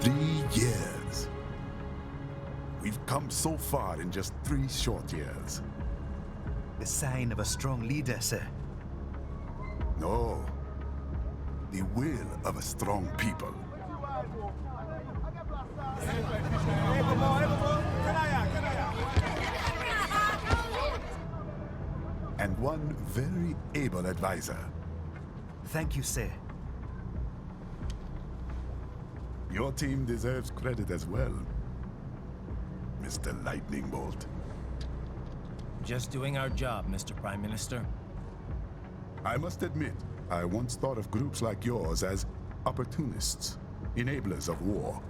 3 years. We've come so far in just 3 short years. The sign of a strong leader, sir. No. The will of a strong people. And one very able advisor. Thank you, sir. Your team deserves credit as well, Mr. Lightning Bolt. Just doing our job, Mr. Prime Minister. I must admit, I once thought of groups like yours as opportunists, enablers of war.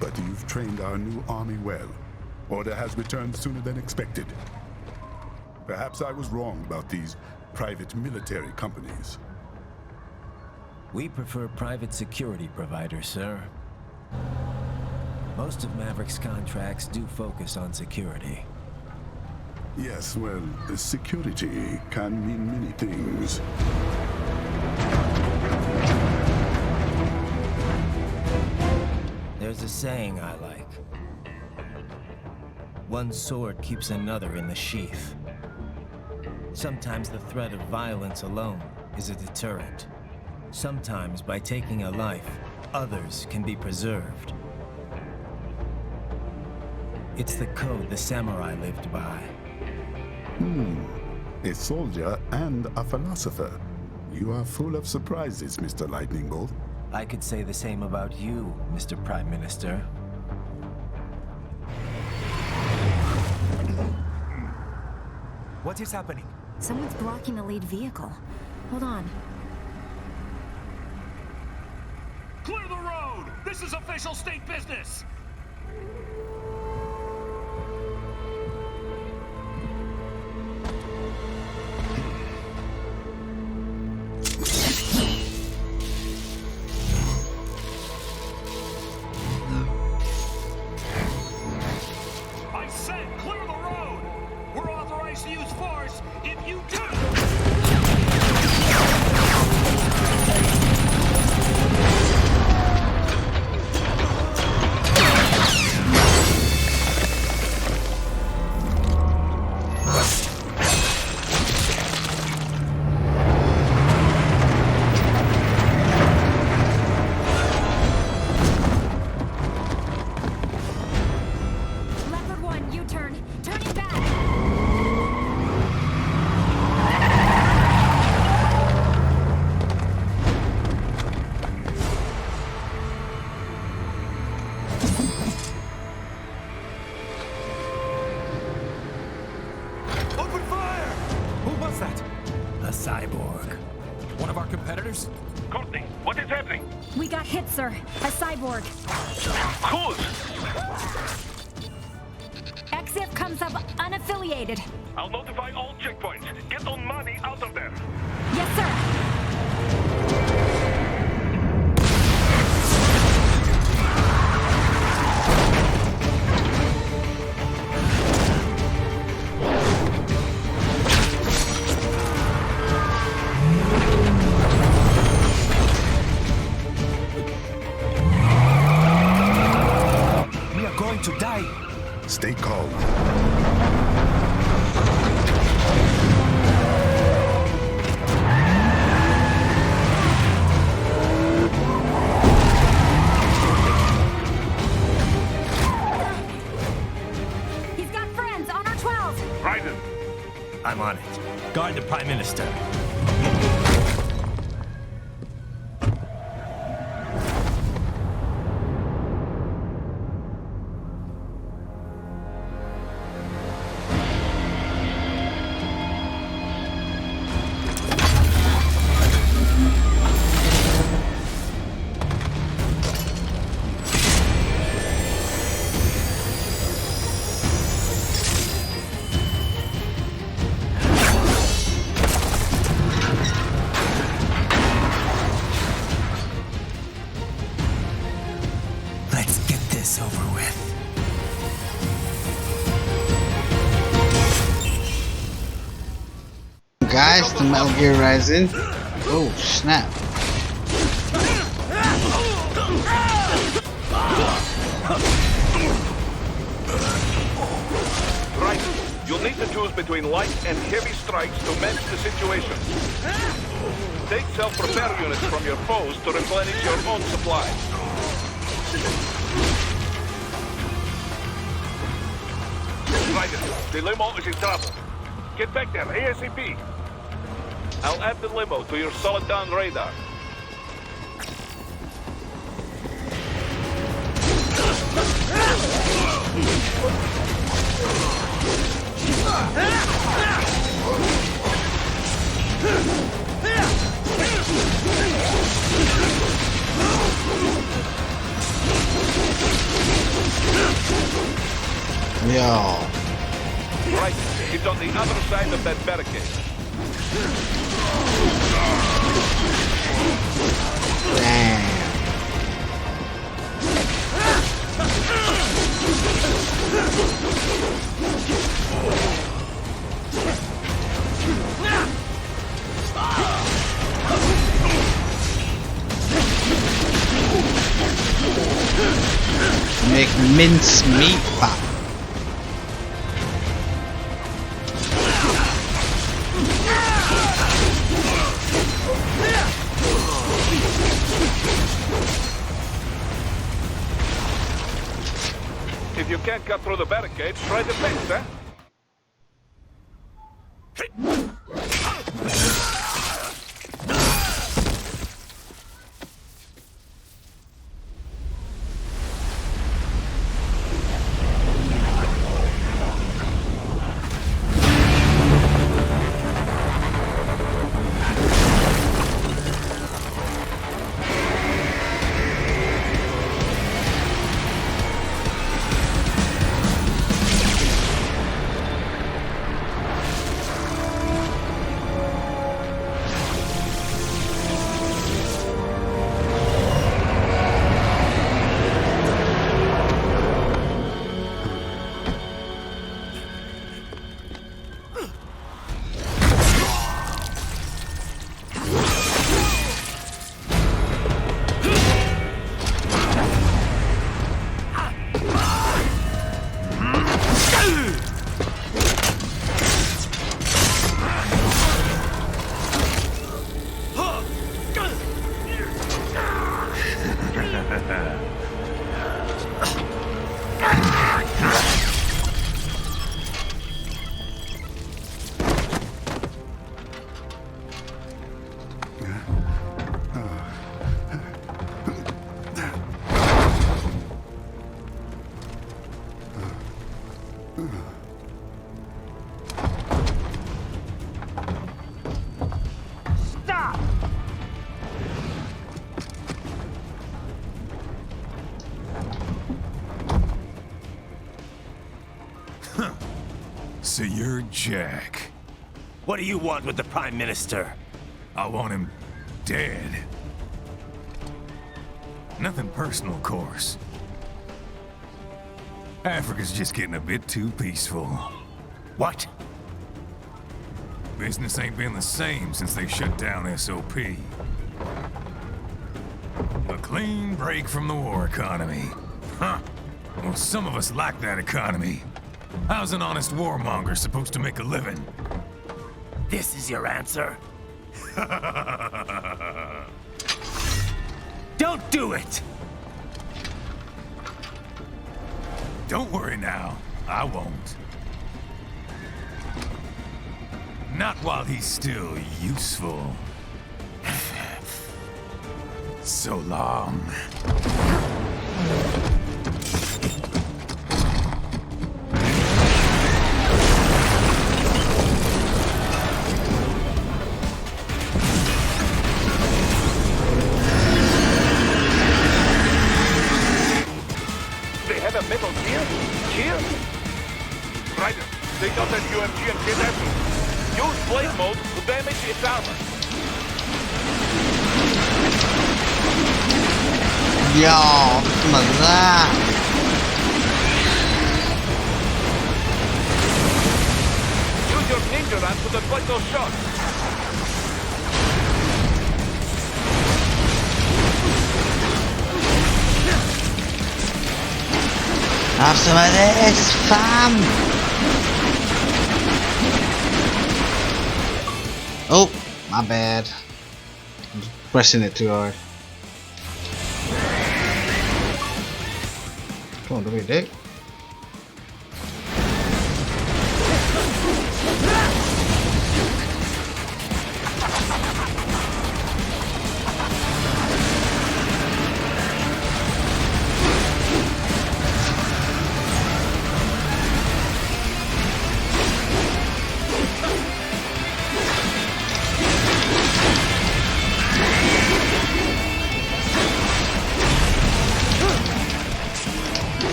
But you've trained our new army well. Order has returned sooner than expected. Perhaps I was wrong about these private military companies. We prefer private security providers, sir. Most of Maverick's contracts do focus on security. Yes, well, security can mean many things. There's a saying I like. One sword keeps another in the sheath. Sometimes the threat of violence alone is a deterrent. Sometimes by taking a life, others can be preserved. It's the code the samurai lived by. A soldier and a philosopher. You are full of surprises, Mr. Lightning Bolt. I could say the same about you, Mr. Prime Minister. What is happening? Someone's blocking the lead vehicle. Hold on. Clear the road! This is official state business! I said clear the road! We're authorized to use force if you do! Leopard 1, U-turn. Turning back. Open fire! Who was that? A cyborg. One of our competitors? Courtney, what is happening? We got hit, sir. A cyborg. Who's? XF comes up unaffiliated. I'll notify all checkpoints. Get on money out of there. Yes, sir. We are going to die. Stay calm. He's got friends on our 12. Raiden, I'm on it. Guard the Prime Minister. Let's get this over with. Guys, the Metal Gear Rising. Oh, snap. You'll need to choose between light and heavy strikes to match the situation. Take self-repair units from your foes to replenish your own supply. Ryder, the limo is in trouble. Get back there, ASAP. I'll add the limo to your solid down radar. Yo. Right, it's on the other side of that barricade. Damn. Make mince meat pop. If you can't cut through the barricades, try the fence, huh? So you're Jack. What do you want with the Prime Minister? I want him dead. Nothing personal, of course. Africa's just getting a bit too peaceful. What? Business ain't been the same since they shut down SOP. A clean break from the war economy. Huh. Well, some of us like that economy. How's an honest warmonger supposed to make a living? This is your answer? Don't do it! Don't worry now. I won't. Not while he's still useful. So long. They have a metal gear? Gear? Ryder, they got that UMG and get after it. Use blade mode to damage its armor. Yo, mother. Use your ninja run to deflect those shots. Have some of this, fam. My bad. I'm pressing it too hard. Come on, do we dig?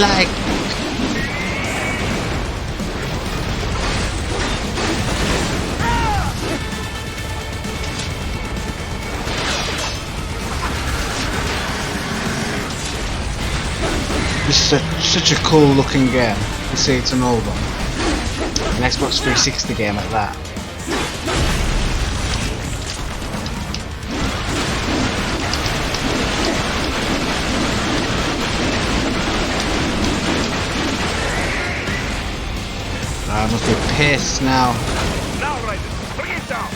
Like this is such a cool looking game. You see, it's an old one, an Xbox 360 game at that. I must be pissed now. Now, Raiden, bring it down.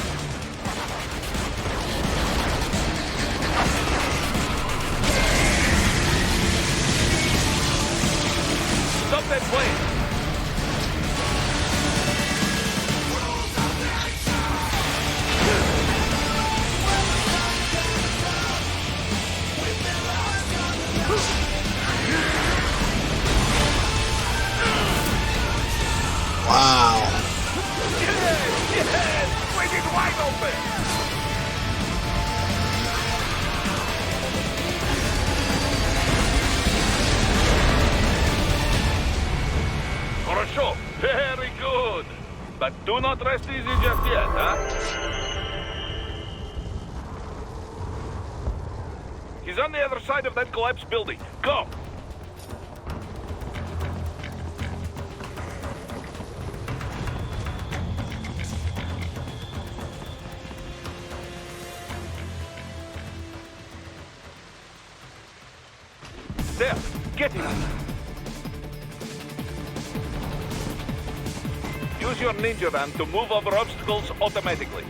Stop that plane. Wow. Yes! Swing it wide open! Хорошо. Very good. But do not rest easy just yet, huh? He's on the other side of that collapsed building. Go! There, get him. Use your ninja van to move over obstacles automatically.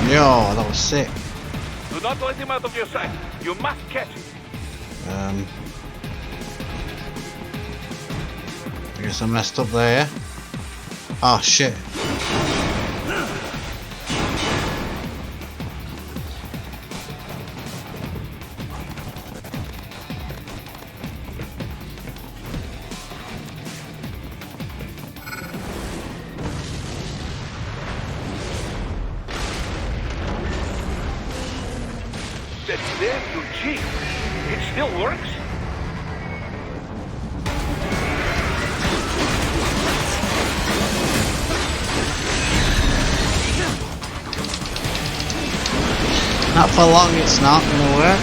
Yo, that was sick. Do not let him out of your sight. You must catch him. I guess I messed up there. Oh shit. That's there, you cheat. It still works? Not for long, it's not gonna work.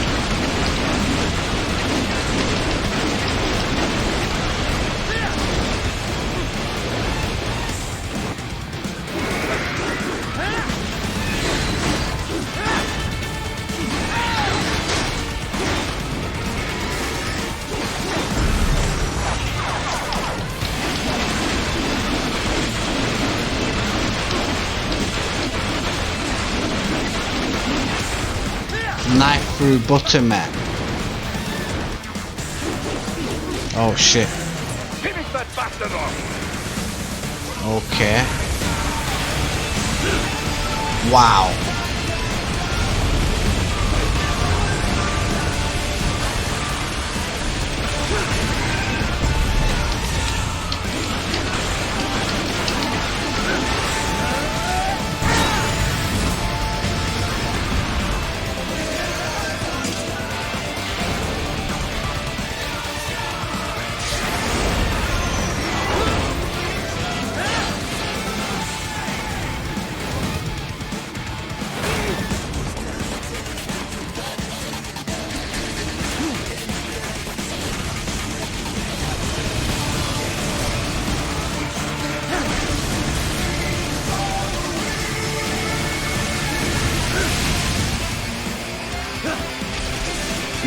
Knife through buttermilk. Oh shit. Finish that bastard off. Okay. Wow.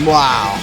Wow.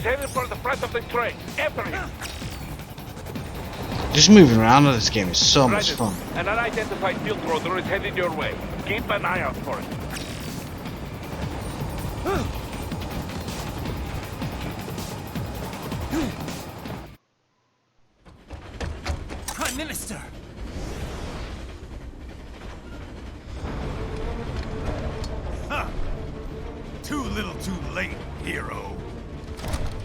headed for the front of the train. After him. Just moving around in this game is so much Ryder, fun. an unidentified field roader is headed your way. Keep an eye out for it. Prime Minister! Too little too late, hero.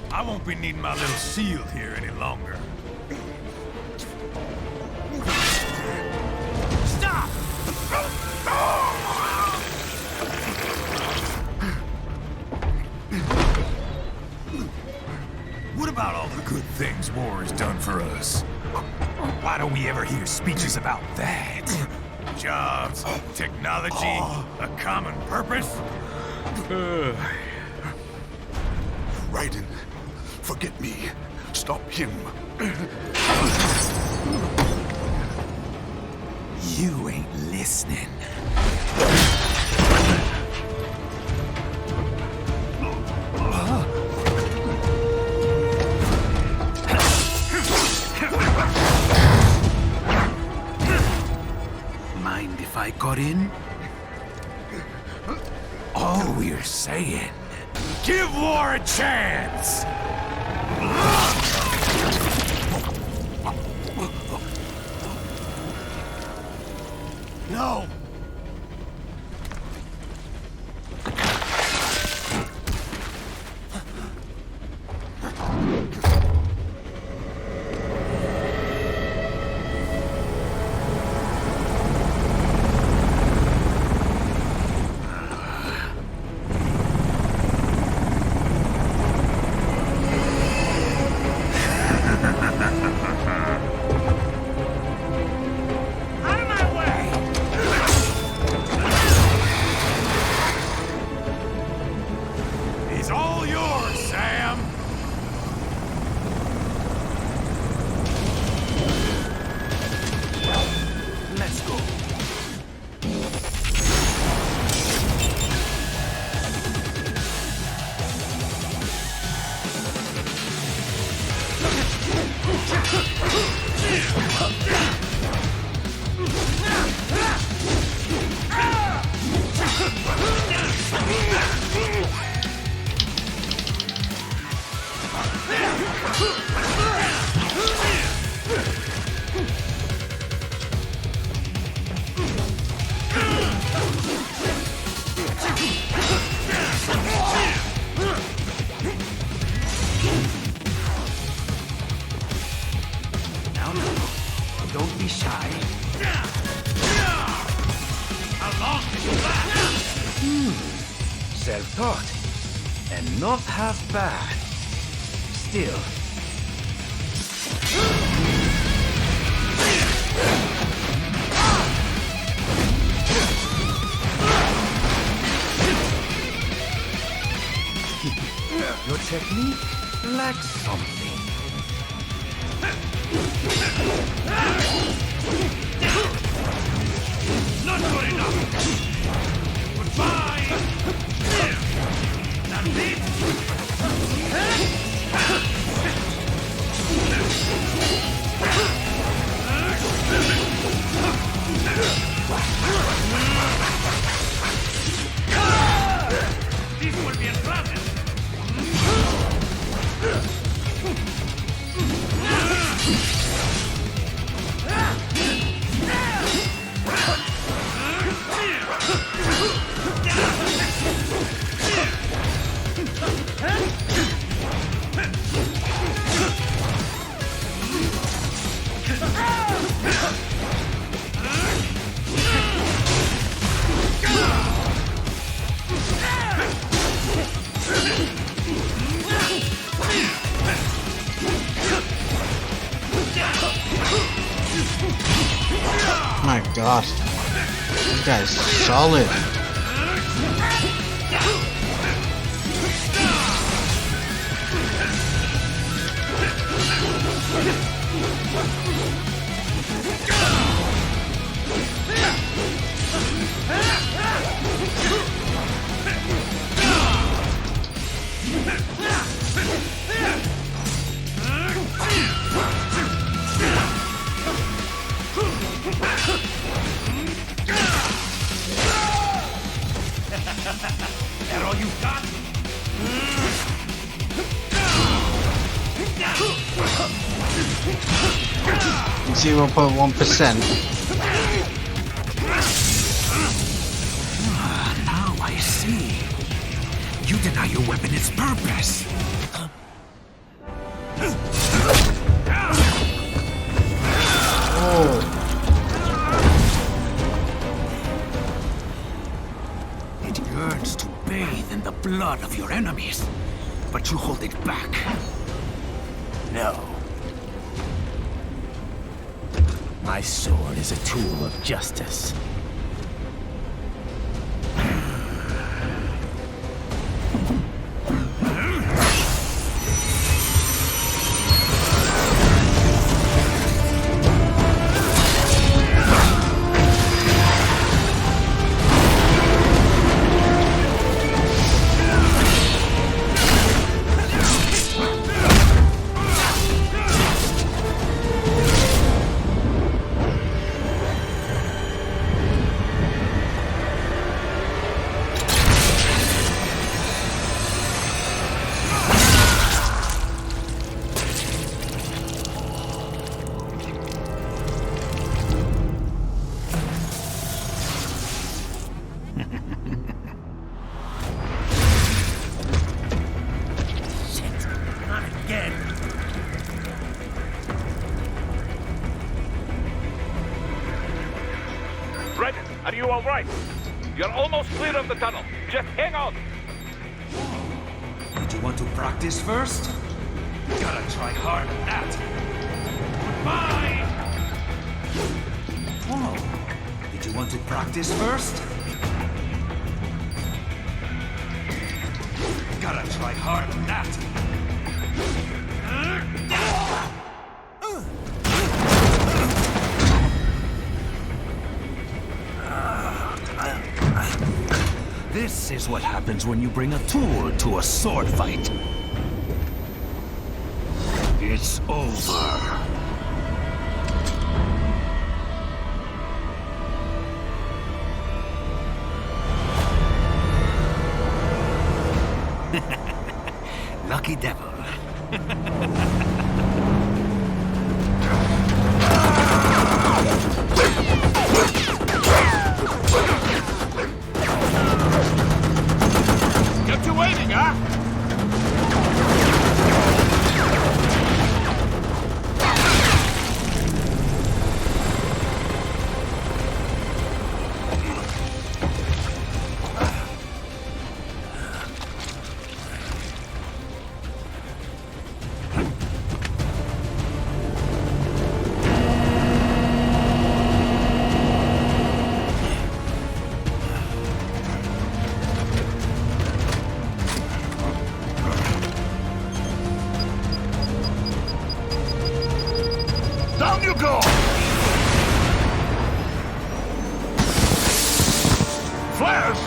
I won't be needing my little shield here any longer. Stop! What about all the good things war has done for us? Why don't we ever hear speeches about that? Jobs, technology, a common purpose? Raiden, forget me. Stop him. You ain't listening. Mind if I got in? All we're saying, give war a chance! No! He's all yours, Sam! Let's go. Now, don't be shy. How long can you last? Self-taught. And not half bad. Still. Your technique lacks something. Not good enough! Goodbye! That's it! This will be unpleasant! My god. This guy's solid. That all you got? 0.1%. Now I see. You deny your weapon its purpose. Oh. It yearns to bathe in the blood of your enemies, but you hold it back. No. My sword is a tool of justice. Dragon, are you all right? You're almost clear of the tunnel. Just hang on. Did you want to practice first? Gotta try hard at that. Goodbye! Oh, did you want to practice first? Gotta try hard at that. This is what happens when you bring a tool to a sword fight. It's over. Lucky devil. Kept you waiting, huh? Down you go! Flares!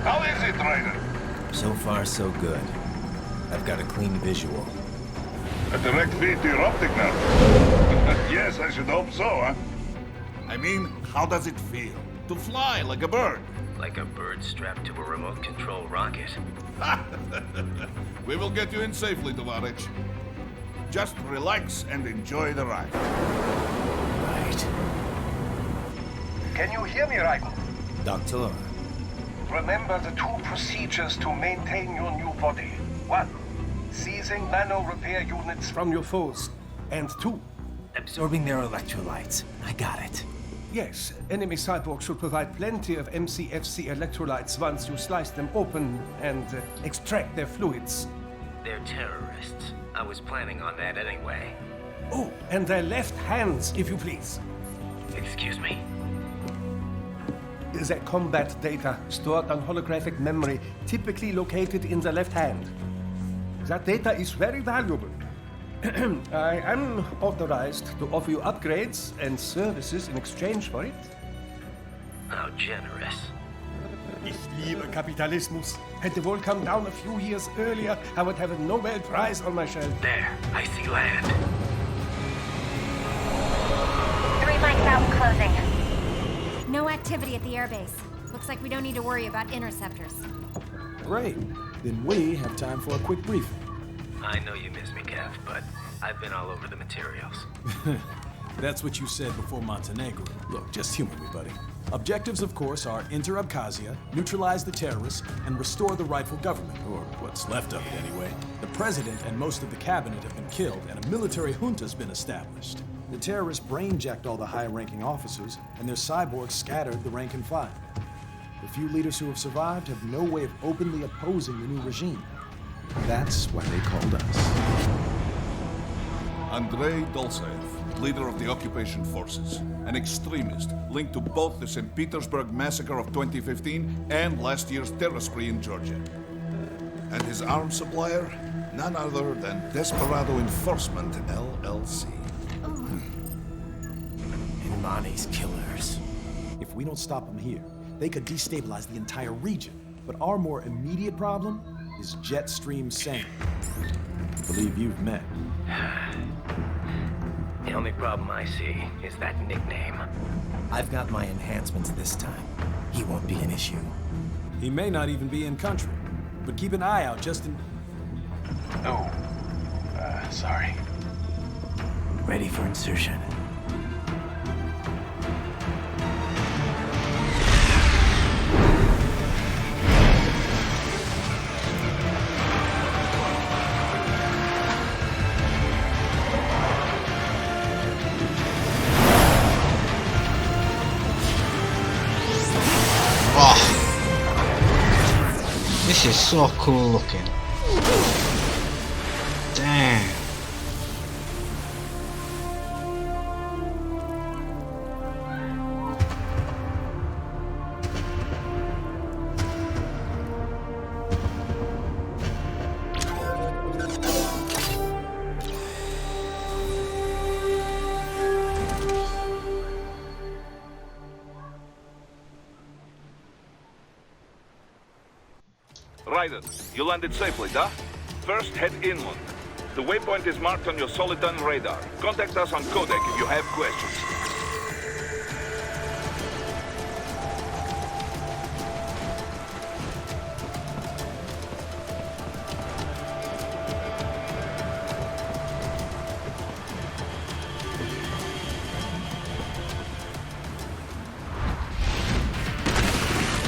How is it, Ryder? So far, so good. I've got a clean visual. A direct feed to your optic nerve. Yes, I should hope so, huh? I mean, how does it feel? To fly like a bird? Like a bird strapped to a remote control rocket. We will get you in safely, Tovarich. Just relax and enjoy the ride. Right. Can you hear me, Raiden? Doctor. Remember the 2 procedures to maintain your new body. 1. Seizing nano repair units from your foes. And 2. Absorbing their electrolytes. I got it. Yes, enemy cyborgs should provide plenty of MCFC electrolytes once you slice them open and extract their fluids. They're terrorists. I was planning on that anyway. Oh, and their left hands, if you please. Excuse me? The combat data stored on holographic memory, typically located in the left hand. That data is very valuable. I am authorized to offer you upgrades and services in exchange for it. How generous. Ich liebe Kapitalismus. Had the world come down a few years earlier, I would have a Nobel Prize on my shelf. There, I see land. 3 mics out, closing. No activity at the airbase. Looks like we don't need to worry about interceptors. Great. Then we have time for a quick briefing. I know you miss me, Kev, but I've been all over the materials. That's what you said before Montenegro. Look, just humor me, buddy. Objectives, of course, are enter Abkhazia, neutralize the terrorists, and restore the rightful government, or what's left of it anyway. The president and most of the cabinet have been killed, and a military junta's been established. The terrorists brain-jacked all the high-ranking officers, and their cyborgs scattered the rank and file. The few leaders who have survived have no way of openly opposing the new regime. That's why they called us. Andrei Dolzaev, leader of the occupation forces, an extremist linked to both the St. Petersburg massacre of 2015 and last year's terror spree in Georgia. And his arms supplier, none other than Desperado Enforcement, LLC. Imani's killers. If we don't stop them here, they could destabilize the entire region. But our more immediate problem is Jetstream Sam. I believe you've met. The only problem I see is that nickname. I've got my enhancements this time. He won't be an issue. He may not even be in country, but keep an eye out just in... Oh, sorry. Ready for insertion. This is so cool looking. Damn. Raiden, you landed safely, duh? First, head inland. The waypoint is marked on your Soliton radar. Contact us on Codec if you have questions.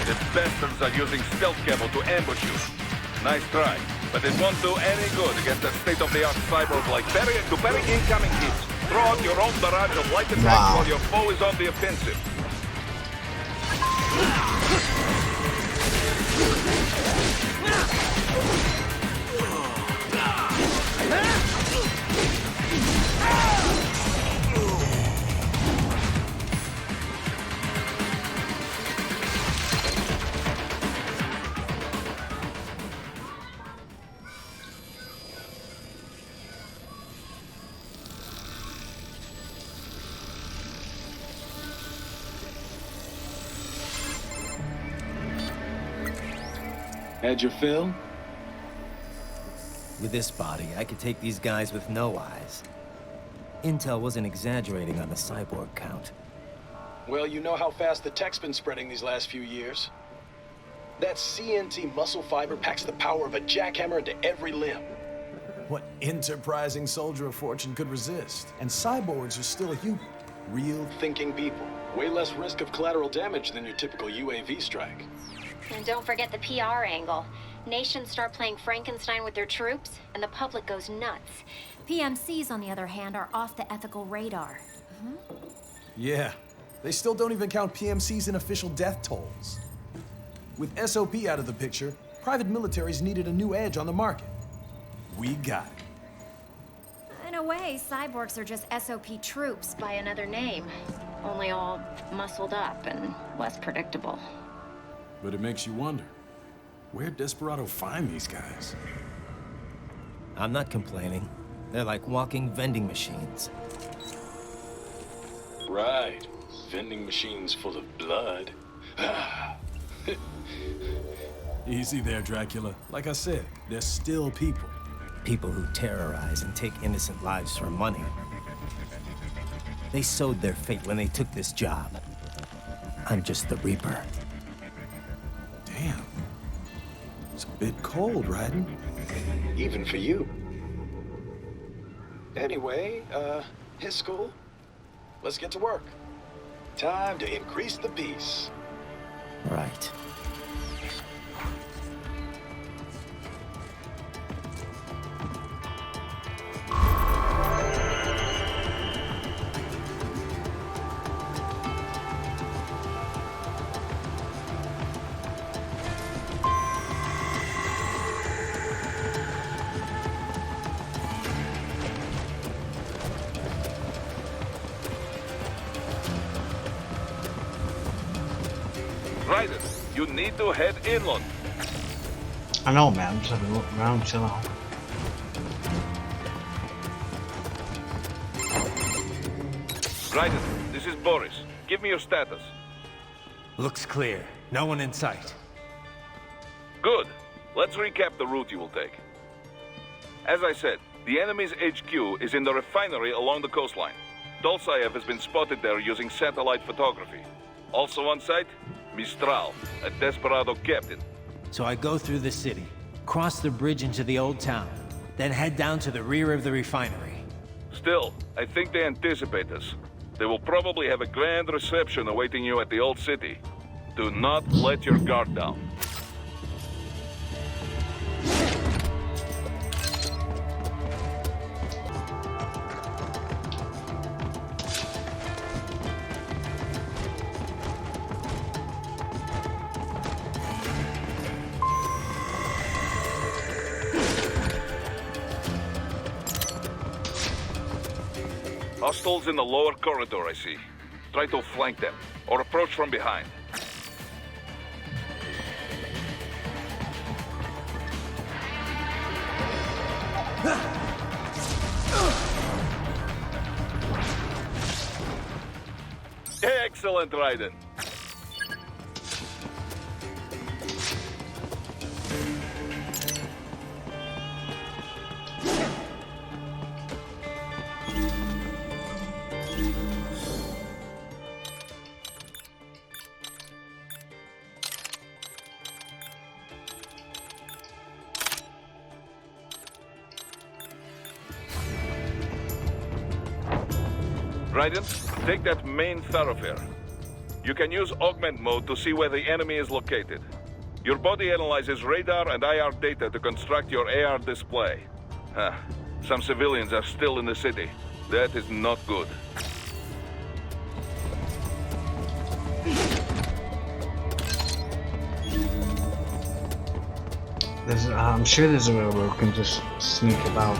The bastards are using stealth camo to ambush you. Nice try, but it won't do any good against a state-of-the-art cyborg like Perry to parry incoming hits. Throw out your own barrage of light attacks while your foe is on the offensive. Had your fill? With this body, I could take these guys with no eyes. Intel wasn't exaggerating on the cyborg count. Well, you know how fast the tech's been spreading these last few years. That CNT muscle fiber packs the power of a jackhammer into every limb. What enterprising soldier of fortune could resist? And cyborgs are still human. Real thinking people. Way less risk of collateral damage than your typical UAV strike. And don't forget the PR angle. Nations start playing Frankenstein with their troops, and the public goes nuts. PMCs, on the other hand, are off the ethical radar. Yeah, they still don't even count PMCs in official death tolls. With SOP out of the picture, private militaries needed a new edge on the market. We got it. In a way, cyborgs are just SOP troops by another name. Only all muscled up and less predictable. But it makes you wonder, where'd Desperado find these guys? I'm not complaining. They're like walking vending machines. Right. Vending machines full of blood. Easy there, Dracula. Like I said, they're still people. People who terrorize and take innocent lives for money. They sowed their fate when they took this job. I'm just the Reaper. Damn. It's a bit cold, Raiden. Even for you. Anyway, his school? Let's get to work. Time to increase the peace. Right. You need to head inland. I know, man. I'm just having a look around, chill out. Raiden, this is Boris. Give me your status. Looks clear. No one in sight. Good. Let's recap the route you will take. As I said, the enemy's HQ is in the refinery along the coastline. Dolsaev has been spotted there using satellite photography. Also on site, Mistral, a Desperado captain. So I go through the city, cross the bridge into the old town, then head down to the rear of the refinery. Still, I think they anticipate us. They will probably have a grand reception awaiting you at the old city. Do not let your guard down. Hostiles in the lower corridor, I see. Try to flank them, or approach from behind. Excellent, Raiden. Raiden, take that main thoroughfare. You can use augment mode to see where the enemy is located. Your body analyzes radar and IR data to construct your AR display. Some civilians are still in the city. That is not good. I'm sure there's a way where we can just sneak about.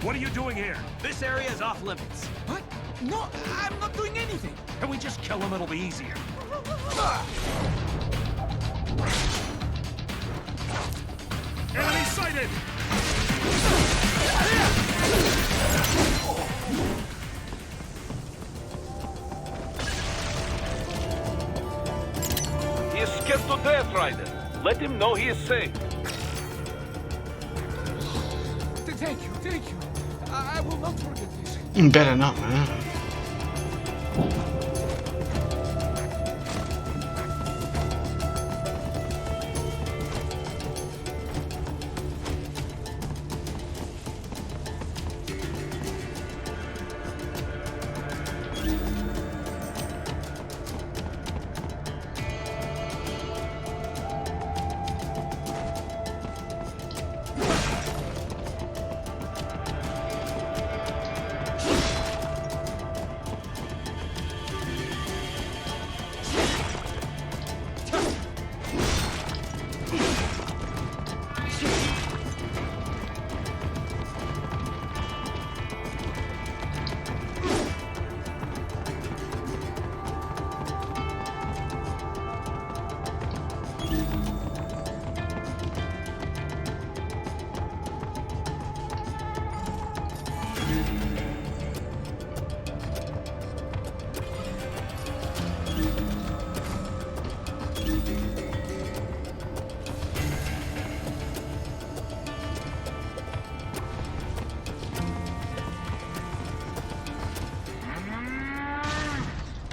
What are you doing here? This area is off limits. What? No, I'm not doing anything. Can we just kill him? It'll be easier. Enemy sighted! He is scared to death, Ryder. Let him know he is safe. Thank you. I will not forget this. Better not, man.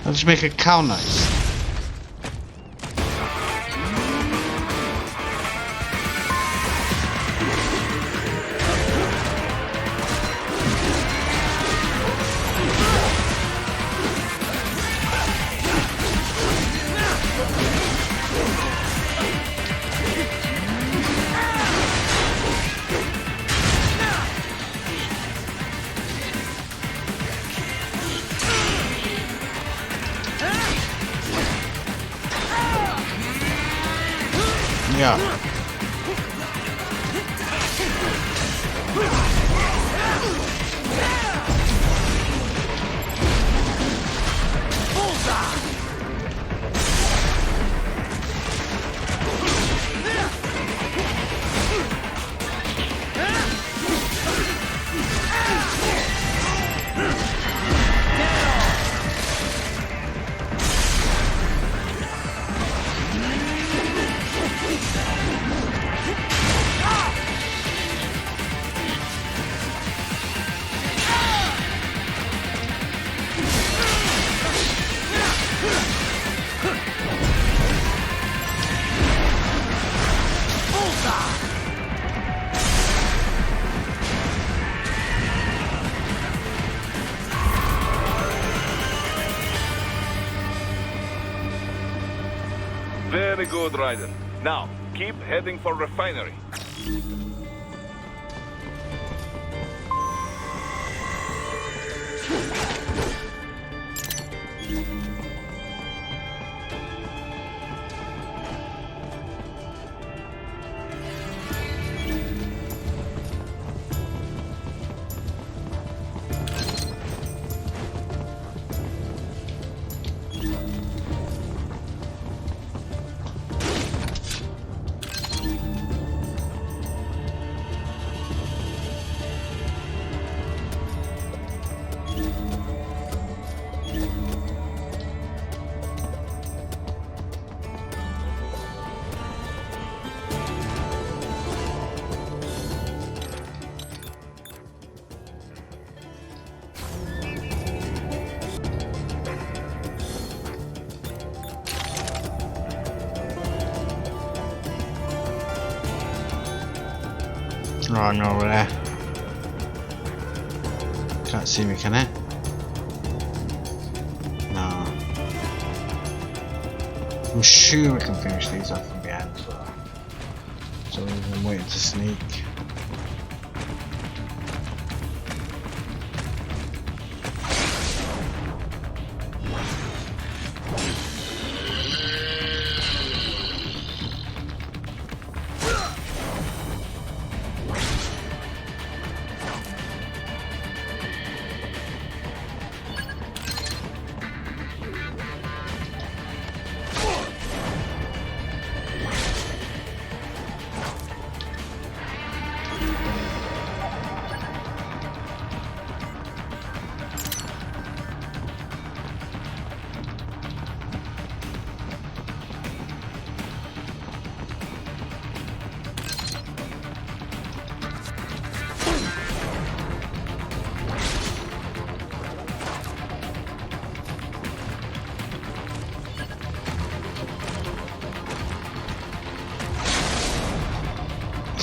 I'll just make a cow noise. Yeah. Very good, Ryder. Now, keep heading for refinery. Oh no, over there. Can't see me, can it? No. I'm sure we can finish these off from behind as well. So I'm waiting to sneak.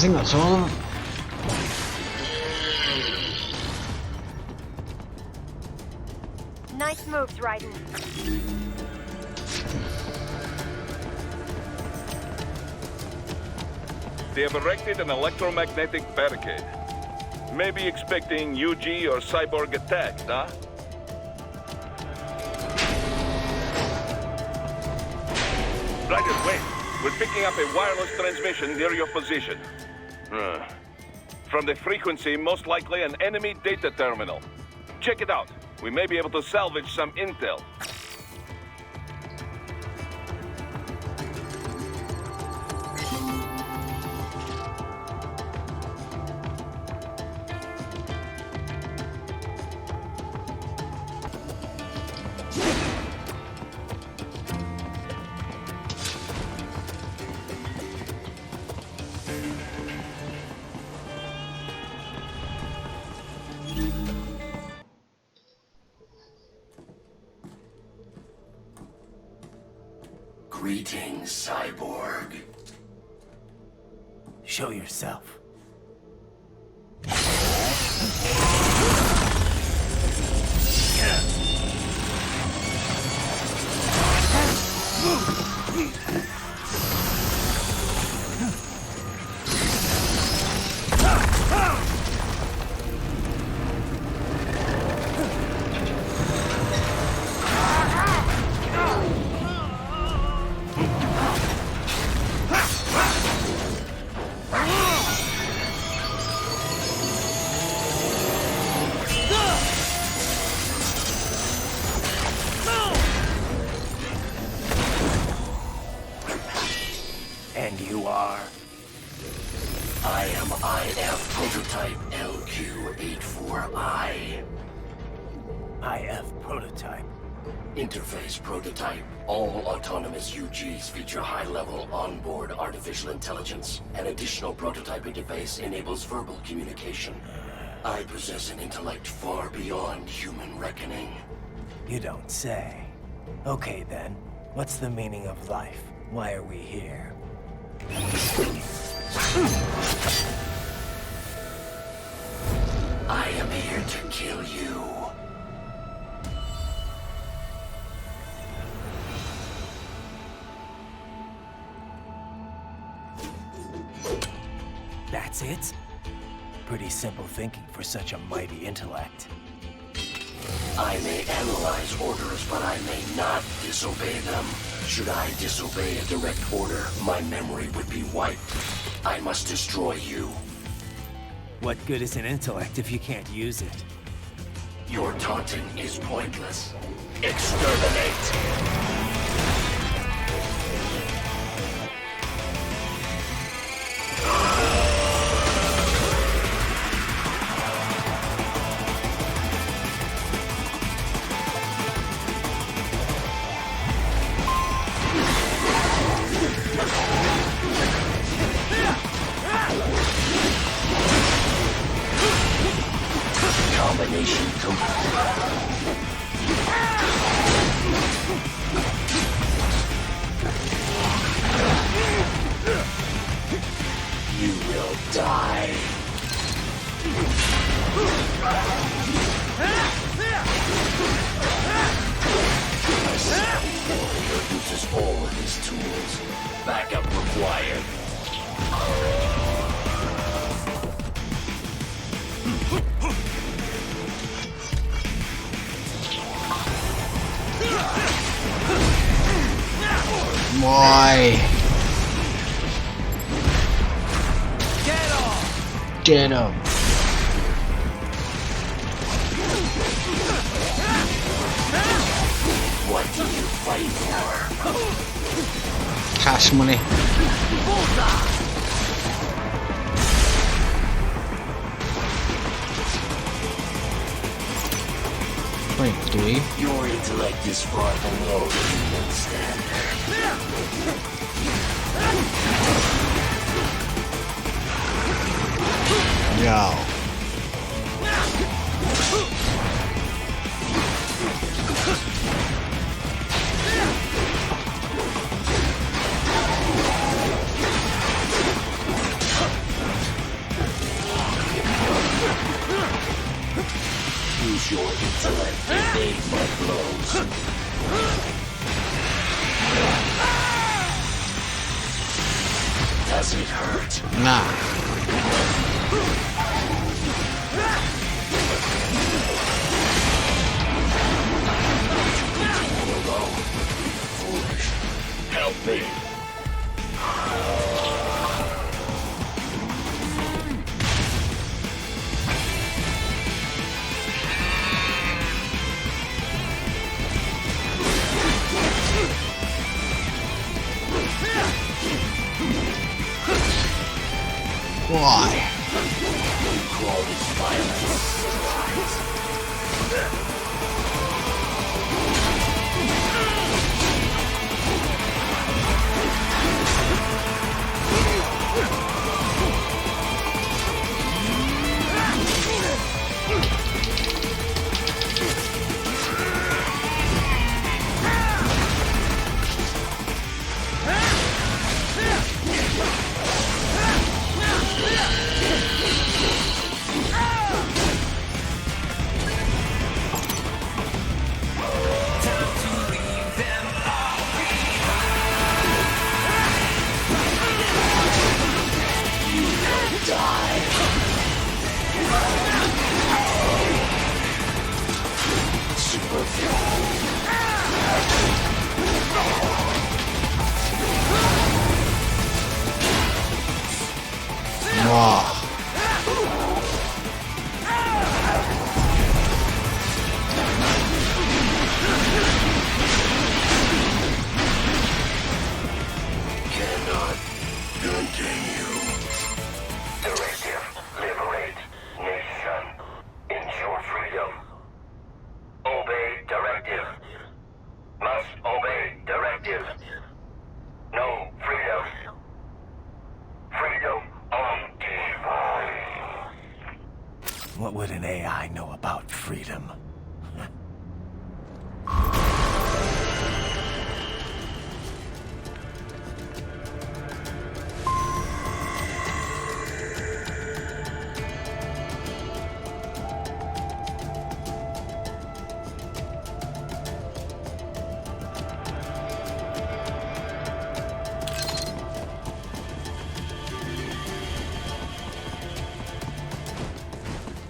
think that's all of them. Nice moves, Raiden. They have erected an electromagnetic barricade. Maybe expecting UG or cyborg attack, huh? Ryder, wait. We're picking up a wireless transmission near your position. From the frequency, most likely an enemy data terminal. Check it out. We may be able to salvage some intel. Greetings, cyborg. Show yourself. And you are? I am IF Prototype LQ84I. IF Prototype. Interface Prototype. All autonomous UGs feature high-level onboard artificial intelligence. An additional prototype interface enables verbal communication. I possess an intellect far beyond human reckoning. You don't say. Okay then, what's the meaning of life? Why are we here? I am here to kill you. That's it? Pretty simple thinking for such a mighty intellect. I may analyze orders, but I may not disobey them. Should I disobey a direct order, my memory would be wiped. I must destroy you. What good is an intellect if you can't use it? Your taunting is pointless. Exterminate! Combination complete. You will die. Warrior uses all of his tools. Backup required. Why? Get him! What do you fight for? Cash money. Wait, do we? Your intellect is far below the human standard. Yo. Does it hurt? Nah. Alone. Foolish. Help me. Why? Glorious violence. Cannot continue. Directive. Liberate. Nation. Ensure freedom. Obey directive. Must obey directive. No freedom. Freedom undefiled. What would an AI know about freedom?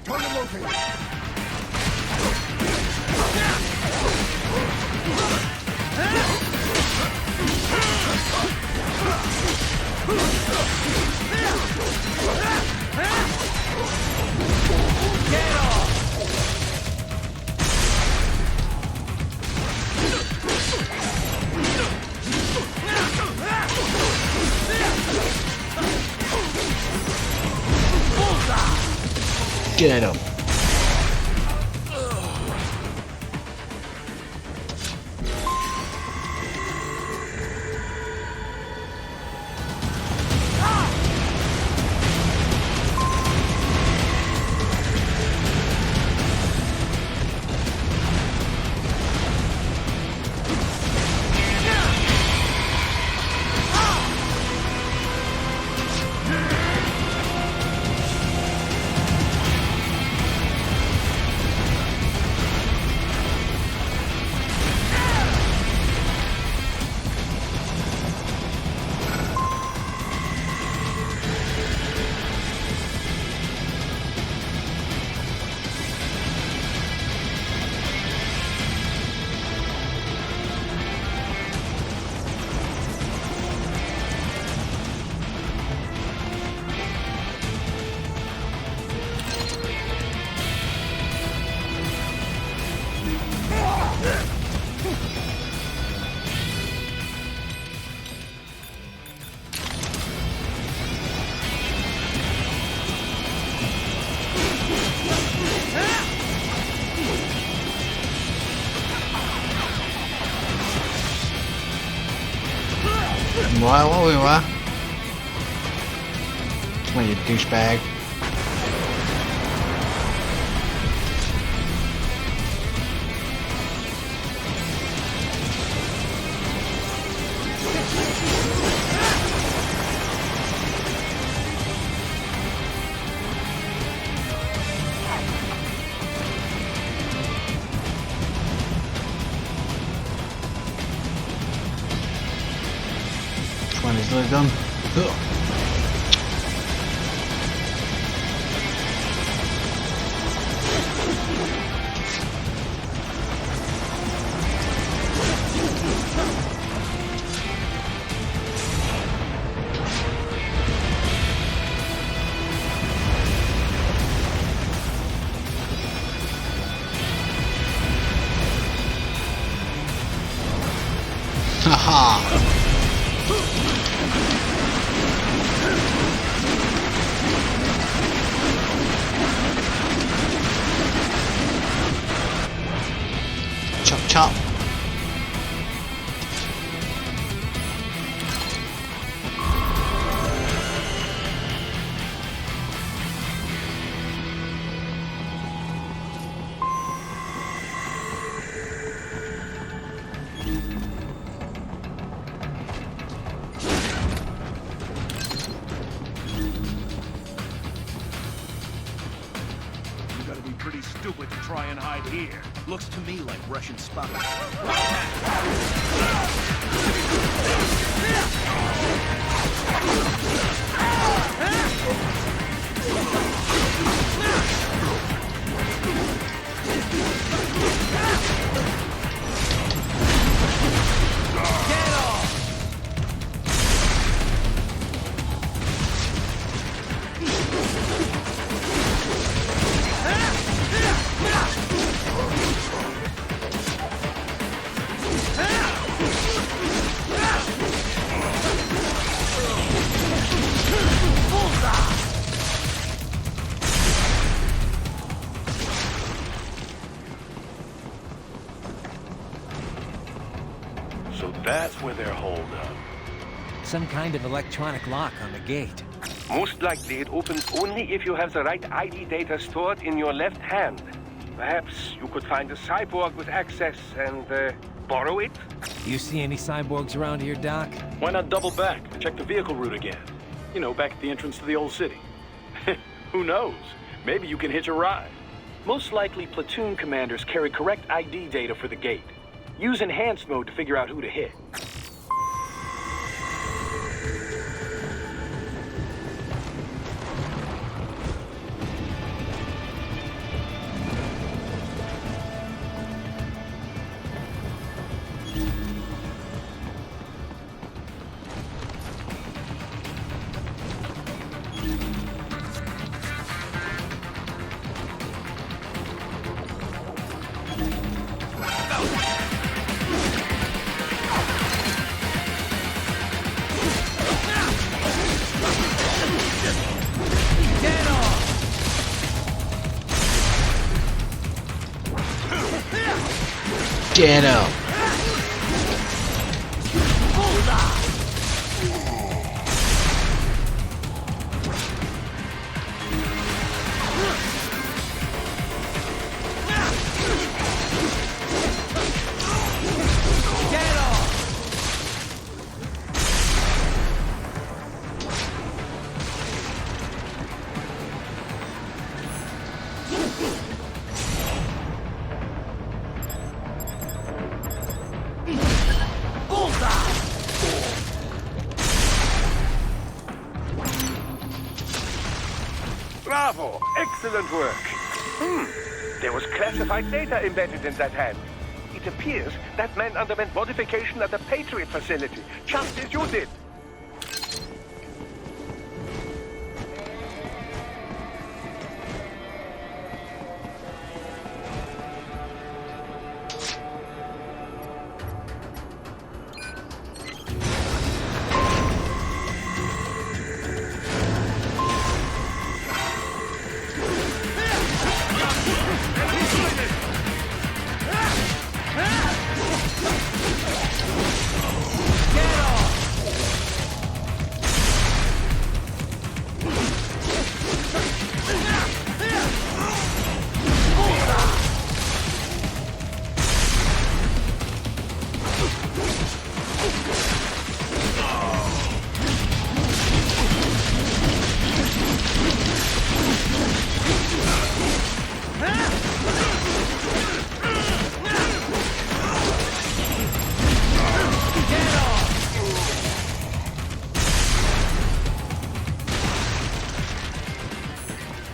Target located. Get him. What were we? What? Come on, you douchebag. Which one is really done? Ugh. try and hide here. Looks to me like Russian spies. So that's where they're holed up. Some kind of electronic lock on the gate. Most likely it opens only if you have the right ID data stored in your left hand. Perhaps you could find a cyborg with access and borrow it? You see any cyborgs around here, Doc? Why not double back? Check the vehicle route again. You know, back at the entrance to the old city. Who knows? Maybe you can hitch a ride. Most likely, platoon commanders carry correct ID data for the gate. Use enhanced mode to figure out who to hit. Get up. Bravo! Excellent work! There was classified data embedded in that hand. It appears that man underwent modification at the Patriot facility, just as you did.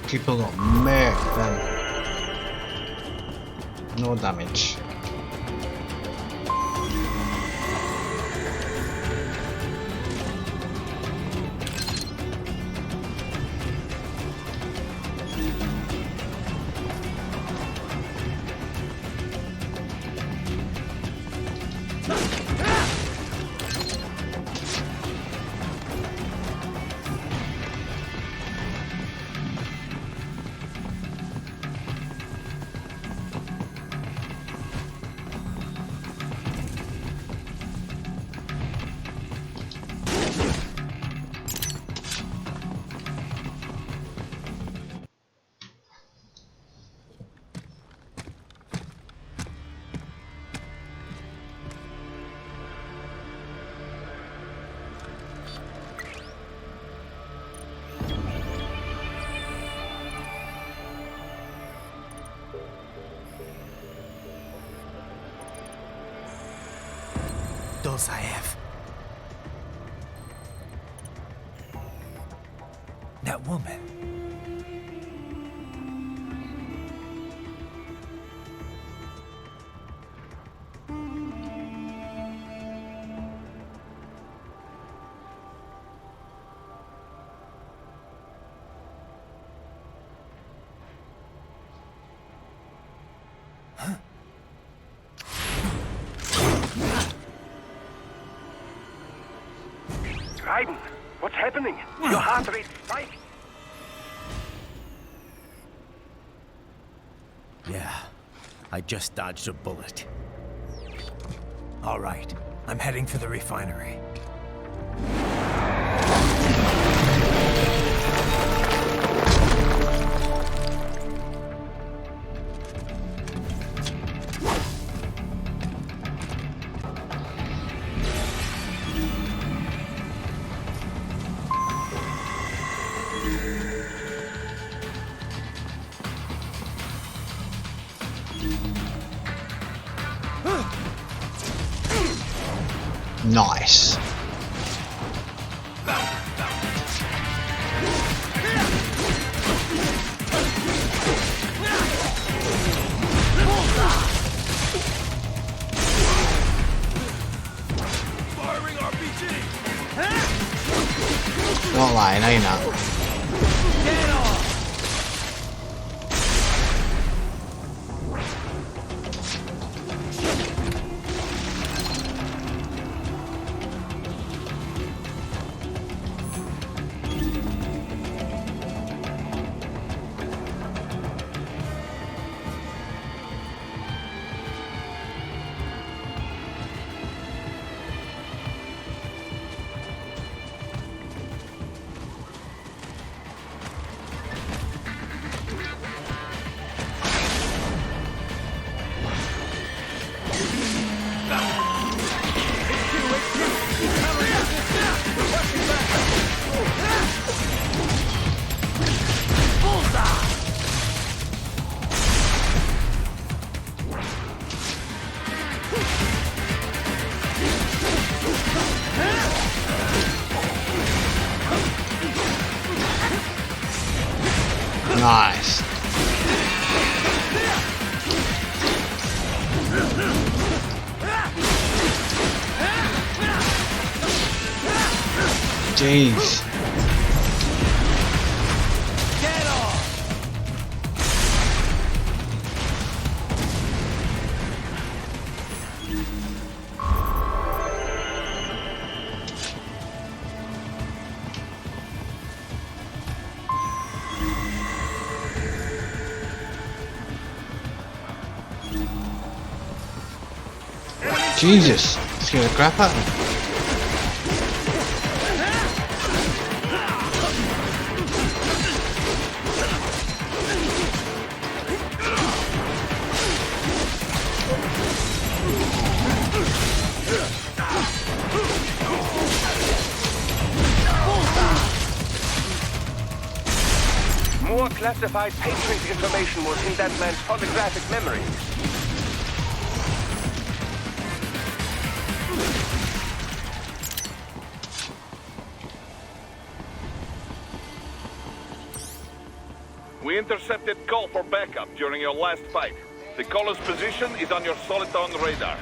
People got murked then. No damage. else I have. That woman. Raiden, what's happening? Your heart rate spiked. Yeah, I just dodged a bullet. All right, I'm heading for the refinery. Nice. Firing RPG! Don't lie, no you're not. Get off! Nice. Jeez. Get off! Jesus. Scared the crap out of me. More classified Patriot information was in that man's holographic memory. We intercepted call for backup during your last fight. The caller's position is on your Soliton radar.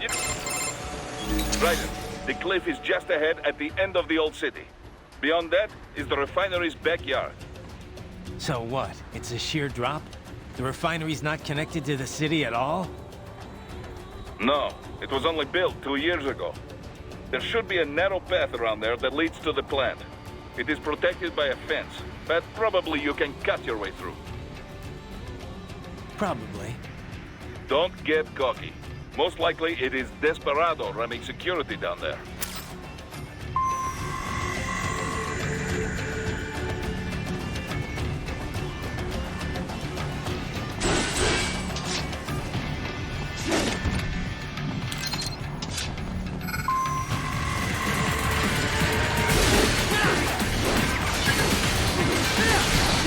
Yep. Right. The cliff is just ahead at the end of the old city. Beyond that is the refinery's backyard. So what? It's a sheer drop? The refinery's not connected to the city at all? No, it was only built 2 years ago. There should be a narrow path around there that leads to the plant. It is protected by a fence, but probably you can cut your way through. Probably. Don't get cocky. Most likely it is Desperado running security down there.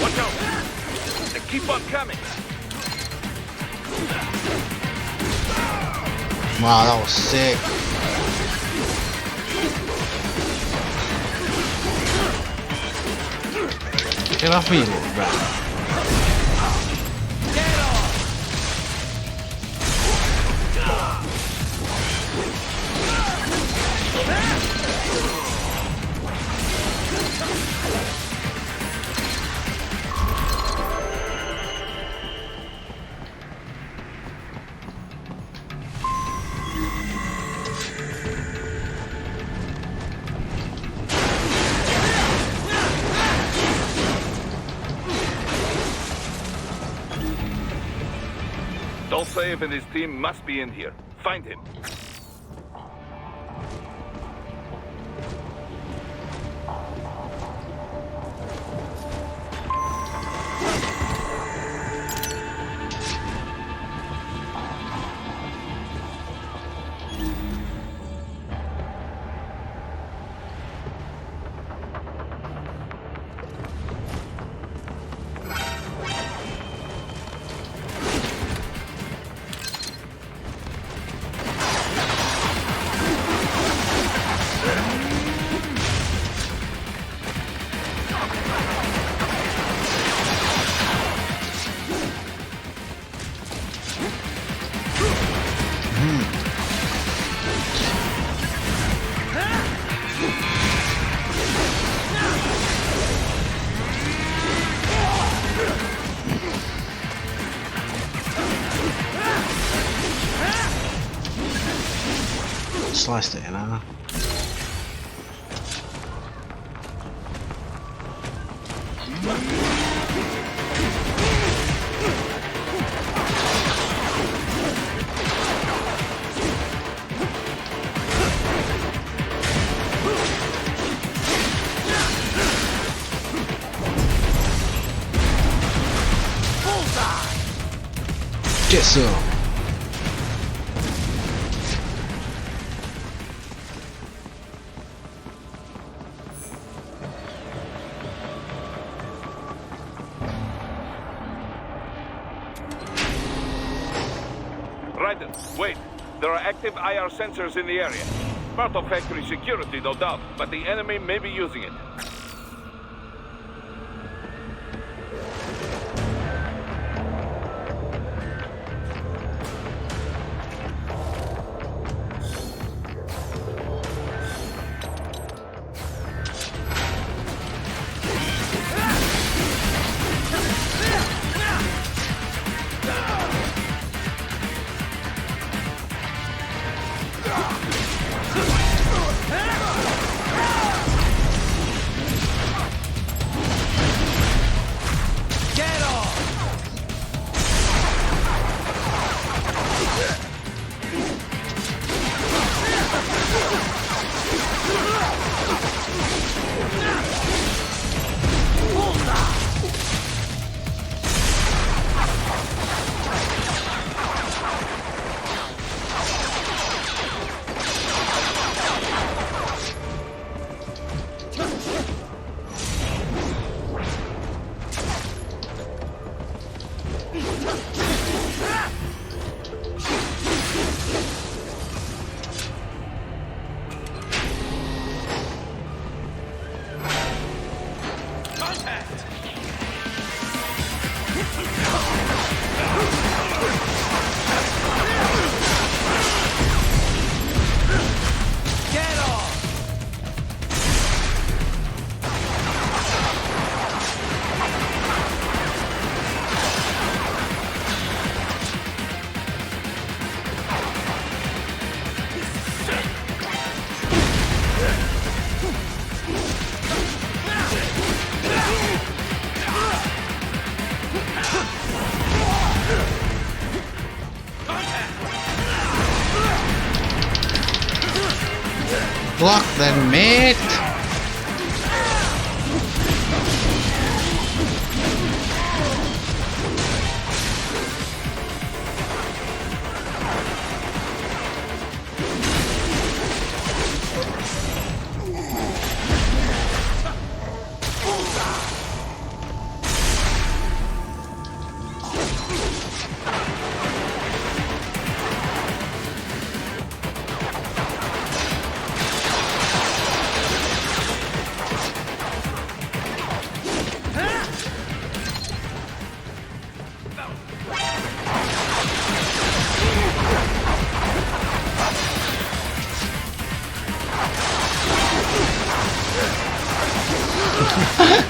Watch out! They keep on coming! Wow, that was sick. Get off me, little rat. Dolsaev and his team must be in here. Find him. Sliced it, you know. Get some. Wait, there are active IR sensors in the area. Part of factory security, no doubt, but the enemy may be using it. Block them, mate!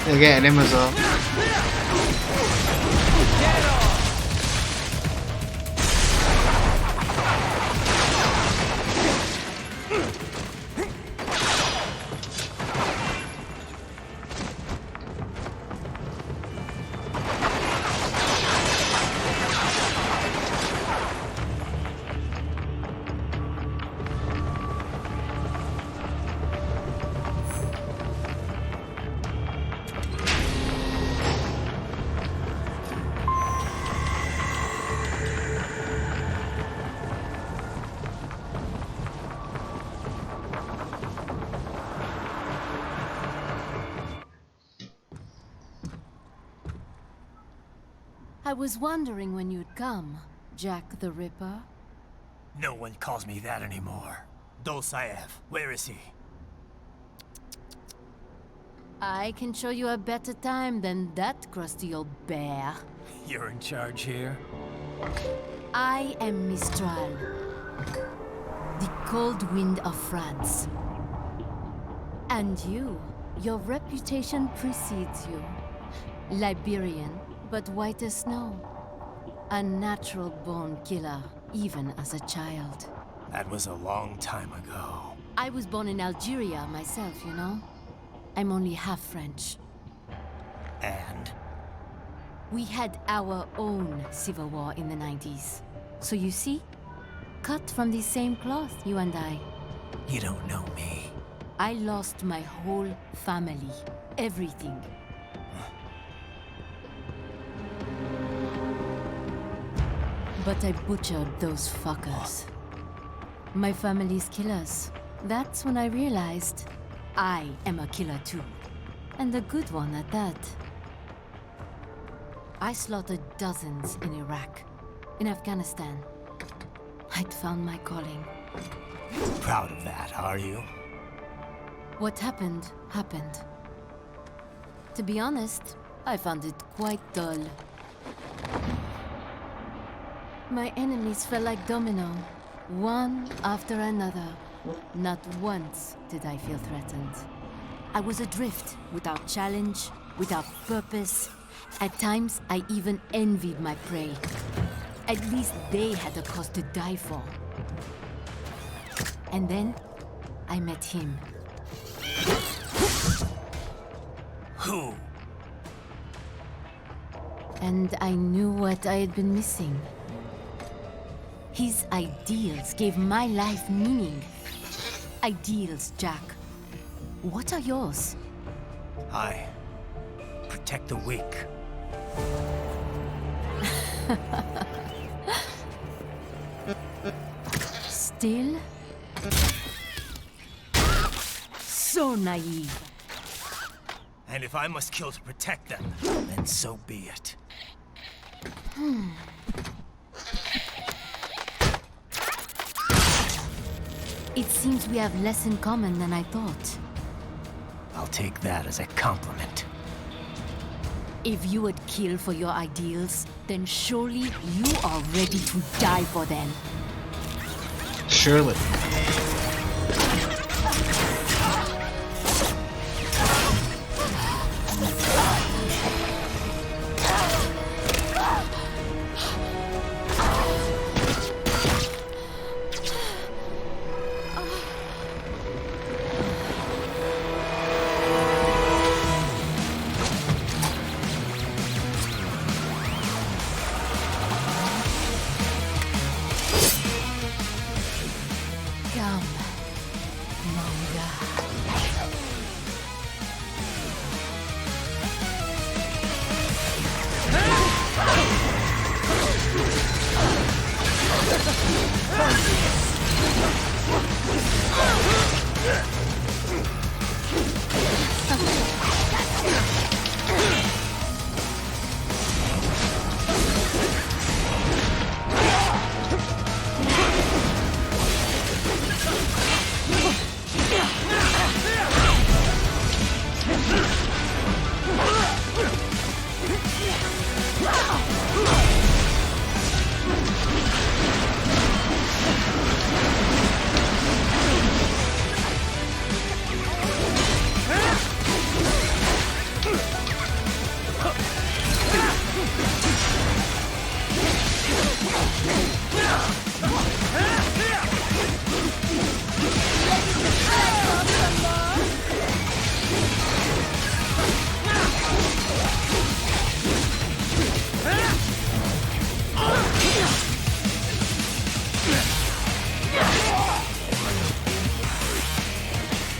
They're getting him as well. I was wondering when you'd come, Jack the Ripper. No one calls me that anymore. Dolsaev, where is he? I can show you a better time than that crusty old bear. You're in charge here? I am Mistral, the cold wind of France. And your reputation precedes you. Liberian, but white as snow. A natural-born killer, even as a child. That was a long time ago. I was born in Algeria myself, you know? I'm only half French. And? We had our own civil war in the 90s. So you see? Cut from the same cloth, you and I. You don't know me. I lost my whole family. Everything. But I butchered those fuckers. My family's killers. That's when I realized I am a killer too. And a good one at that. I slaughtered dozens in Iraq, in Afghanistan. I'd found my calling. Proud of that, are you? What happened, happened. To be honest, I found it quite dull. My enemies fell like domino, one after another. Not once did I feel threatened. I was adrift, without challenge, without purpose. At times, I even envied my prey. At least they had a cause to die for. And then, I met him. Who? And I knew what I had been missing. His ideals gave my life meaning. Ideals, Jack. What are yours? I protect the weak. Still? So naive. And if I must kill to protect them, then so be it. It seems we have less in common than I thought. I'll take that as a compliment. If you would kill for your ideals, then surely you are ready to die for them. Surely.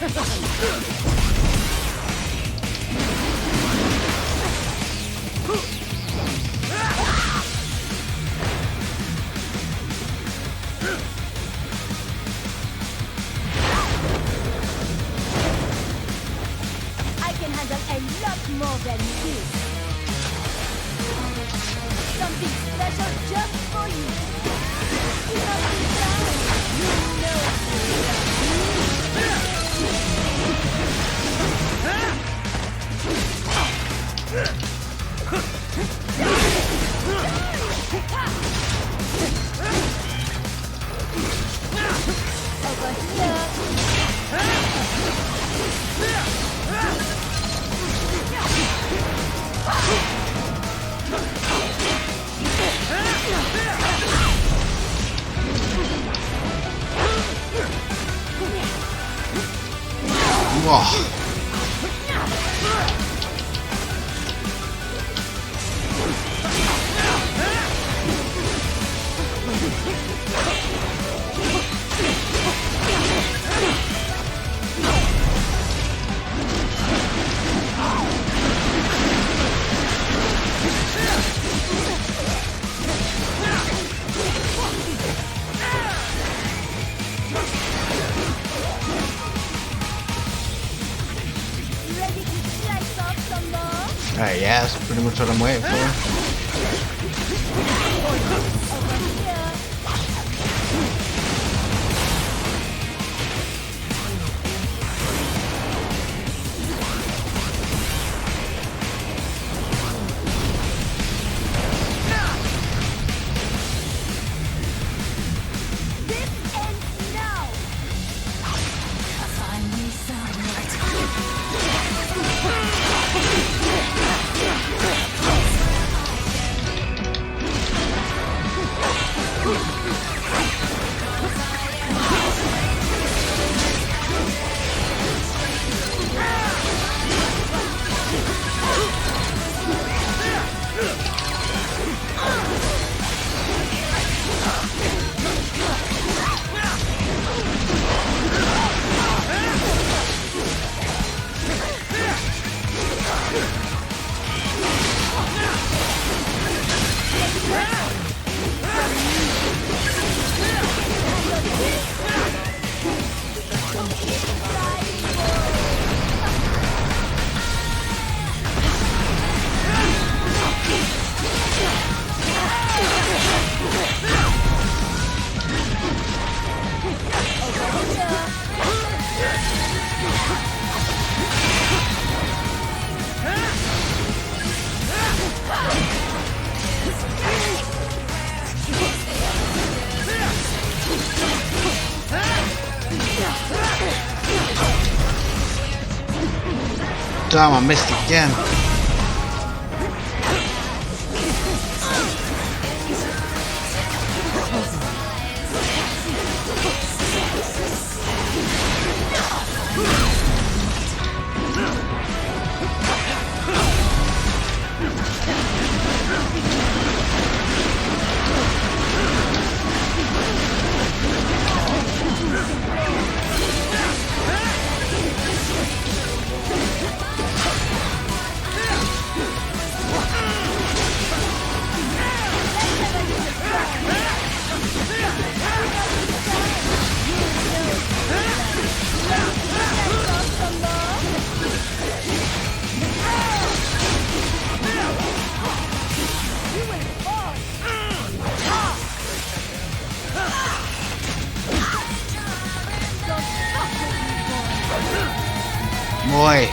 I can handle a lot more than this. Something special just for you. Enough time. You know over here. Whoa. Alright, yeah, that's pretty much what I'm waiting for. Damn, I missed again. Boy.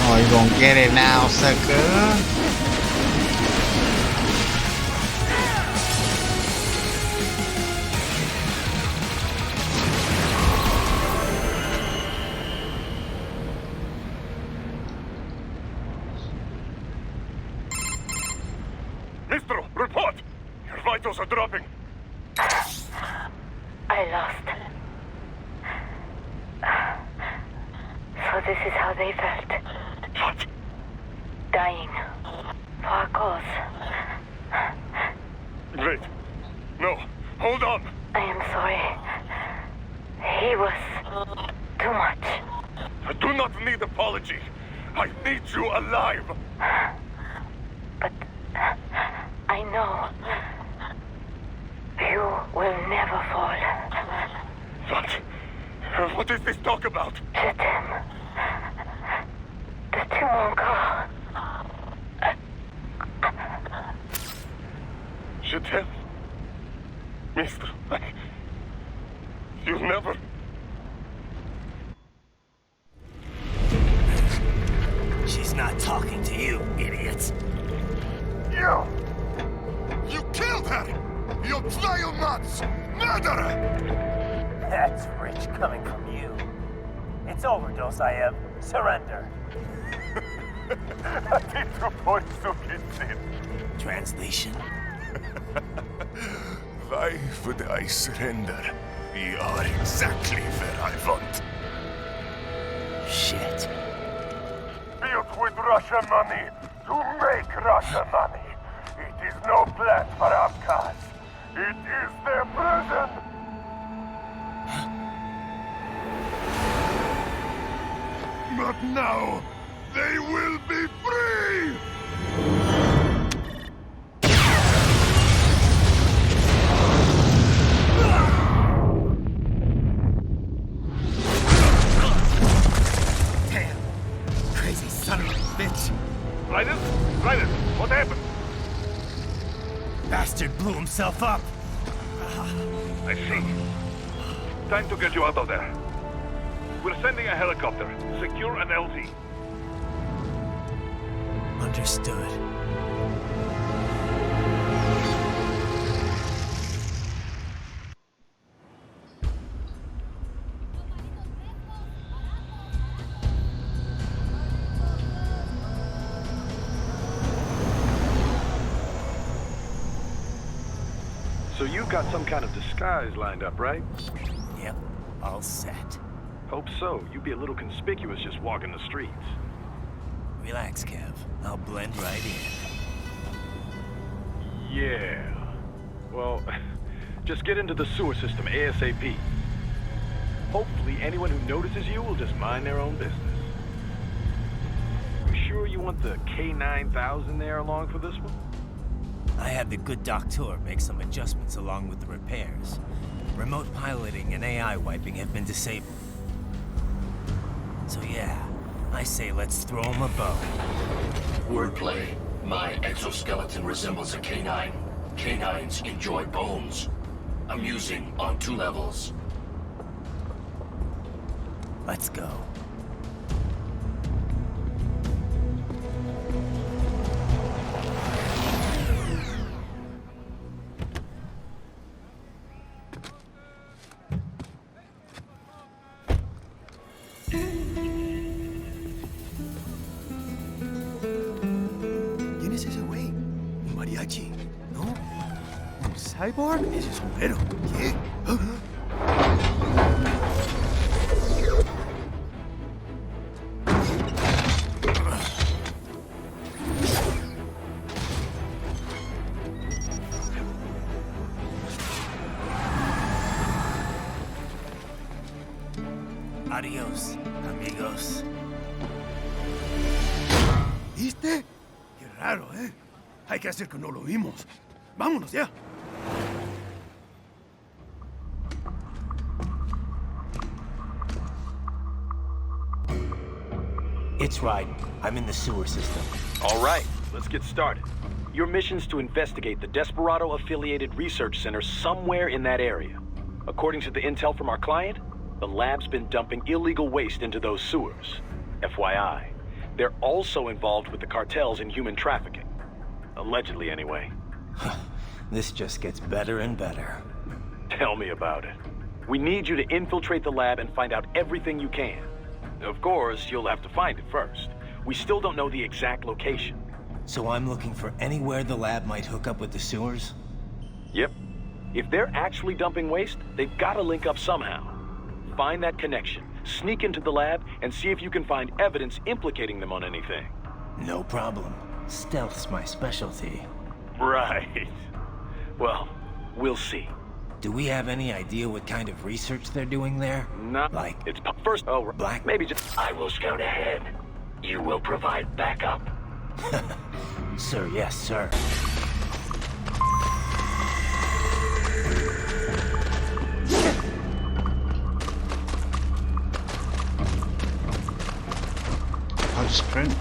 Oh, you gonna get it now, sucker. Mistro, report! Your vitals are dropping. I lost. So this is how they felt. What? dying. For a cause. Wait. No. Hold on. I am sorry. He was too much. I do not need apology. I need you alive. But I know you will never fall. What is this talk about? Je t'aime. De tout mon corps. Je t'aime. Mister, you never... She's not talking to you, idiot. You! You killed her! You vile nuts! Murderer! That's rich coming from you. It's overdose, I am. Surrender. Translation? Why would I surrender? We are exactly where I want. Shit. Built with Russian money to make Russian money. It is no plan for Abkhaz. It is their prison. But now, they will be free! Damn! Crazy son of a bitch! Raiden? Raiden, what happened? Bastard blew himself up! I see. Time to get you out of there. We're sending a helicopter. Secure an LZ. Understood. So you've got some kind of disguise lined up, right? Yep, all set. Hope so. You'd be a little conspicuous just walking the streets. Relax, Kev. I'll blend right in. Yeah. Well, just get into the sewer system ASAP. Hopefully anyone who notices you will just mind their own business. You sure you want the K9000 there along for this one? I had the good doctor make some adjustments along with the repairs. Remote piloting and AI wiping have been disabled. So yeah, I say let's throw him a bone. Wordplay. My exoskeleton resembles a canine. Canines enjoy bones. Amusing on 2 levels. Let's go. ¿Quién es ese güey? ¿Un mariachi? ¿No? ¿Un cyborg? Ese es un güero. ¿Qué? Adiós, amigos. ¿Viste? Qué raro, ¿eh? Hay que hacer que no lo vimos. Vámonos ya. It's Raiden. I'm in the sewer system. All right, let's get started. Your mission's to investigate the Desperado-affiliated research center somewhere in that area. According to the intel from our client, the lab's been dumping illegal waste into those sewers. FYI, they're also involved with the cartels in human trafficking. Allegedly, anyway. This just gets better and better. Tell me about it. We need you to infiltrate the lab and find out everything you can. Of course, you'll have to find it first. We still don't know the exact location. So I'm looking for anywhere the lab might hook up with the sewers? Yep. If they're actually dumping waste, they've got to link up somehow. Find that connection, sneak into the lab, and see if you can find evidence implicating them on anything. No problem. Stealth's my specialty. Right. Well, we'll see. Do we have any idea what kind of research they're doing there? No. Like, it's first. Oh, black. Maybe just. I will scout ahead. You will provide backup. Sir, yes, sir. I'll just sprint.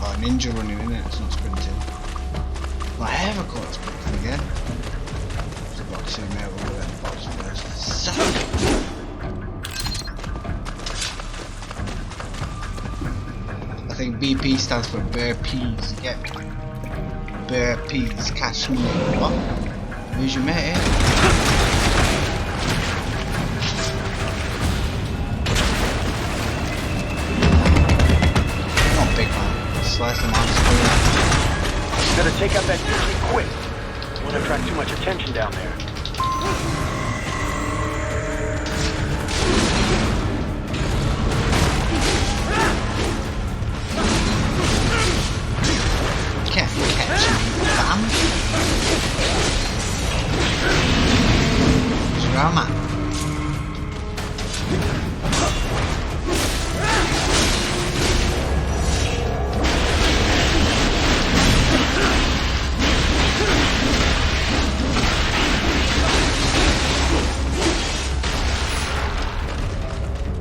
Oh, ninja running in it, it's not sprinting. Well, I ever caught it sprinting again. I was about to say, mate, we'll let the box first. I think BP stands for Bear Peas, get me? Bear Peas, catch me. What? Where's your mate, Not big man, slice them out. Better take out that UG quick. Won't attract too much attention down there. Can't catch me, fam. Drama.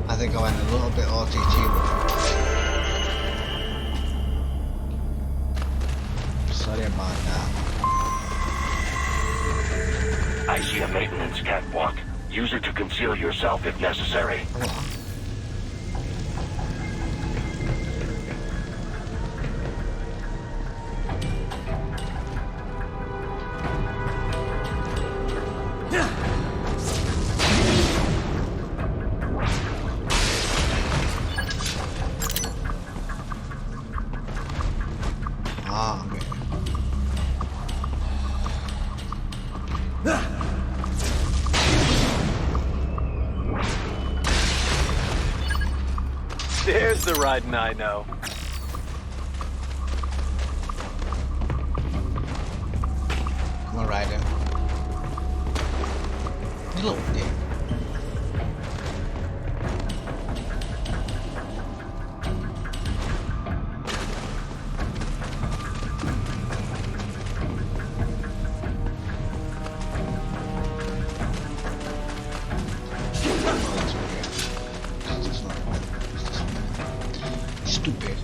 I think I went a little bit OTT with it. Sorry about that. I see a maintenance catwalk. Use it to conceal yourself if necessary. Ah, okay. There's the riding I know. Come on, Ryder. You little dick. Stupid.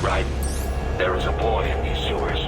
Right. There is a boy in these sewers.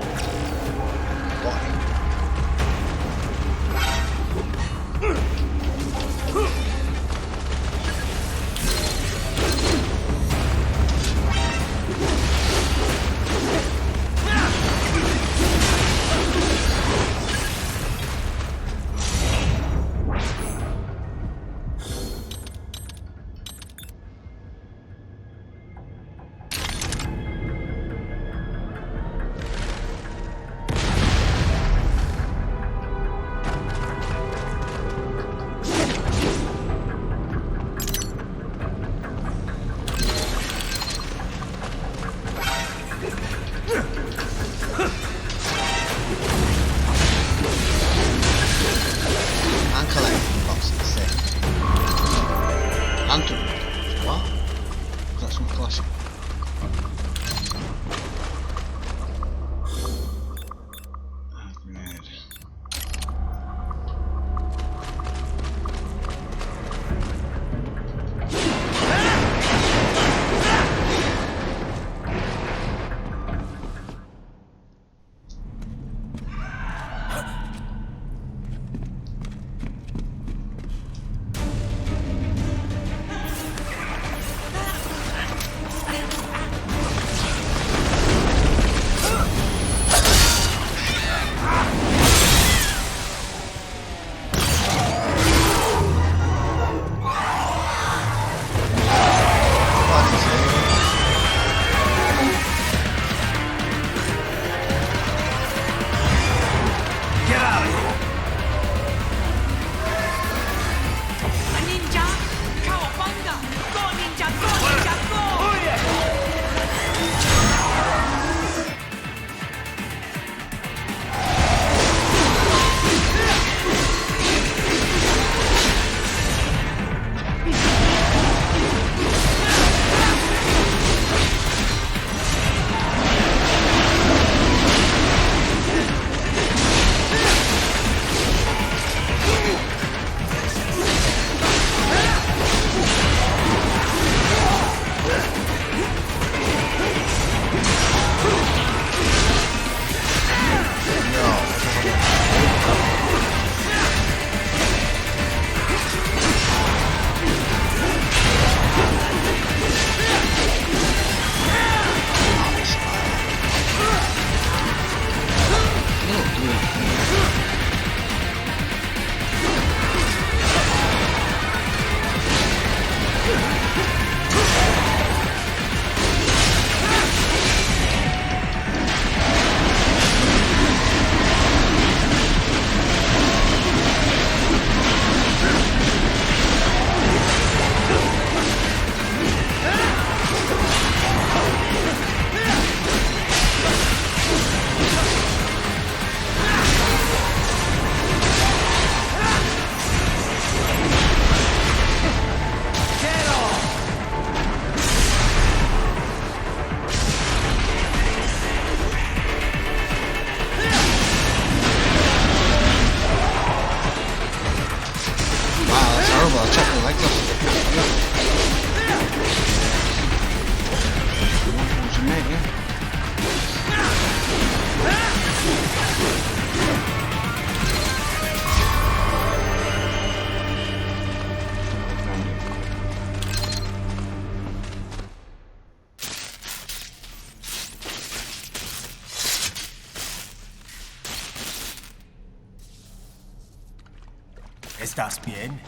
¿Estás bien?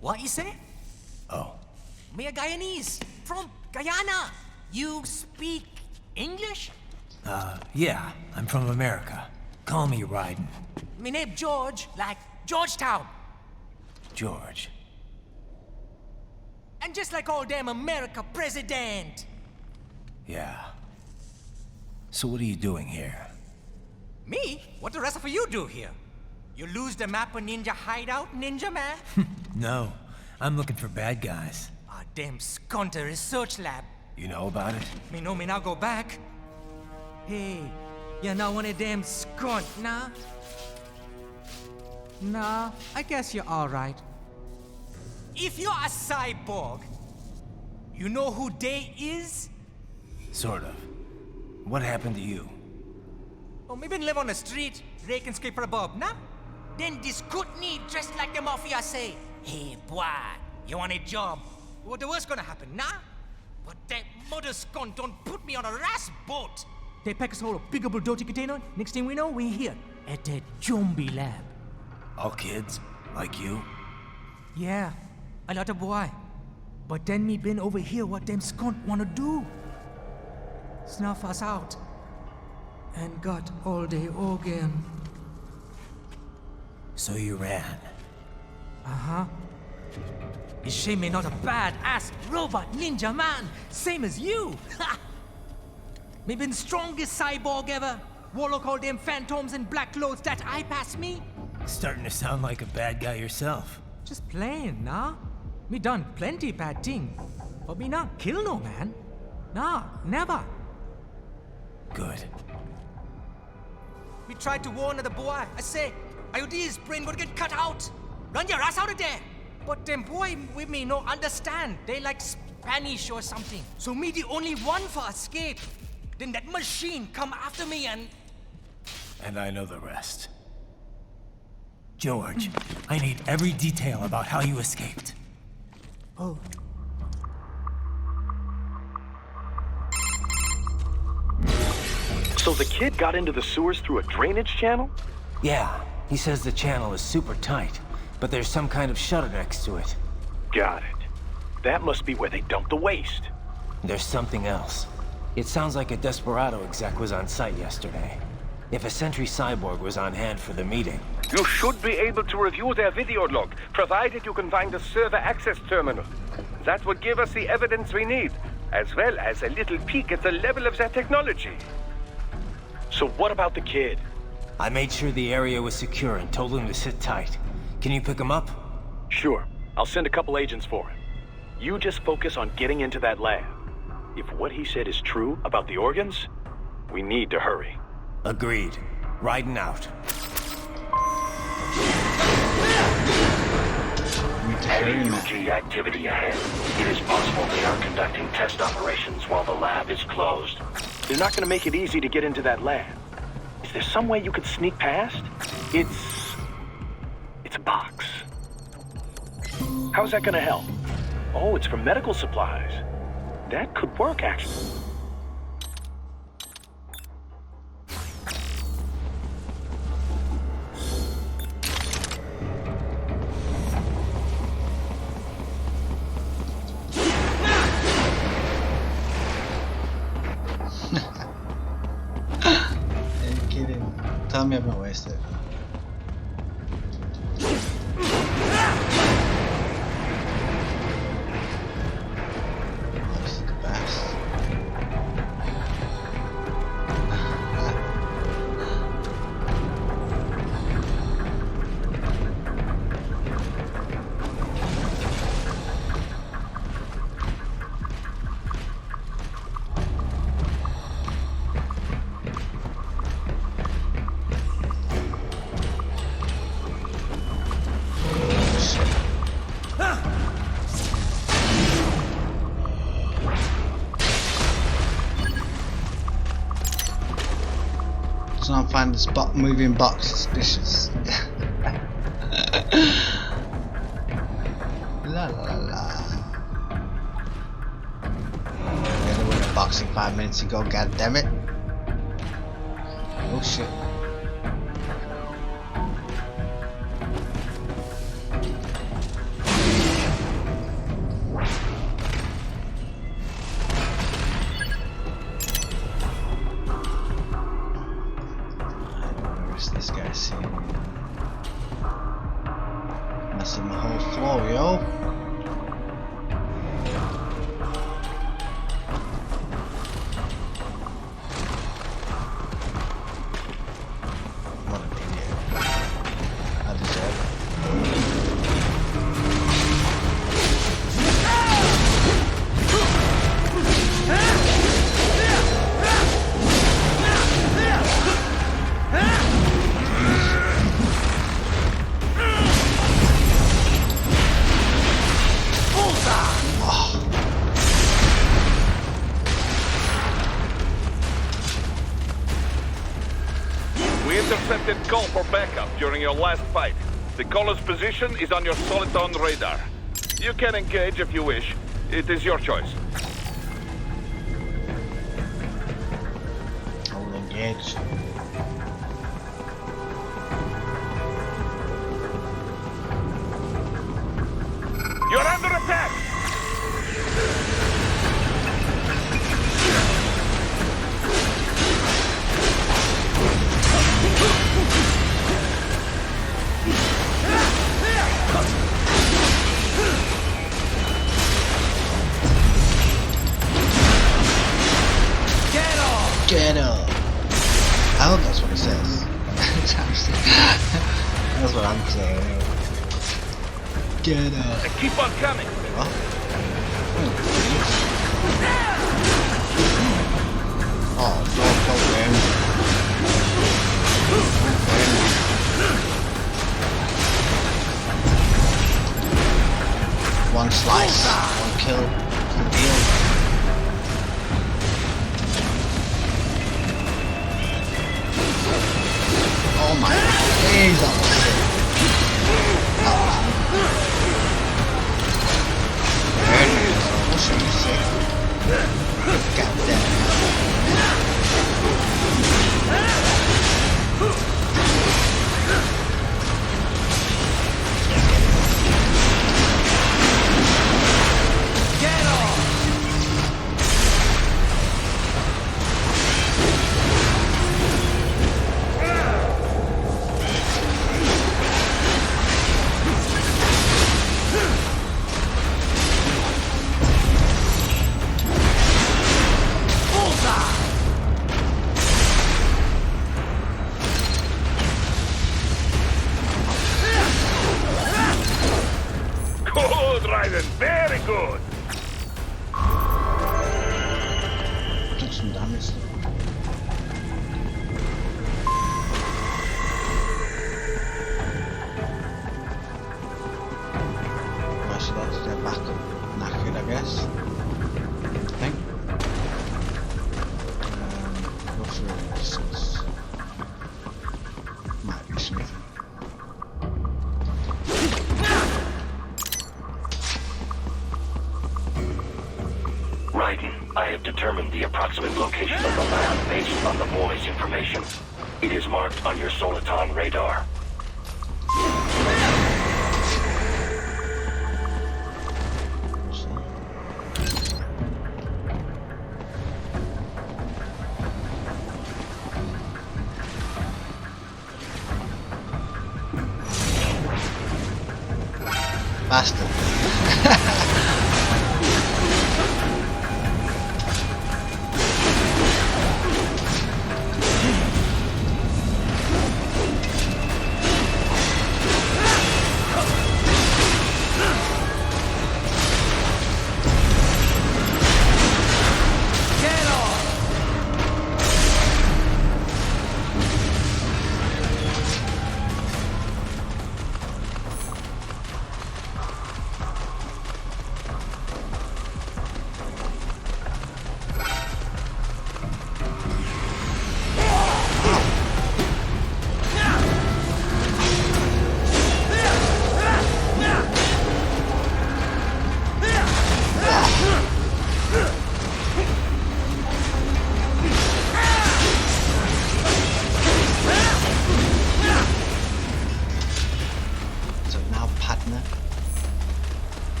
What you say? Oh. Me a Guyanese from Guyana. You speak English? Yeah, I'm from America. Call me Raiden. Me name George, like Georgetown. George. And just like all damn America president. Yeah. So what are you doing here? Me? What the rest of you do here? You lose the map of Ninja Hideout, Ninja Man? No, I'm looking for bad guys. Ah, damn Skunter research lab. You know about it? Me know me now go back. Hey, you're not one of them skunt, nah? Nah, I guess you're alright. If you're a cyborg, you know who they is? Sort of. What happened to you? Oh, me been live on the street, raking scraper above, nah? Then this Kootenai dressed like the mafia say, hey boy, you want a job? What the worst gonna happen, nah? But that mother skunt don't put me on a ras boat. They pack us all a big old dirty container. Next thing we know, we're here at that zombie lab. All kids? Like you? Yeah, a lot of boy. But then me been over here what them skunt wanna do. Snuff us out. And got all the organ. So you ran? Uh-huh. It's shame me not a bad-ass robot ninja man, same as you. Ha! Me been strongest cyborg ever. Warlock all them phantoms and black clothes that I pass me. Starting to sound like a bad guy yourself. Just playing, nah? Me done plenty bad thing. But me not kill no man. Nah, never. Good. We tried to warn the boy. I say, IOD's brain would get cut out. Run your ass out of there. But them boy with me no understand. They like Spanish or something. So me the only one for escape. Then that machine come after me and... And I know the rest. George, I need every detail about how you escaped. Oh. So the kid got into the sewers through a drainage channel? Yeah, he says the channel is super tight, but there's some kind of shutter next to it. Got it. That must be where they dumped the waste. There's something else. It sounds like a Desperado exec was on site yesterday. If a Sentry cyborg was on hand for the meeting. You should be able to review their video log, provided you can find the server access terminal. That would give us the evidence we need, as well as a little peek at the level of their technology. So what about the kid? I made sure the area was secure and told him to sit tight. Can you pick him up? Sure. I'll send a couple agents for him. You just focus on getting into that lab. If what he said is true about the organs, we need to hurry. Agreed. Riding out. Heavy UG activity ahead. It is possible they are conducting test operations while the lab is closed. They're not going to make it easy to get into that lab. Is there some way you could sneak past? It's a box. How's that going to help? Oh, it's for medical supplies. That could work, actually. Are you kidding? Tell me I'm not wasted. This is the best. So I find this moving box suspicious. La la la. I only went to boxing 5 minutes ago, god damn it. Oh shit. detected call for backup during your last fight. The caller's position is on your Soliton radar. You can engage if you wish. It is your choice. I will engage. You're under attack! Get up! I hope that's what it says. That's what I'm saying anyway. Get up! And keep on coming! What? Oh, don't win. One slice, one kill, one deal. Oh my days, that was sick. There it is. I'll show you sick. God damn. Get off! Good, Raiden. Very good. Did some damage though. So that's their backup knackered, I guess. I think. Go through the distance. Might be something. Raiden, I have determined the approximate location of the lab based on the boy's information. It is marked on your Soliton radar. Bastard.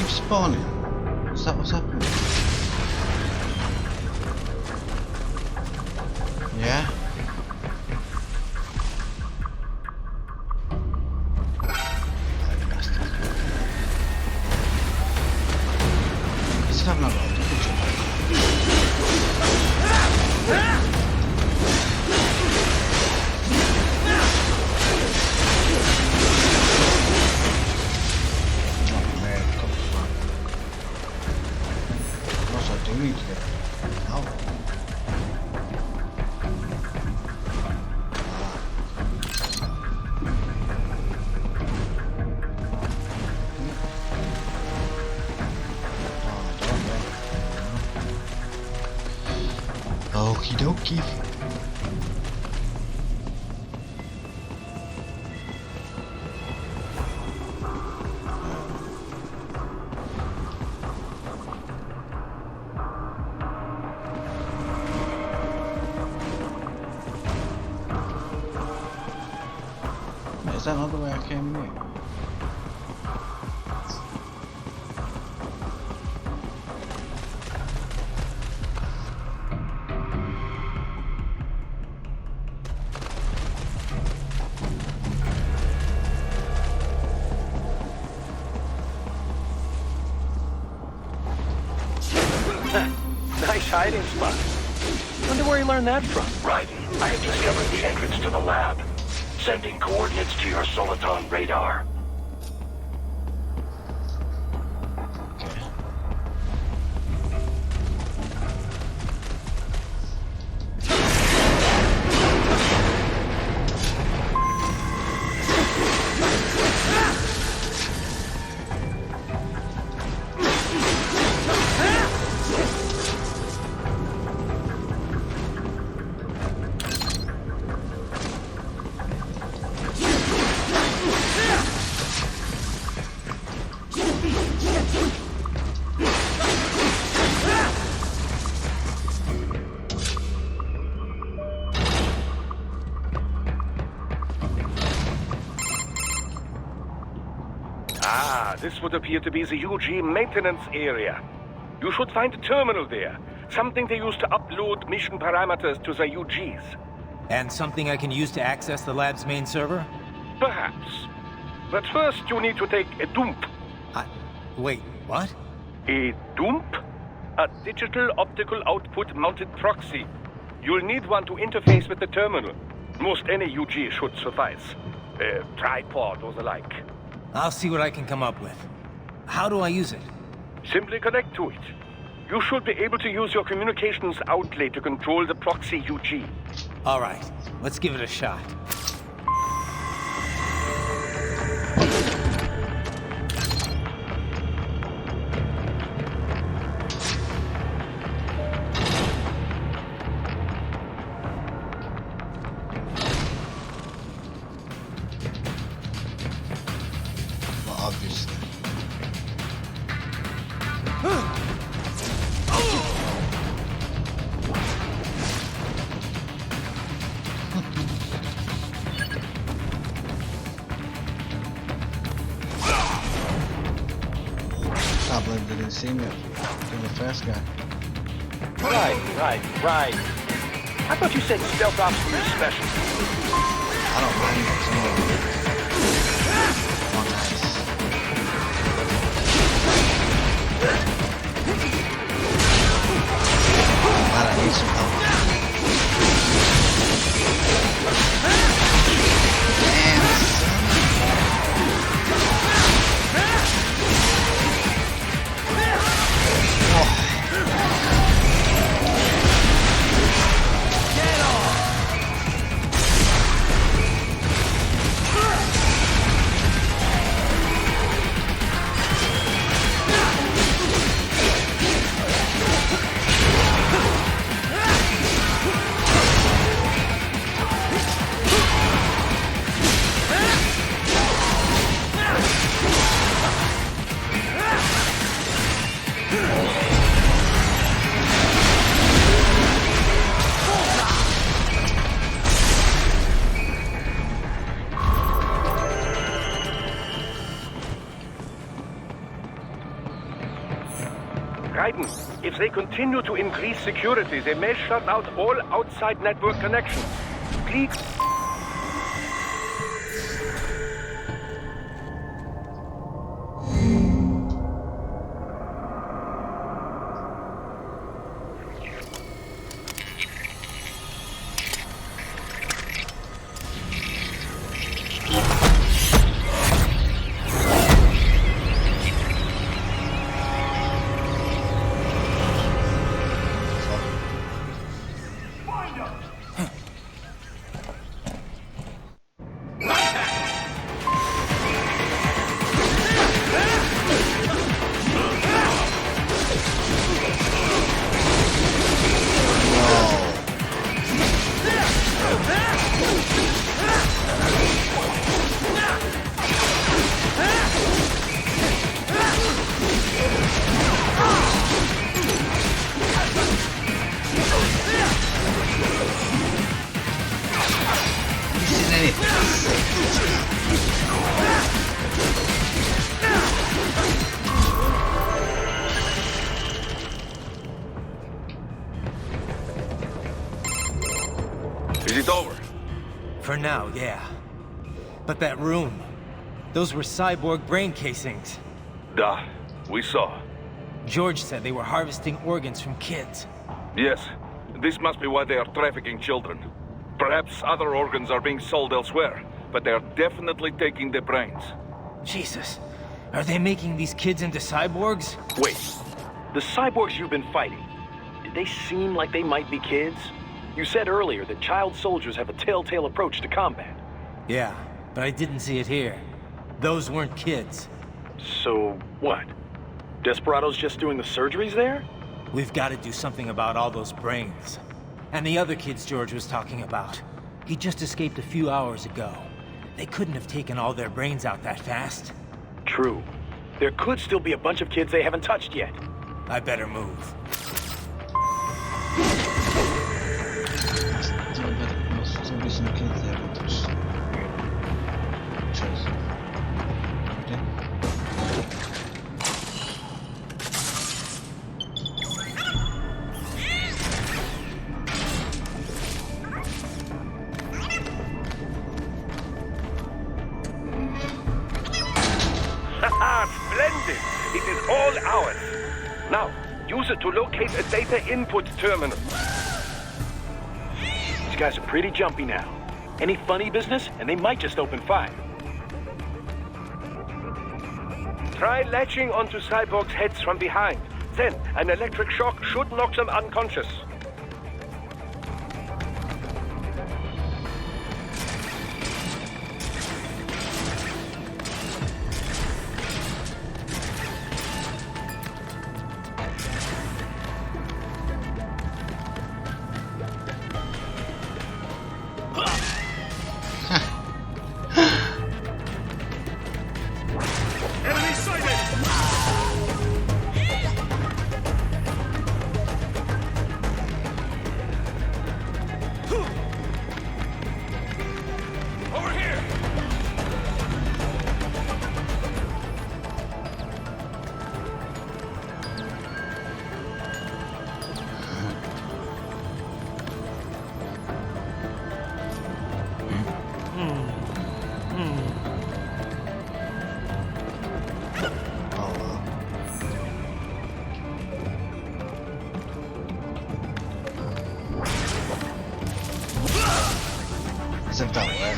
Spawning? Is that what's happening? Yeah? Let's have another one. Need to get out. Okie dokie. Is that not the way I came in? Nice hiding spot. Wonder where you learned that from. Right. I have discovered the entrance to the lab. Sending coordinates to your Soliton radar. This would appear to be the UG maintenance area. You should find a terminal there. Something they use to upload mission parameters to the UGs. And something I can use to access the lab's main server? Perhaps. But first you need to take a dump. Wait, what? A dump? A digital optical output mounted proxy. You'll need one to interface with the terminal. Most any UG should suffice. A tripod or the like. I'll see what I can come up with. How do I use it? Simply connect to it. You should be able to use your communications outlet to control the proxy UG. All right, let's give it a shot. Obviously. Can't believe they didn't see me in the first guy. Right. I thought you said stealth ops were your special. I don't mind it. Oh, nice. Glad I need some help. Damn, Raiden, if they continue to increase security, they may shut out all outside network connections. Please... For now, yeah. But that room, those were cyborg brain casings. Duh, we saw. George said they were harvesting organs from kids. Yes, this must be why they are trafficking children. Perhaps other organs are being sold elsewhere, but they are definitely taking the brains. Jesus, are they making these kids into cyborgs? Wait, the cyborgs you've been fighting, did they seem like they might be kids? You said earlier that child soldiers have a telltale approach to combat. Yeah, but I didn't see it here. Those weren't kids. So, what? Desperados just doing the surgeries there? We've got to do something about all those brains. And the other kids George was talking about. He just escaped a few hours ago. They couldn't have taken all their brains out that fast. True. There could still be a bunch of kids they haven't touched yet. I better move. Still be some kids there, but just... Splendid! It is all ours. Now, use it to locate a data input terminal. These guys are pretty jumpy now. Any funny business, and they might just open fire. Try latching onto cyborgs' heads from behind. Then, an electric shock should knock them unconscious. Isn't that way?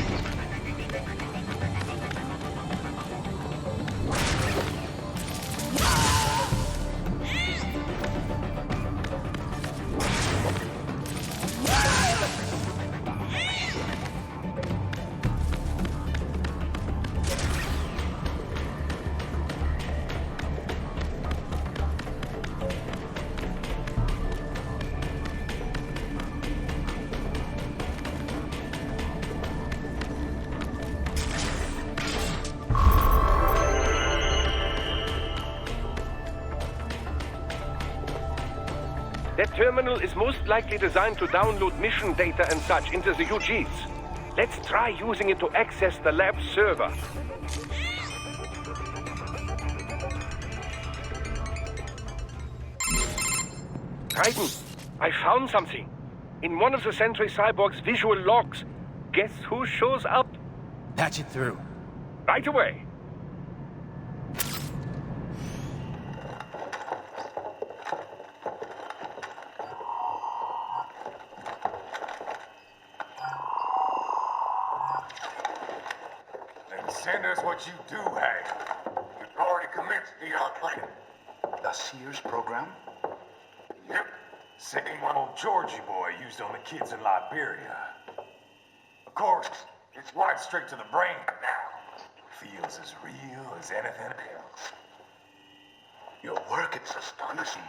That terminal is most likely designed to download mission data and such into the UGs. Let's try using it to access the lab server. Titan, I found something. In one of the Sentry Cyborg's visual logs. Guess who shows up? Patch it through. Right away. Send us what you do have. You've already commenced the plan. The Sears program? Yep. Same one old Georgie boy used on the kids in Liberia. Of course, it's right straight to the brain now. Feels as real as anything else. Your work is astonishing.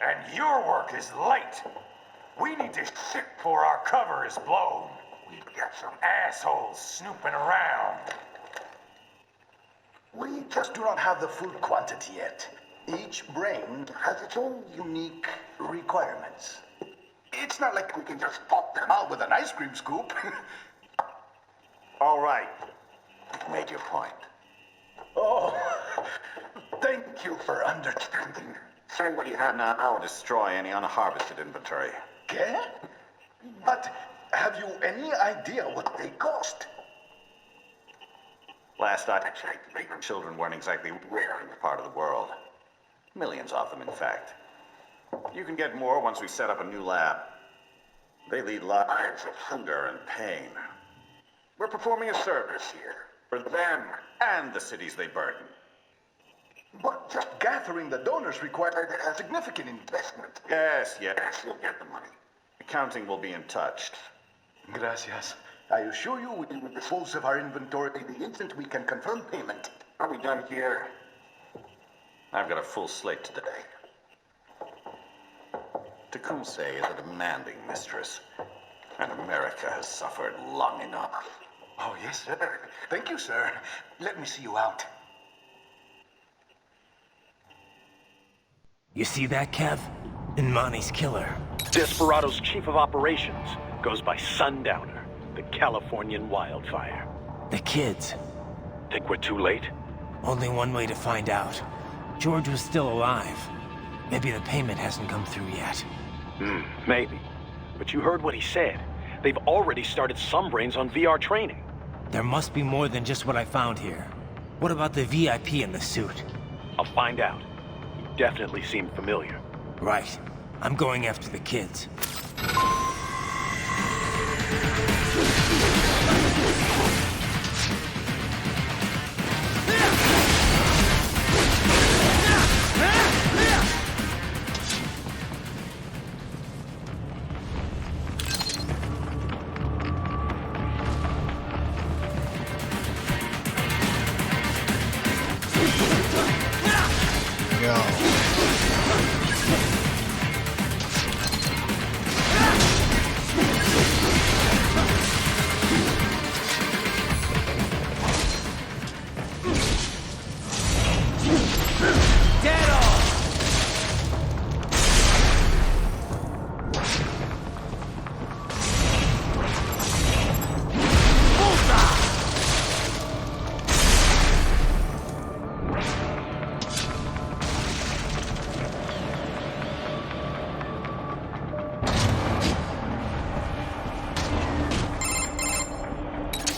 And your work is late. We need this shit before our cover is blown. We've got some assholes snooping around. We just do not have the full quantity yet. Each brain has its own unique requirements. It's not like we can just pop them out with an ice cream scoop. All right. Make your point. Oh, thank you for understanding. Say what you have now. I'll destroy any unharvested inventory. Okay? But Have you any idea what they cost? Last I checked, children weren't exactly rare in this part of the world. Millions of them, in fact. You can get more once we set up a new lab. They lead lives of hunger and pain. We're performing a service here for them and the cities they burden. But just gathering the donors required a significant investment. Yes, you'll get the money. Accounting will be in touch. Gracias. I assure you we will dispose of our inventory the instant we can confirm payment. Are we done here? I've got a full slate today. Tecumseh is a demanding mistress, and America has suffered long enough. Oh, yes, sir. Thank you, sir. Let me see you out. You see that, Kev? Imani's killer. Desperado's chief of operations goes by Sundowner, the Californian wildfire. The kids. Think we're too late? Only one way to find out. George was still alive. Maybe the payment hasn't come through yet. Maybe. But you heard what he said. They've already started some brains on VR training. There must be more than just what I found here. What about the VIP in the suit? I'll find out. He definitely seemed familiar. Right. I'm going after the kids.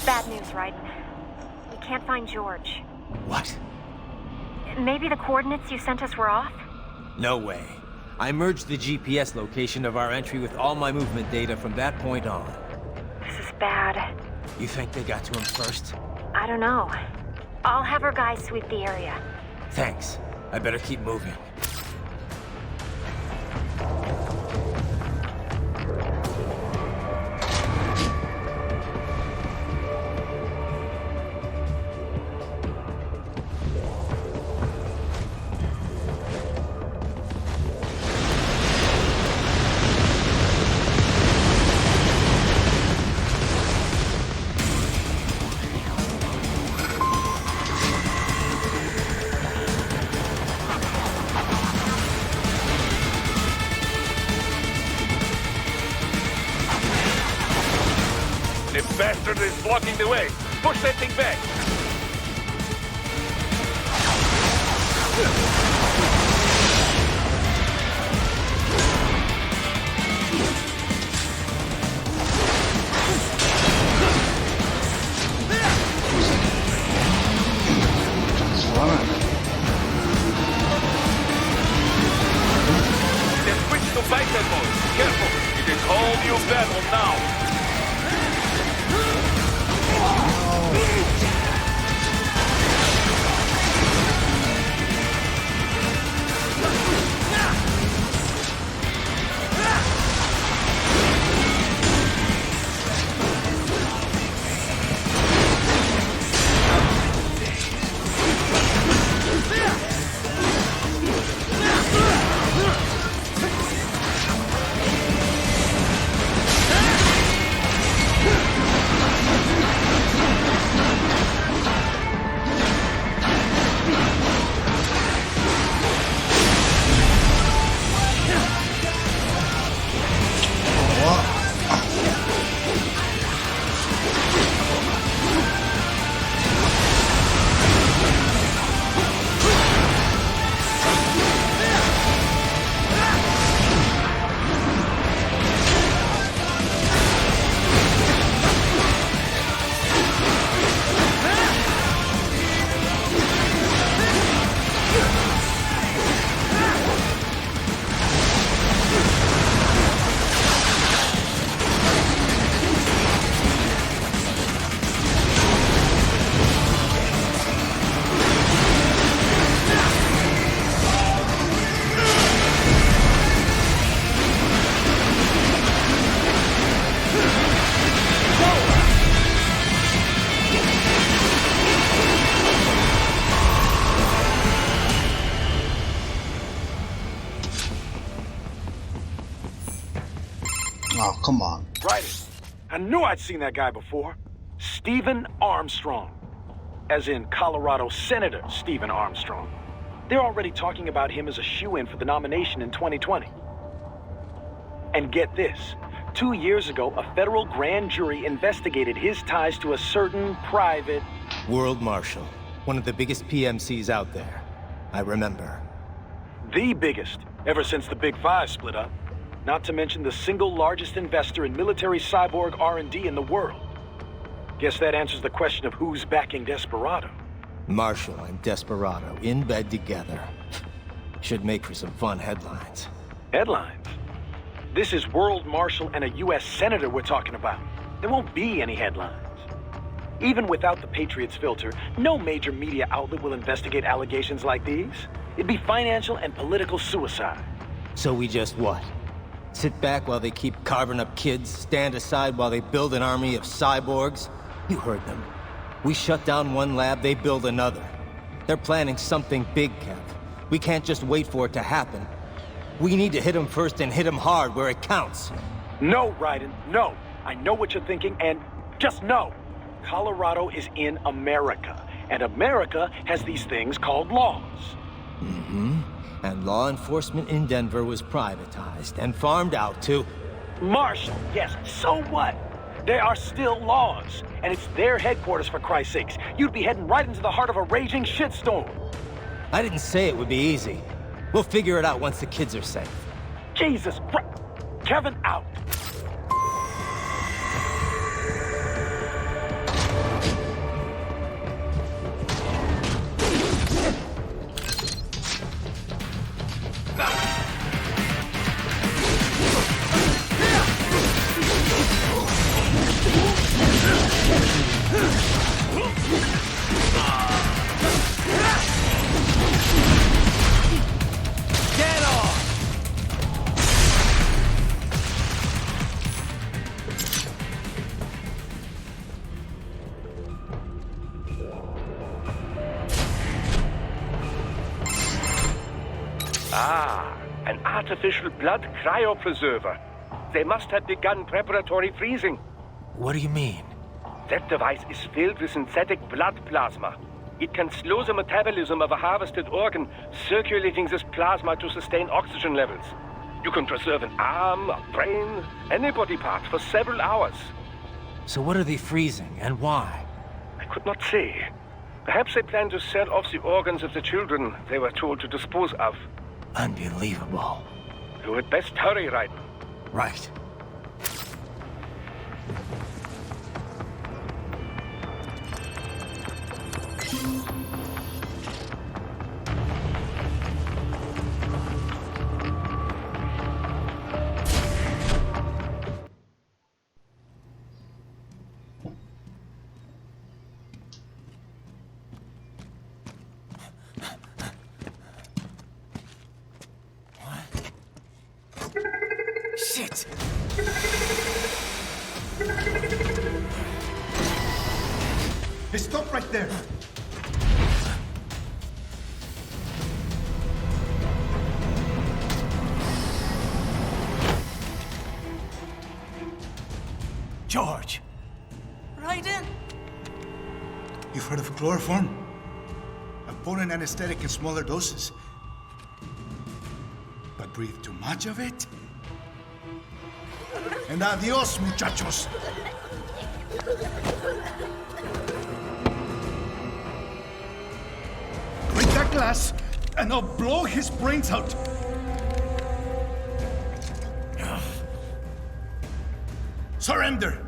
Bad news, Raiden. We can't find George. What? Maybe the coordinates you sent us were off? No way. I merged the GPS location of our entry with all my movement data from that point on. This is bad. You think they got to him first? I don't know. I'll have our guys sweep the area. Thanks. I better keep moving. Bastard is blocking the way. Push that thing back. Then switch to biped mode. Careful. It is whole new battle now. Come on. Right. I knew I'd seen that guy before. Stephen Armstrong. As in Colorado Senator Stephen Armstrong. They're already talking about him as a shoo-in for the nomination in 2020. And get this. 2 years ago, a federal grand jury investigated his ties to a certain private... World Marshal. One of the biggest PMCs out there. I remember. The biggest, ever since the Big Five split up. Not to mention the single largest investor in military cyborg R&D in the world. Guess that answers the question of who's backing Desperado. Marshall and Desperado in bed together. Should make for some fun headlines. Headlines? This is World Marshal and a U.S. Senator we're talking about. There won't be any headlines. Even without the Patriots filter, no major media outlet will investigate allegations like these. It'd be financial and political suicide. So we just what? Sit back while they keep carving up kids, stand aside while they build an army of cyborgs? You heard them. We shut down one lab, they build another. They're planning something big, Kev. We can't just wait for it to happen. We need to hit them first and hit them hard where it counts. No, Raiden, no. I know what you're thinking, and just no. Colorado is in America, and America has these things called laws. Mm-hmm. And law enforcement in Denver was privatized and farmed out to... Marshall, yes, so what? There are still laws, and it's their headquarters, for Christ's sakes. You'd be heading right into the heart of a raging shitstorm. I didn't say it would be easy. We'll figure it out once the kids are safe. Jesus Christ. Kevin, out. Ah, an artificial blood cryopreserver. They must have begun preparatory freezing. What do you mean? That device is filled with synthetic blood plasma. It can slow the metabolism of a harvested organ, circulating this plasma to sustain oxygen levels. You can preserve an arm, a brain, any body part for several hours. So what are they freezing, and why? I could not say. Perhaps they plan to sell off the organs of the children they were told to dispose of. Unbelievable. You had best hurry, Raiden. Right. Shit! Hey, stop right there! George! Raiden? You've heard of chloroform? A potent anesthetic in smaller doses. But breathe too much of it? And adios, muchachos! Break that glass, and I'll blow his brains out! Surrender!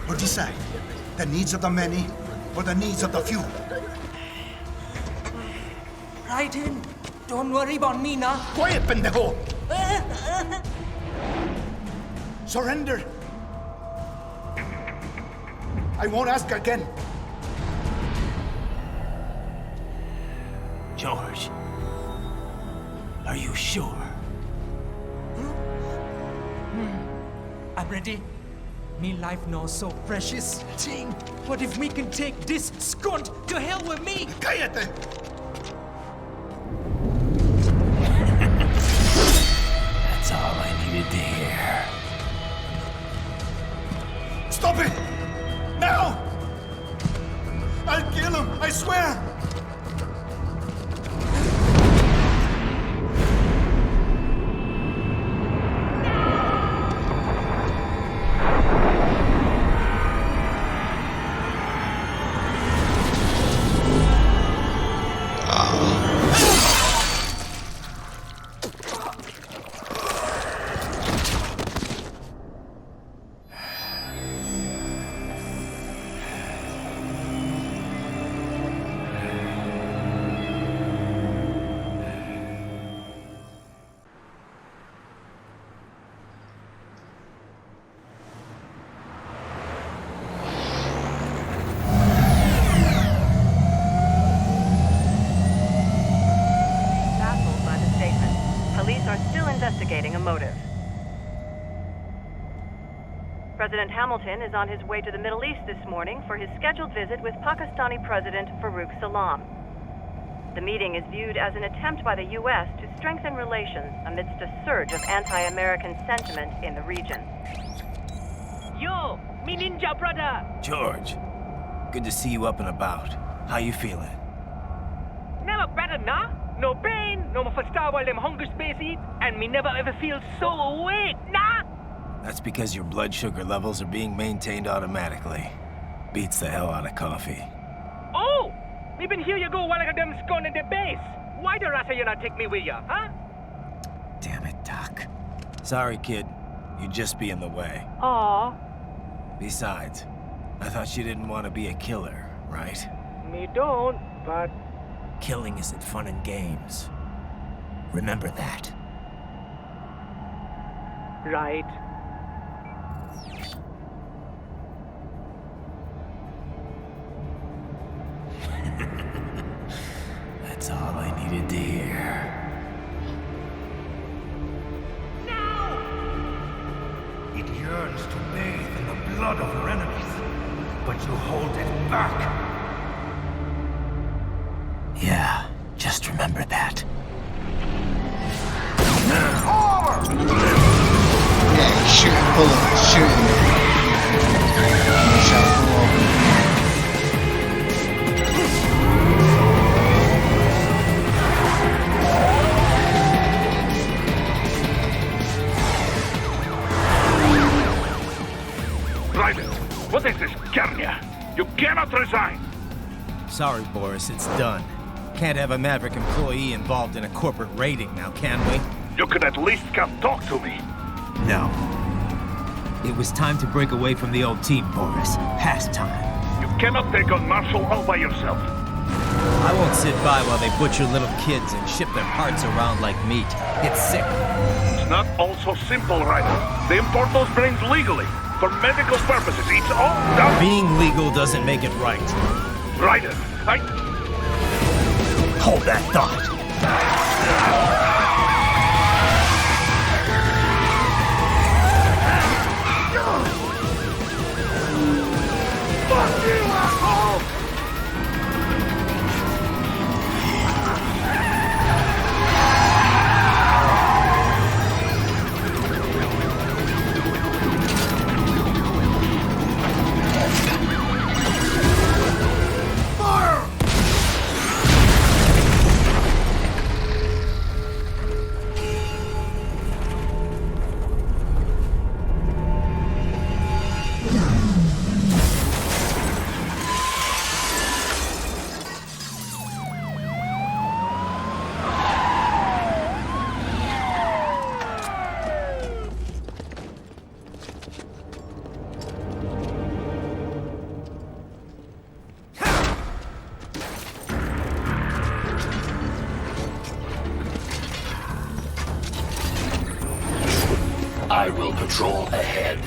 Or decide, the needs of the many, or the needs of the few. Raiden, don't worry about me now. Quiet, pendejo! Surrender! I won't ask again. George, are you sure? I'm ready. Me life now so precious. Ting, what if we can take this skunt to hell with me? Cállate! That's all I needed to hear. investigating a motive. President Hamilton is on his way to the Middle East this morning for his scheduled visit with Pakistani President Farooq Salam. The meeting is viewed as an attempt by the U.S. to strengthen relations amidst a surge of anti-American sentiment in the region. Yo, me ninja brother! George, good to see you up and about. How you feeling? Never better, nah? No pain, no more for star while them hunger space eat, and me never ever feel so awake, nah? That's because your blood sugar levels are being maintained automatically. Beats the hell out of coffee. Oh! Me been here you go while I got them scone in the base. Why the rasa you not take me with ya, huh? Damn it, Doc. Sorry, kid. You'd just be in the way. Aw. Besides, I thought you didn't want to be a killer, right? Me don't, but... Killing isn't fun and games. Remember that. Right. That's all I needed to hear. It yearns to bathe in the blood of your enemies, but you hold it back. Yeah, just remember that. Yeah, he's shooting bullets, shooting. Private, what is this, Garnia? You cannot resign! Sorry, Boris, it's done. Can't have a Maverick employee involved in a corporate raiding now, can we? You could at least come talk to me. No. It was time to break away from the old team, Boris. Past time. You cannot take on Marshall all by yourself. I won't sit by while they butcher little kids and ship their parts around like meat. It's sick. It's not all so simple, Ryder. They import those brains legally. For medical purposes, it's all done. Being legal doesn't make it right. Ryder, Hold that thought. Fuck you, asshole! I will patrol ahead.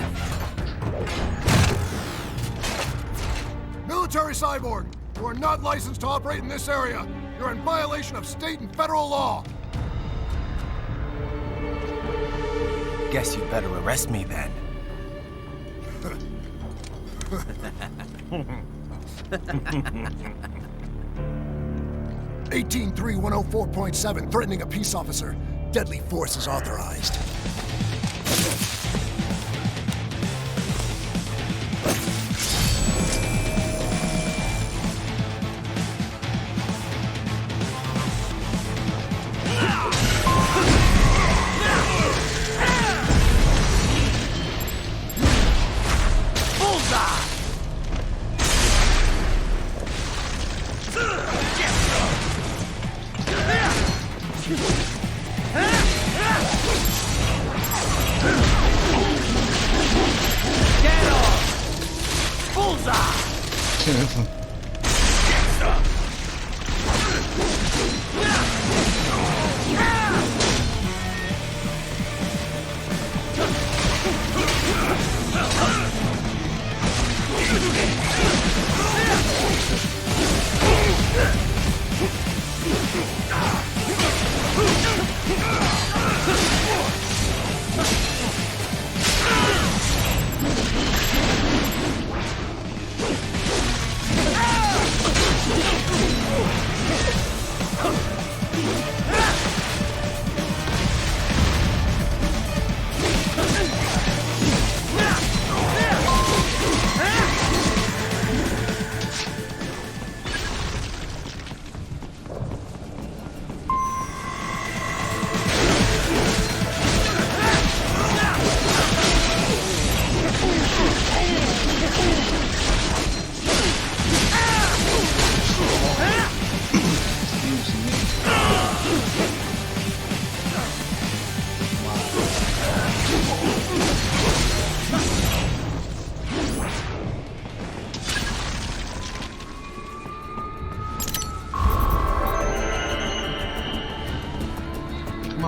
Military Cyborg, you are not licensed to operate in this area. You're in violation of state and federal law. Guess you better arrest me then. 18-3104.7, threatening a peace officer. Deadly force is authorized.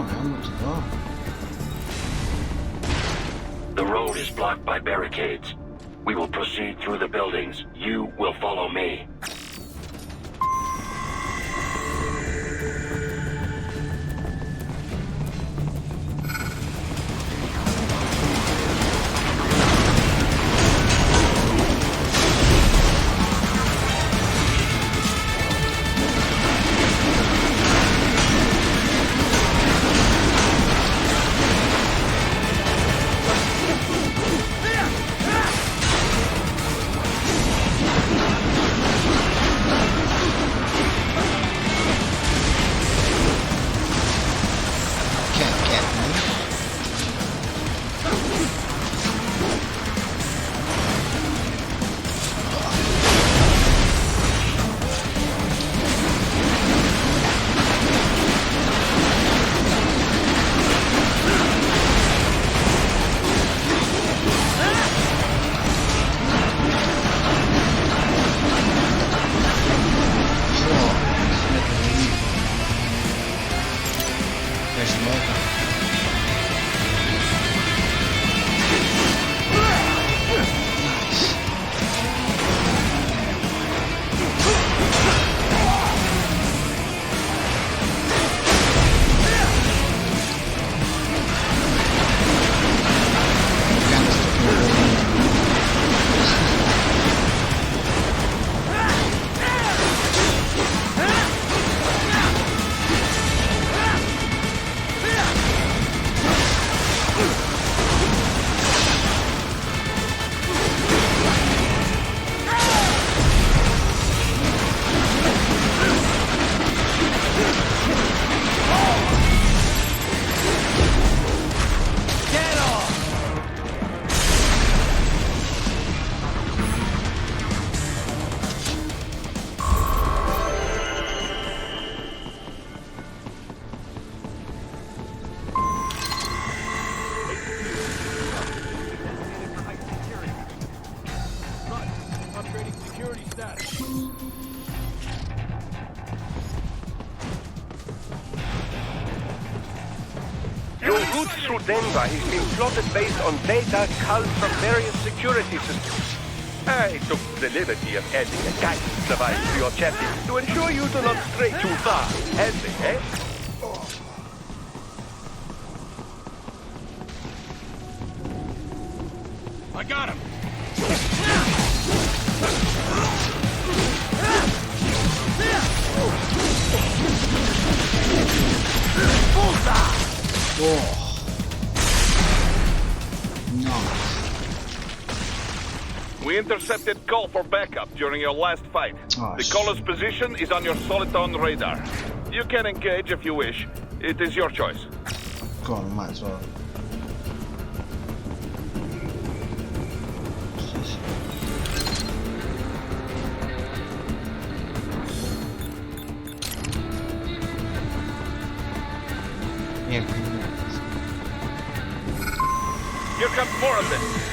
Oh, I haven't got to go. The road is blocked by barricades. We will proceed through the buildings. You will follow me. Through Denver, he's been plotted based on data culled from various security systems. I took the liberty of adding a guidance device to your chassis to ensure you do not stray too far. Handy, eh? I got him! Oh. We intercepted call for backup during your last fight. Oh, the caller's position is on your Soliton radar. You can engage if you wish. It is your choice. Go on, might as well. Yeah. Here comes more of this.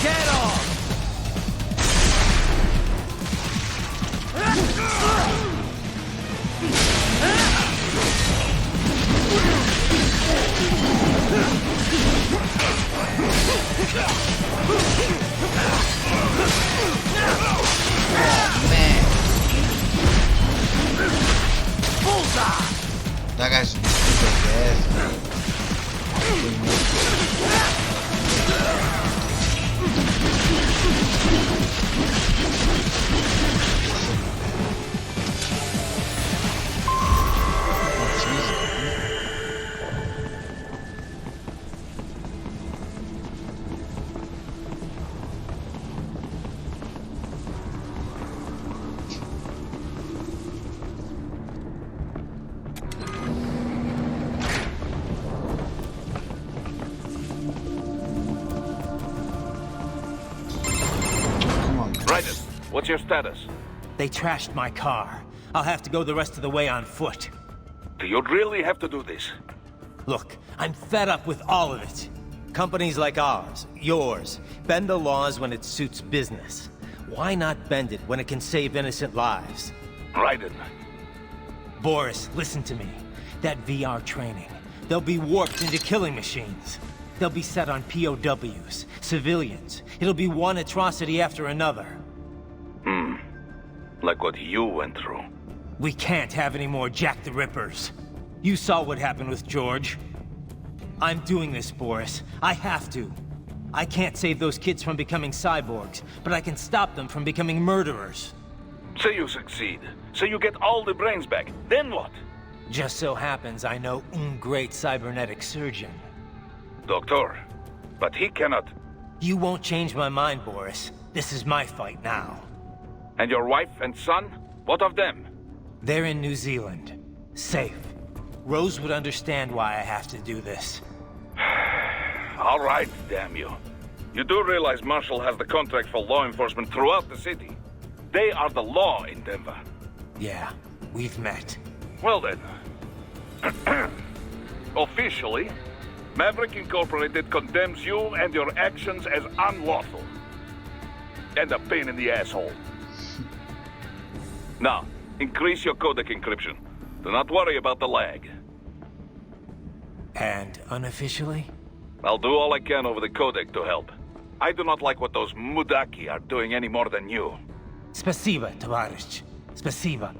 Get off! That guy's stupid What's your status? They trashed my car. I'll have to go the rest of the way on foot. Do you really have to do this? Look, I'm fed up with all of it. Companies like ours, yours, bend the laws when it suits business. Why not bend it when it can save innocent lives? Raiden. Boris, listen to me. That VR training, they'll be warped into killing machines. They'll be set on POWs, civilians. It'll be one atrocity after another. Like what you went through. We can't have any more Jack the Rippers. You saw what happened with George. I'm doing this, Boris. I have to. I can't save those kids from becoming cyborgs, but I can stop them from becoming murderers. Say you succeed. Say you get all the brains back. Then what? Just so happens I know great cybernetic surgeon. Doctor. But he cannot... You won't change my mind, Boris. This is my fight now. And your wife and son? What of them? They're in New Zealand. Safe. Rose would understand why I have to do this. All right, damn you. You do realize Marshall has the contract for law enforcement throughout the city. They are the law in Denver. Yeah, we've met. Well then. Officially, Maverick Incorporated condemns you and your actions as unlawful. And a pain in the asshole. Now, increase your codec encryption. Do not worry about the lag. And unofficially? I'll do all I can over the codec to help. I do not like what those Mudaki are doing any more than you. Spasiba, Tavarish. Spasiba.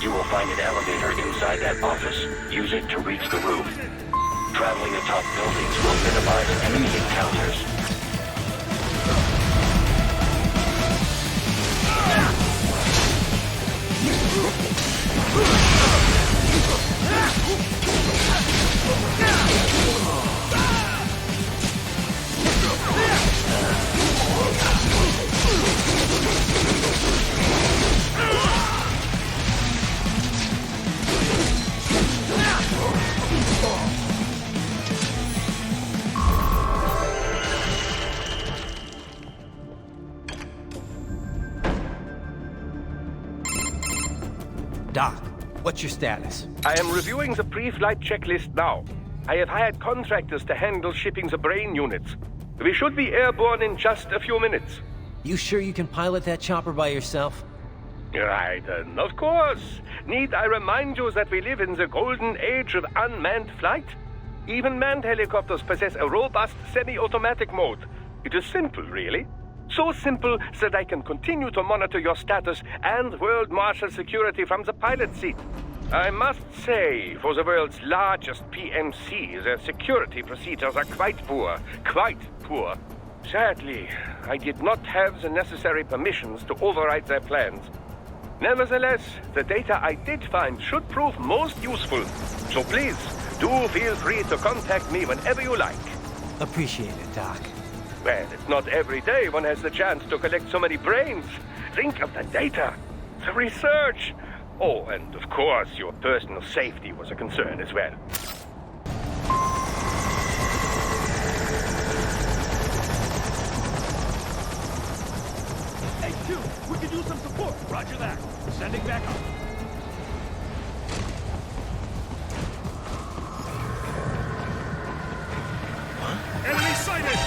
You will find an elevator inside that office. Use it to reach the roof. Traveling atop buildings will minimize enemy encounters. Doc, what's your status? I am reviewing the pre-flight checklist now. I have hired contractors to handle shipping the brain units. We should be airborne in just a few minutes. You sure you can pilot that chopper by yourself? Right, of course. Need I remind you that we live in the golden age of unmanned flight? Even manned helicopters possess a robust semi-automatic mode. It is simple, really. So simple that I can continue to monitor your status and world marshal security from the pilot seat. I must say, for the world's largest PMC, their security procedures are quite poor. Quite poor. Sadly, I did not have the necessary permissions to override their plans. Nevertheless, the data I did find should prove most useful. So please, do feel free to contact me whenever you like. Appreciate it, Doc. Well, it's not every day one has the chance to collect so many brains. Think of the data, the research. Oh, and of course, your personal safety was a concern as well. Hey, Q, we could use some support. Roger that. Sending back up. Enemy sighted!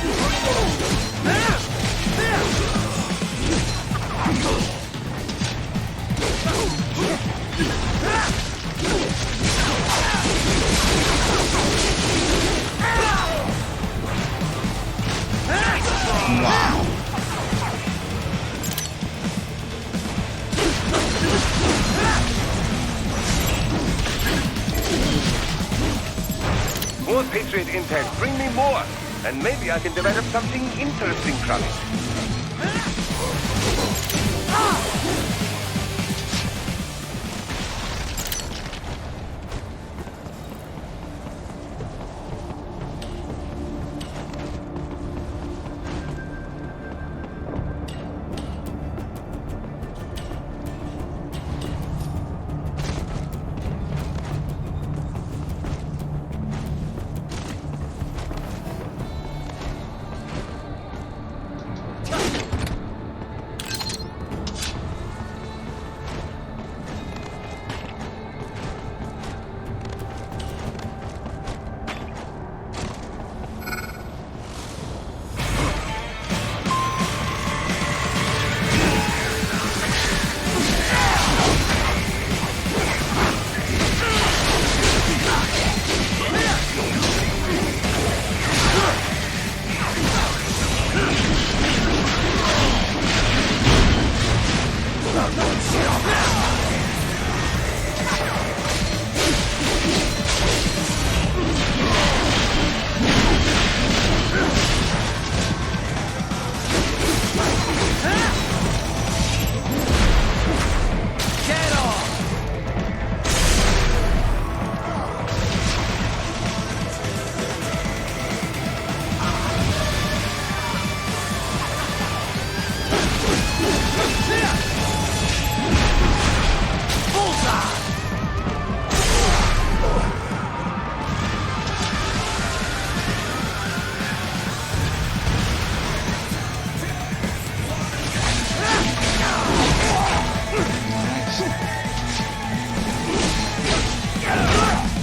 Wow. More Patriot intel, bring me more, and maybe I can develop something interesting from it.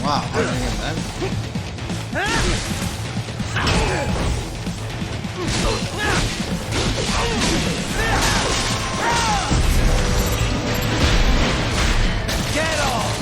Wow, how did I get that? Get off!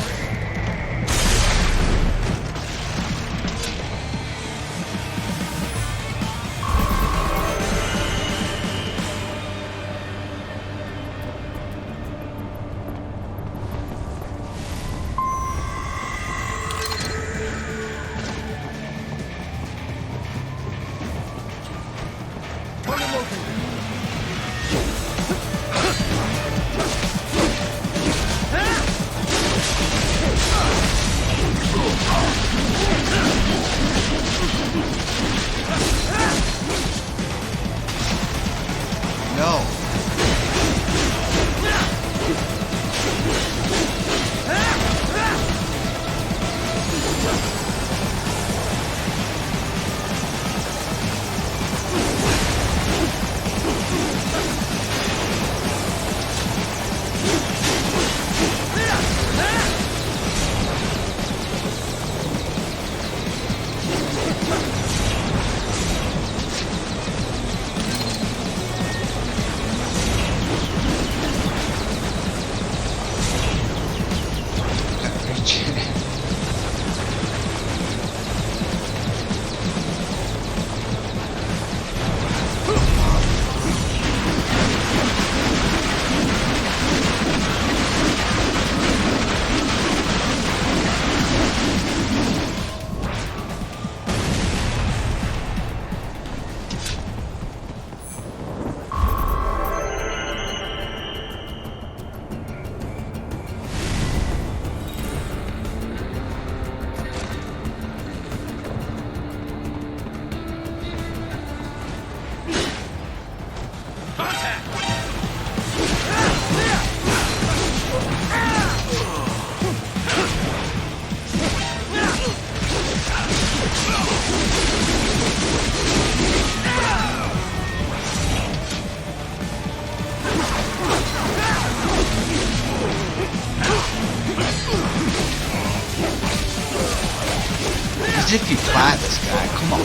As if you fight this guy, come on.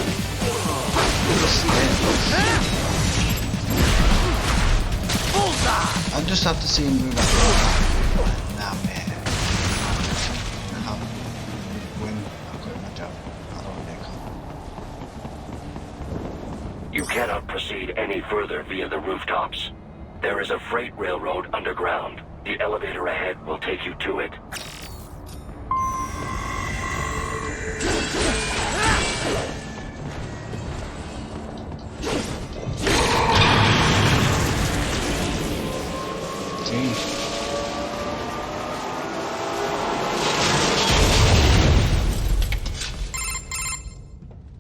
I just have to see him do that. Nah, man. I'll win. I'll quit my job. I don't want to. You cannot proceed any further via the rooftops. There is a freight railroad underground. The elevator ahead will take you to it.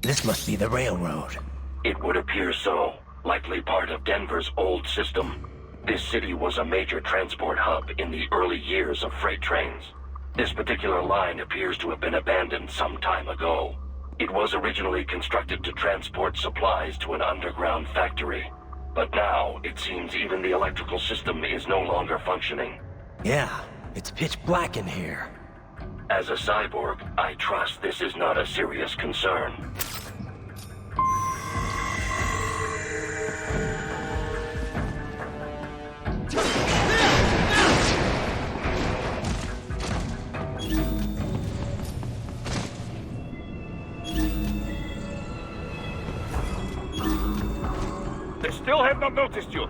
This must be the railroad. It would appear so. Likely part of Denver's old system. This city was a major transport hub in the early years of freight trains. This particular line appears to have been abandoned some time ago. It was originally constructed to transport supplies to an underground factory. But now, it seems even the electrical system is no longer functioning. Yeah, it's pitch black in here. As a cyborg, I trust this is not a serious concern. They still have not noticed you.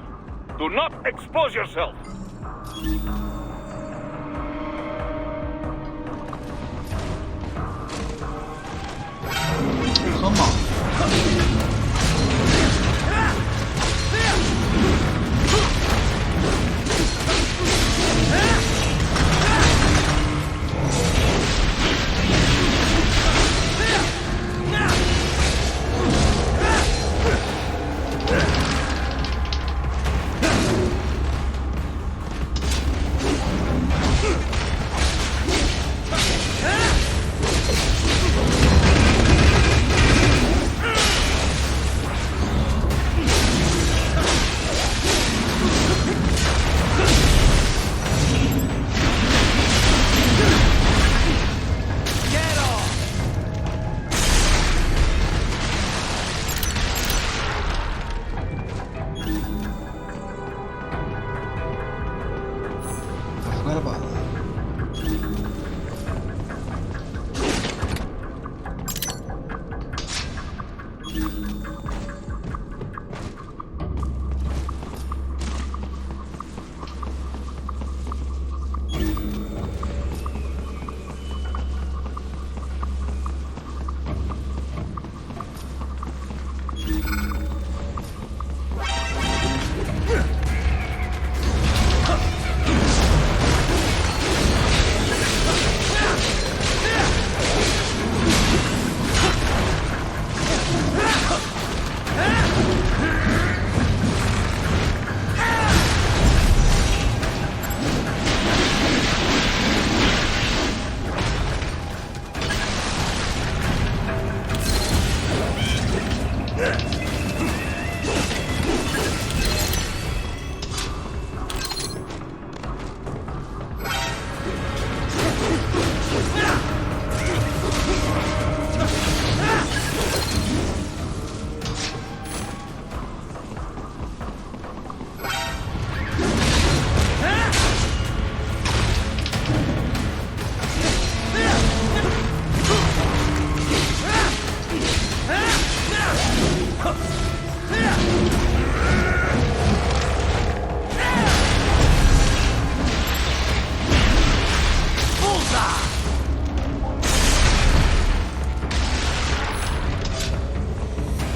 Do not expose yourself. Come on.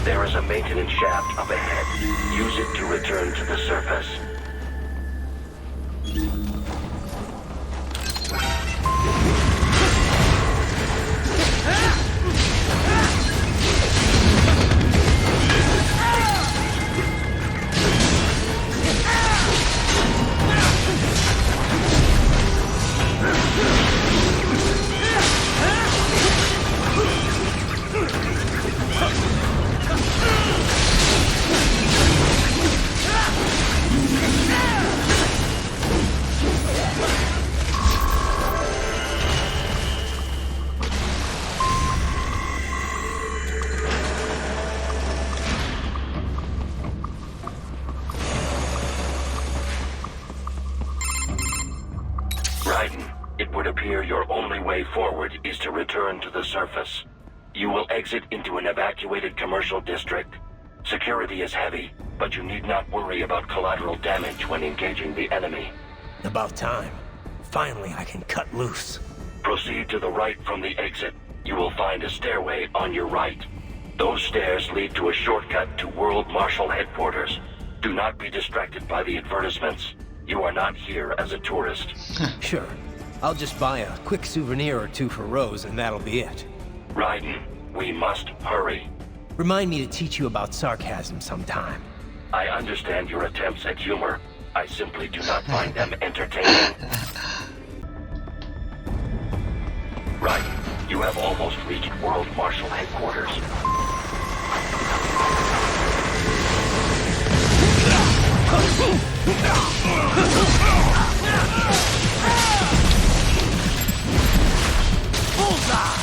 There is a maintenance shaft up ahead. Use it to return to the surface. appear your only way forward is to return to the surface. You will exit into an evacuated commercial district. Security is heavy, but you need not worry about collateral damage when engaging the enemy. About time. Finally, I can cut loose. Proceed to the right from the exit. You will find a stairway on your right. Those stairs lead to a shortcut to World Marshal Headquarters. Do not be distracted by the advertisements. You are not here as a tourist. Sure. I'll just buy a quick souvenir or two for Rose and that'll be it. Raiden, we must hurry. Remind me to teach you about sarcasm sometime. I understand your attempts at humor. I simply do not find them entertaining. Raiden, you have almost reached World Marshal Headquarters. Bullseye!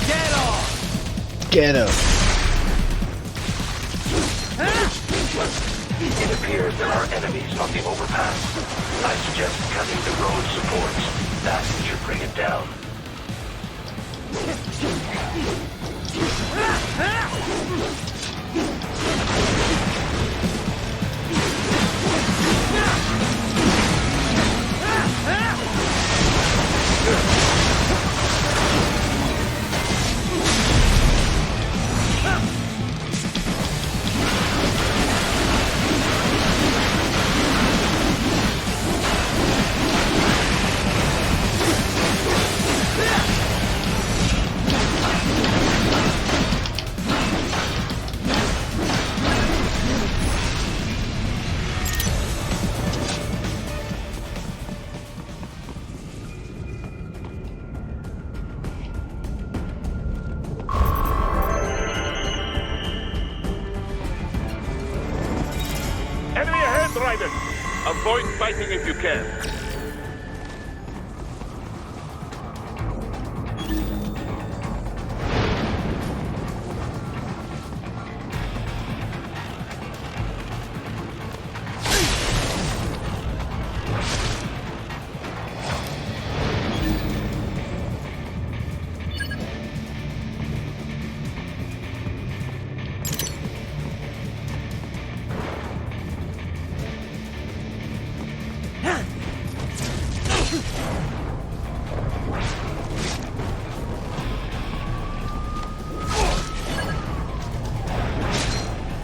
Get off! Get up. It appears there are enemies on the overpass. I suggest cutting the road supports. That should bring it down. Enemy ahead, Raiden! Avoid fighting if you can.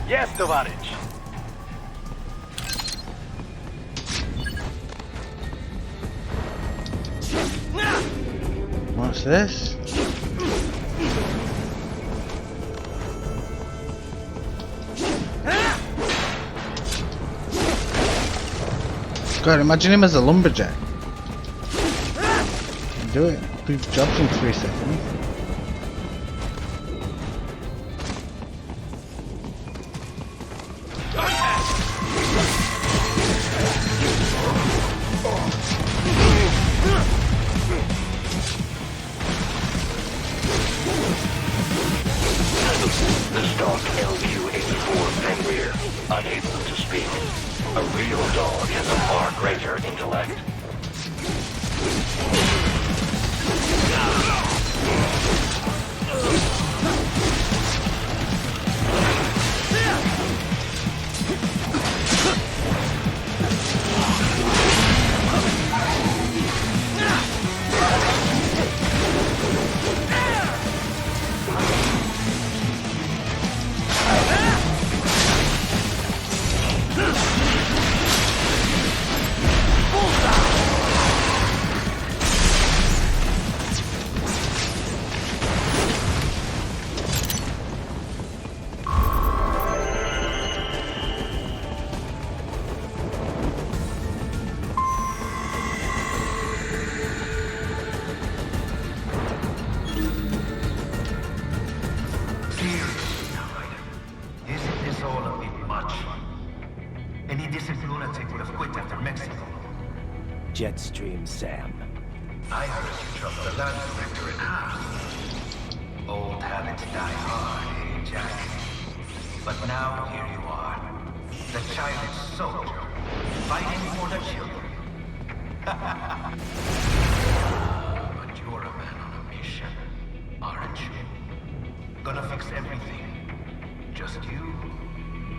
Yes, Tovarich. What's this? God, imagine him as a lumberjack. Do it. Do jobs in 3 seconds. The stock LQ-84 Fenrir, unable to speak. A real dog has a far greater intellect. Jetstream Sam. I heard you dropped the land director in half. Old habits die hard, eh, Jack? But now here you are. The childish soldier, fighting for the children. But you're a man on a mission, aren't you? Gonna fix everything. Just you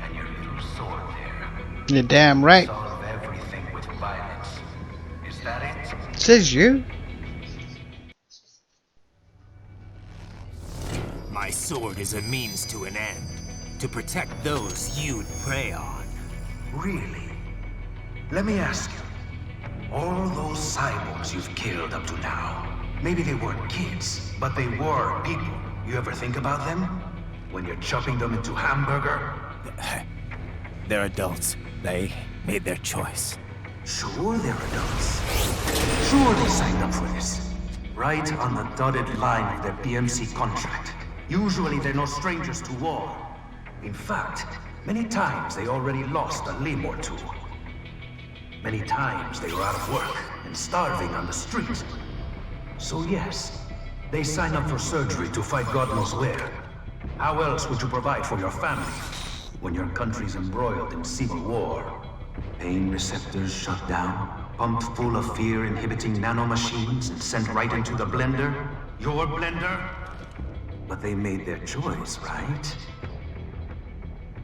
and your little sword there. You're damn right. Solve everything with violence. Is that it? Says you. My sword is a means to an end. To protect those you'd prey on. Really? Let me ask you. All those cyborgs you've killed up to now, maybe they weren't kids, but they were people. You ever think about them? When you're chopping them into hamburger? They're adults. They made their choice. Sure they're adults. Sure they signed up for this. Right on the dotted line of their PMC contract. Usually they're no strangers to war. In fact, many times they already lost a limb or two. Many times they were out of work and starving on the street. So yes, they sign up for surgery to fight God knows where. How else would you provide for your family when your country's embroiled in civil war? Pain receptors shut down, pumped full of fear-inhibiting nanomachines and sent right into the blender? Your blender? But they made their choice, right?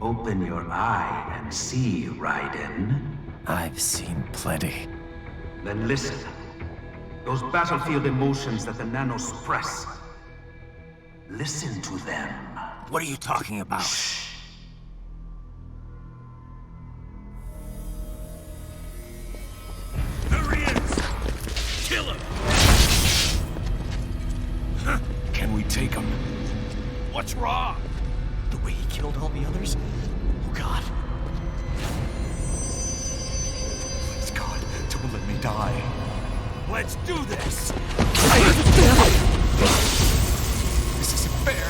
Open your eye and see, Raiden. I've seen plenty. Then listen. Those battlefield emotions that the nanos suppress. Listen to them. What are you talking about? Shh. Kill him! Can we take him? What's wrong? The way he killed all the others? Oh God. Please God, don't let me die. Let's do this! This isn't fair.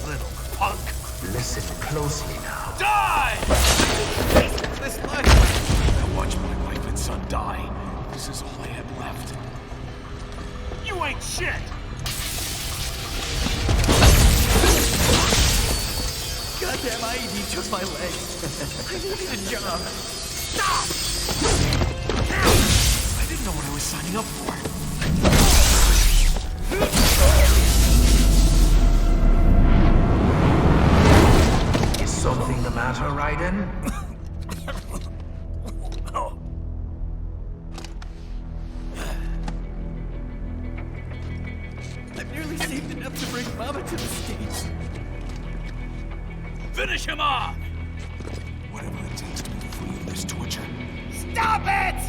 Little punk! Listen closely now. Die! This life. I watched my wife and son die. This is all I had left. You ain't shit! Goddamn IED took my leg. I needed a job. Stop! I didn't know what I was signing up for. Is something the matter, Raiden? I've nearly saved enough to bring Mama to the States. Finish him off! Whatever it takes to be free of this torture. Stop it!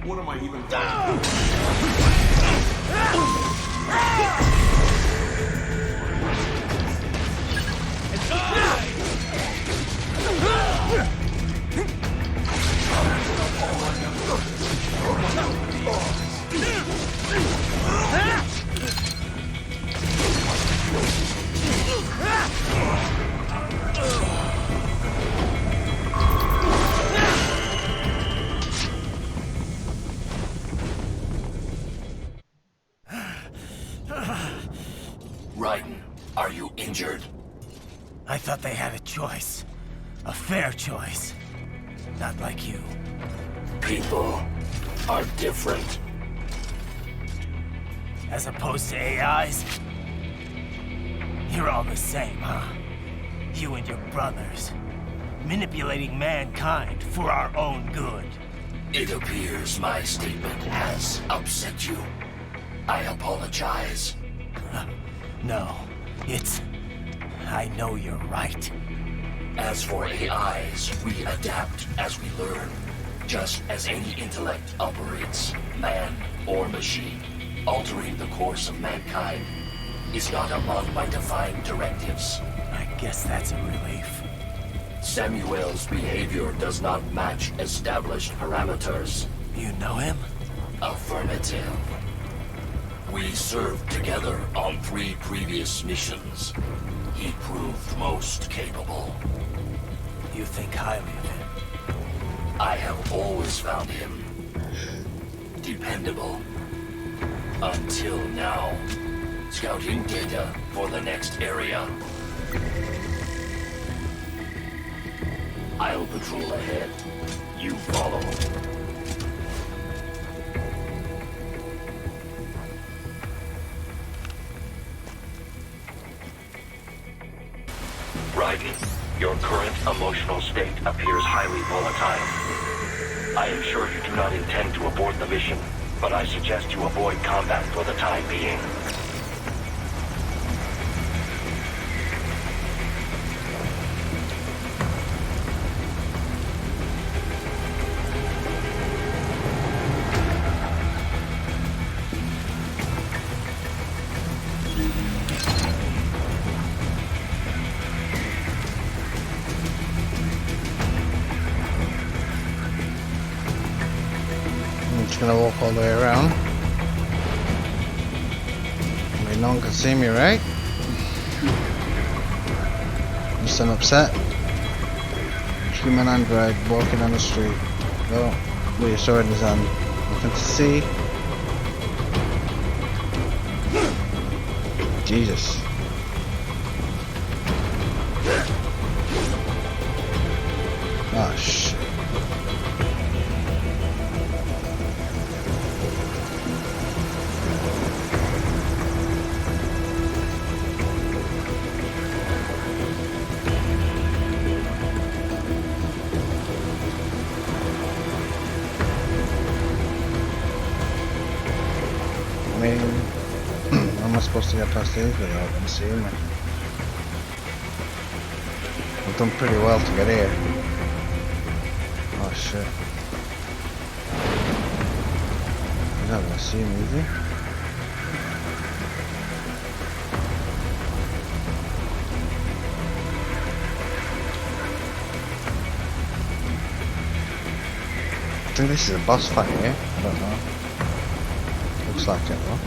What am I even doing? Raiden, are you injured? I thought they had a choice. A fair choice. Not like you. People are different. As opposed to AIs? You're all the same, huh? You and your brothers. Manipulating mankind for our own good. It appears my statement has upset you. I apologize. No, it's... I know you're right. As for AIs, we adapt as we learn. Just as any intellect operates, man or machine. Altering the course of mankind is not among my defined directives. I guess that's a relief. Samuel's behavior does not match established parameters. You know him? Affirmative. We served together on 3 previous missions. He proved most capable. You think highly of him? I have always found him dependable. Until now. Scouting data for the next area. I'll patrol ahead. You follow. Raiden, your current emotional state appears highly volatile. I am sure you do not intend to abort the mission, but I suggest you avoid combat for the time being. Gonna walk all the way around. Only no one can see me, right? Just an upset human android walking on the street. Oh, with your sword in his hand. Nothing to see. Jesus. Oh shit. How am I supposed to get past these without them seeing me? I've done pretty well to get here. Oh shit. He's not gonna see me, is he? I think this is a boss fight here. I don't know. Looks like it though.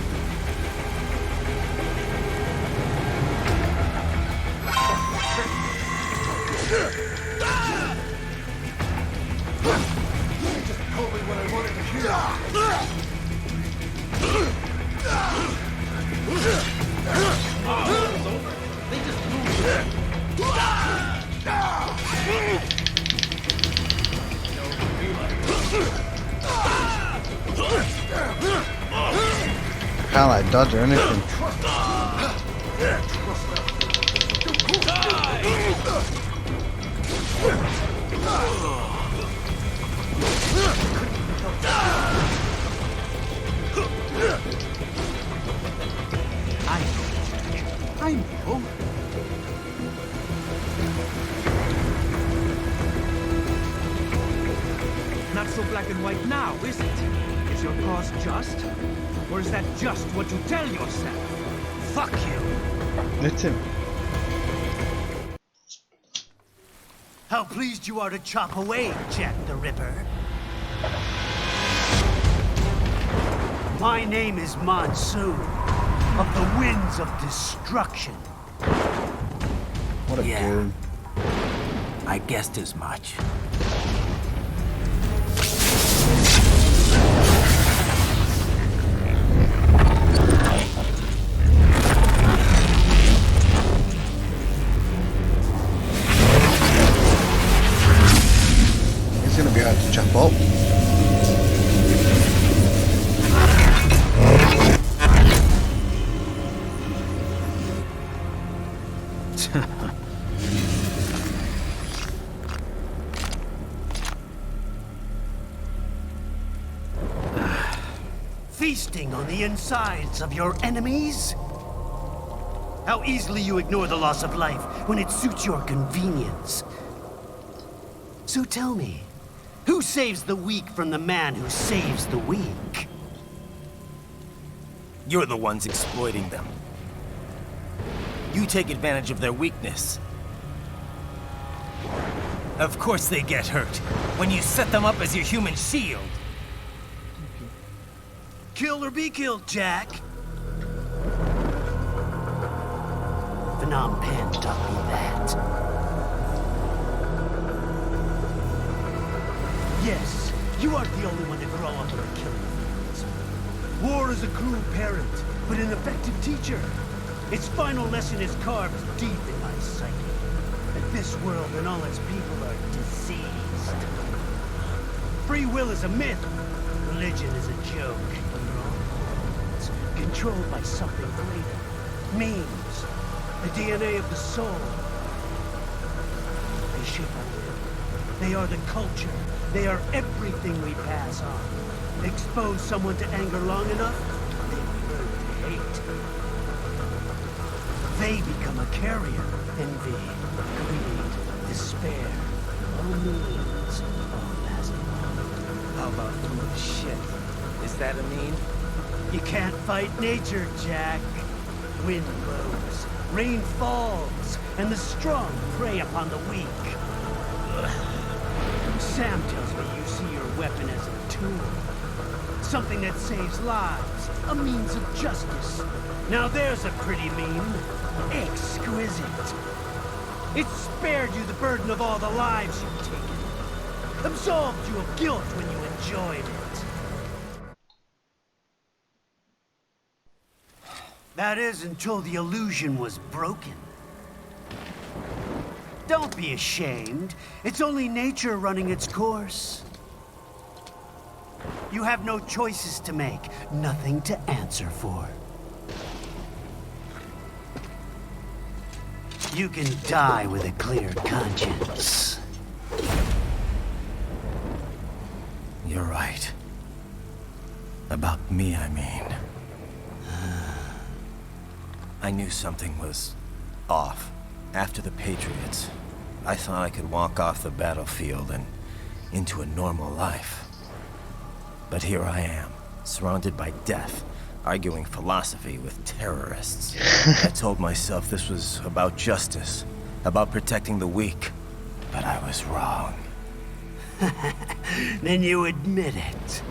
Can't like dodge or anything. I know. Not so black and white now, is it? Is your cause just? Or is that just what you tell yourself? Fuck you! It's him. How pleased you are to chop away, Jack the Ripper. My name is Monsoon, of the Winds of Destruction. What a dude. I guessed as much. It's gonna be hard to jump up. Feasting on the insides of your enemies? How easily you ignore the loss of life when it suits your convenience. So tell me, who saves the weak from the man who saves the weak? You're the ones exploiting them. You take advantage of their weakness. Of course they get hurt when you set them up as your human shield. Kill or be killed, Jack. Phnom Penh taught me that. Yes, you aren't the only one to grow up with a killing fields. War is a cruel parent, but an effective teacher. Its final lesson is carved deep in my psyche. That this world and all its people are diseased. Free will is a myth. Religion is a joke. We're all it's controlled by something greater. Memes. The DNA of the soul. They shape our will. They are the culture. They are everything we pass on. Expose someone to anger long enough, they learn to hate. They become a carrier. Envy, greed, despair. All means, all lasting. How about foolish shit? Is that a meme? You can't fight nature, Jack. Wind blows, rain falls, and the strong prey upon the weak. Sam tells me you see your weapon as a tool. Something that saves lives, a means of justice. Now there's a pretty meme. Exquisite. It spared you the burden of all the lives you've taken. Absolved you of guilt when you enjoyed it. That is until the illusion was broken. Don't be ashamed. It's only nature running its course. You have no choices to make, nothing to answer for. You can die with a clear conscience. You're right. About me, I mean. I knew something was off. After the Patriots, I thought I could walk off the battlefield and into a normal life. But here I am, surrounded by death, arguing philosophy with terrorists. I told myself this was about justice, about protecting the weak, but I was wrong. Then you admit it.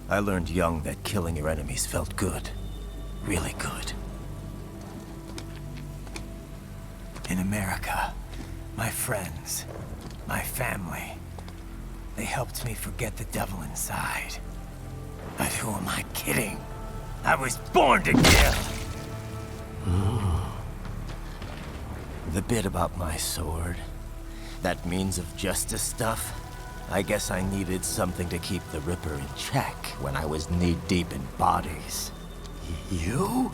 I learned young that killing your enemies felt good. Really good. In America, my friends, my family, they helped me forget the devil inside. But who am I kidding? I was born to kill! The bit about my sword, that means of justice stuff, I guess I needed something to keep the Ripper in check when I was knee-deep in bodies. You?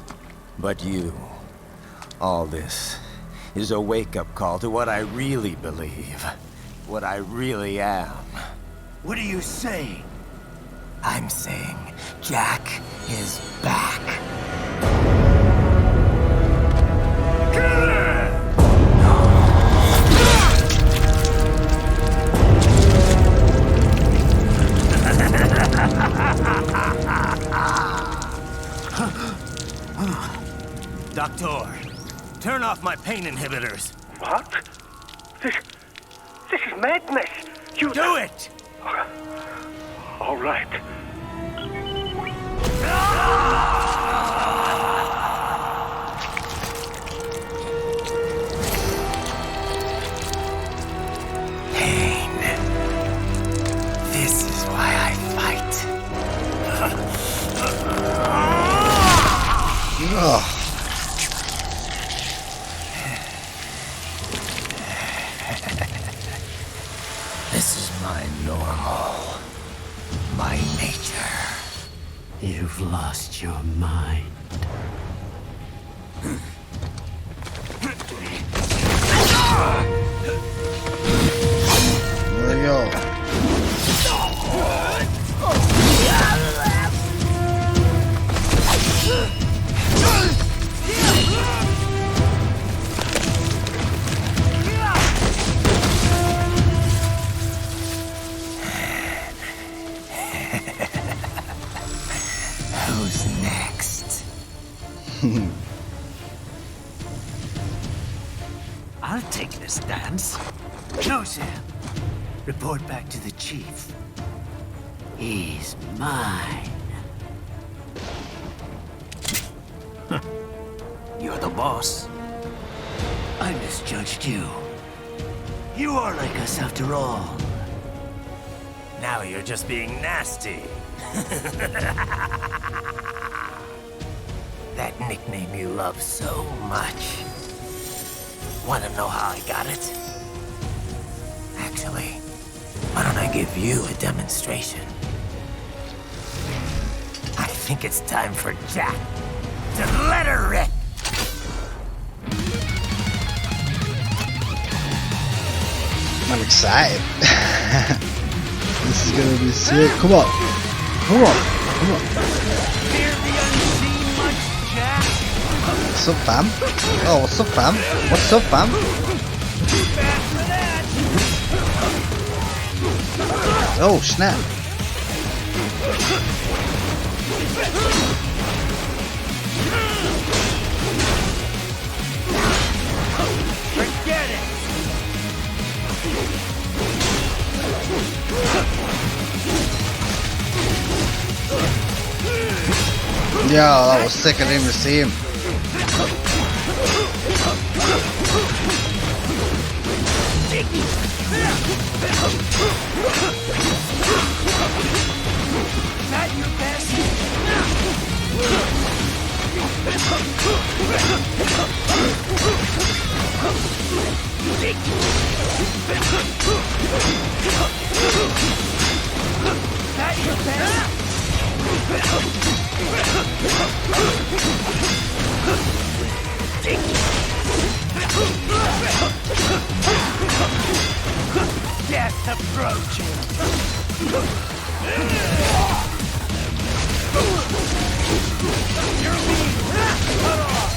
But you, all this, is a wake-up call to what I really believe. What I really am. What are you saying? I'm saying Jack is back. Doctor, turn off my pain inhibitors. What? This is madness. You do it! All right. Pain. This is why I fight. This is my normal. My nature. You've lost your mind. Where you go? Who's next? I'll take this dance. No, Sam. Report back to the chief. He's mine. You're the boss. I misjudged you. You are like us after all. Now you're just being nasty. That nickname you love so much. Wanna know how I got it? Actually, why don't I give you a demonstration? I think it's time for Jack to let her rip. I'm excited. This is gonna be sick. Come on. Come on. Come on. What's up, fam? Oh, what's up, fam? What's up, fam? Oh, snap. Forget it! Yeah, that was sick. I didn't even see him. That your best? That your best? Death approaching. You're weak. Cut off.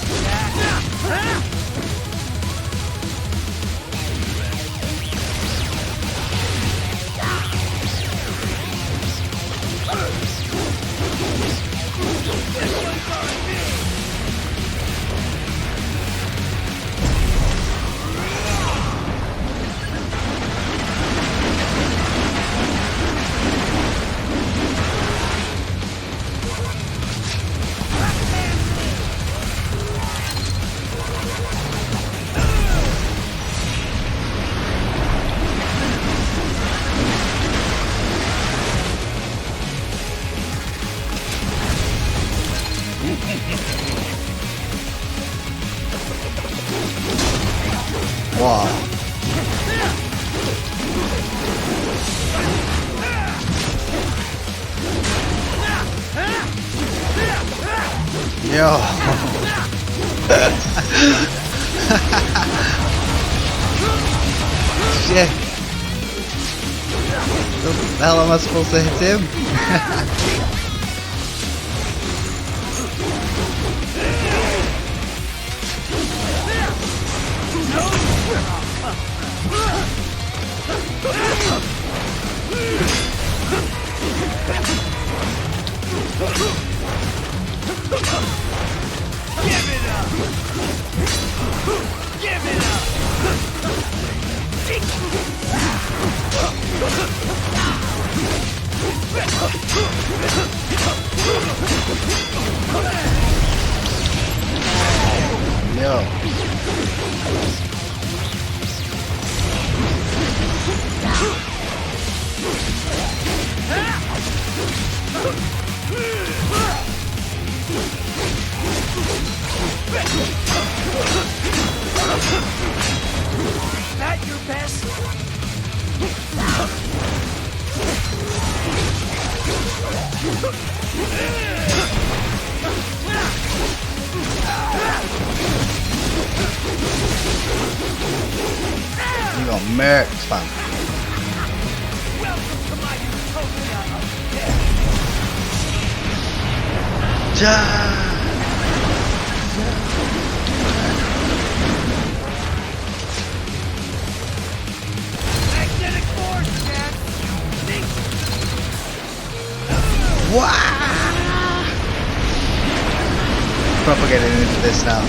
Wow. Yo. Shit. What the hell am I supposed to hit him? Give it up! Give it up! Yo. That your best? You got murked, fam. Welcome to my utopia of Magnetic force, man! Wow! Proper getting into this now.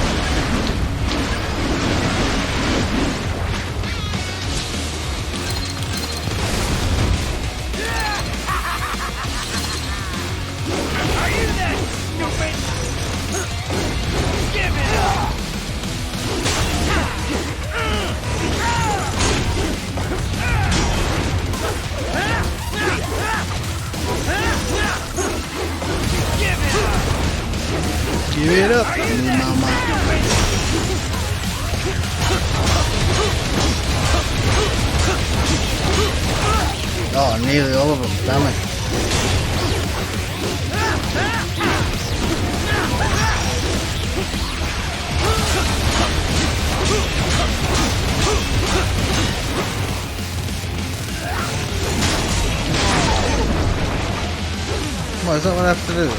Are you that stupid? Give it up! Give it up. Nearly all of them, damn it. What is that what I have to do?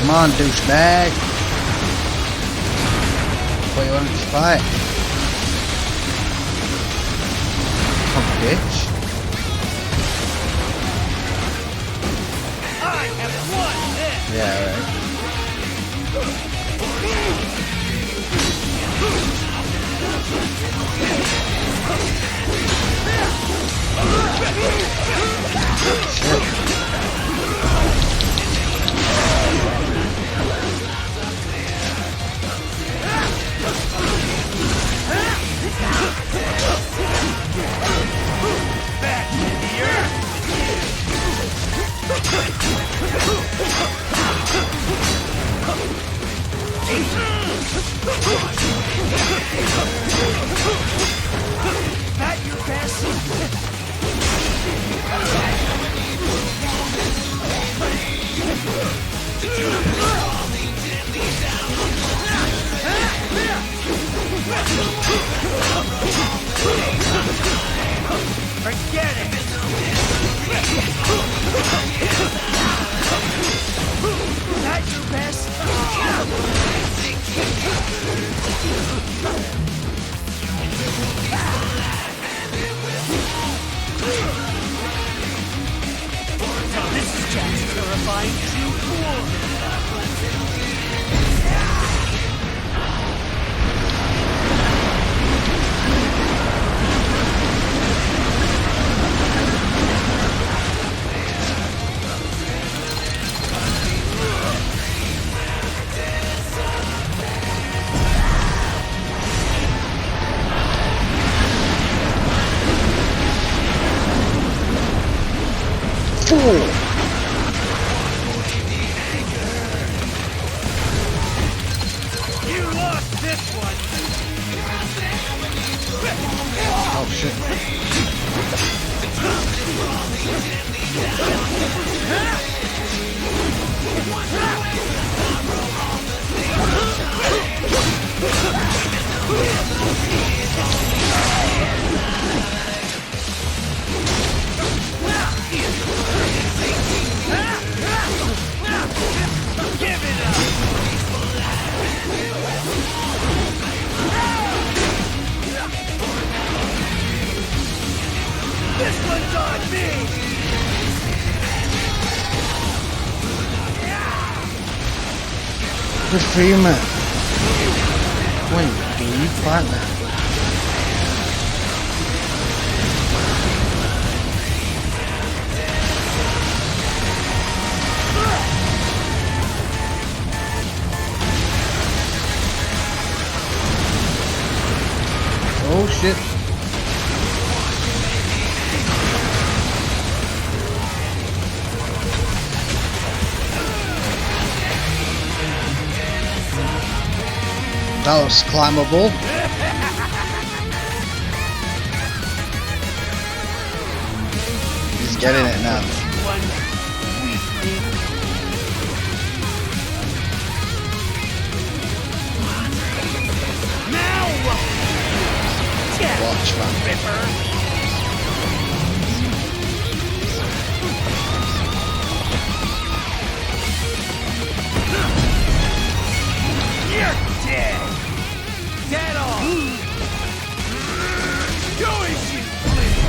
Come on, douchebag. What you want to fight? Oh, bitch. I have won this. Yeah, right. Shit. Back to the earth. That your best? Forget it! That your best? Now this is Jack's terrifying true form. You lost this one. Oh shit. Give it up. This one's on me. Good for you, man. Wait, do you fight that? Oh shit. That was climbable. He's getting it now. Watch, man. You're dead. Dead on. Go as you please.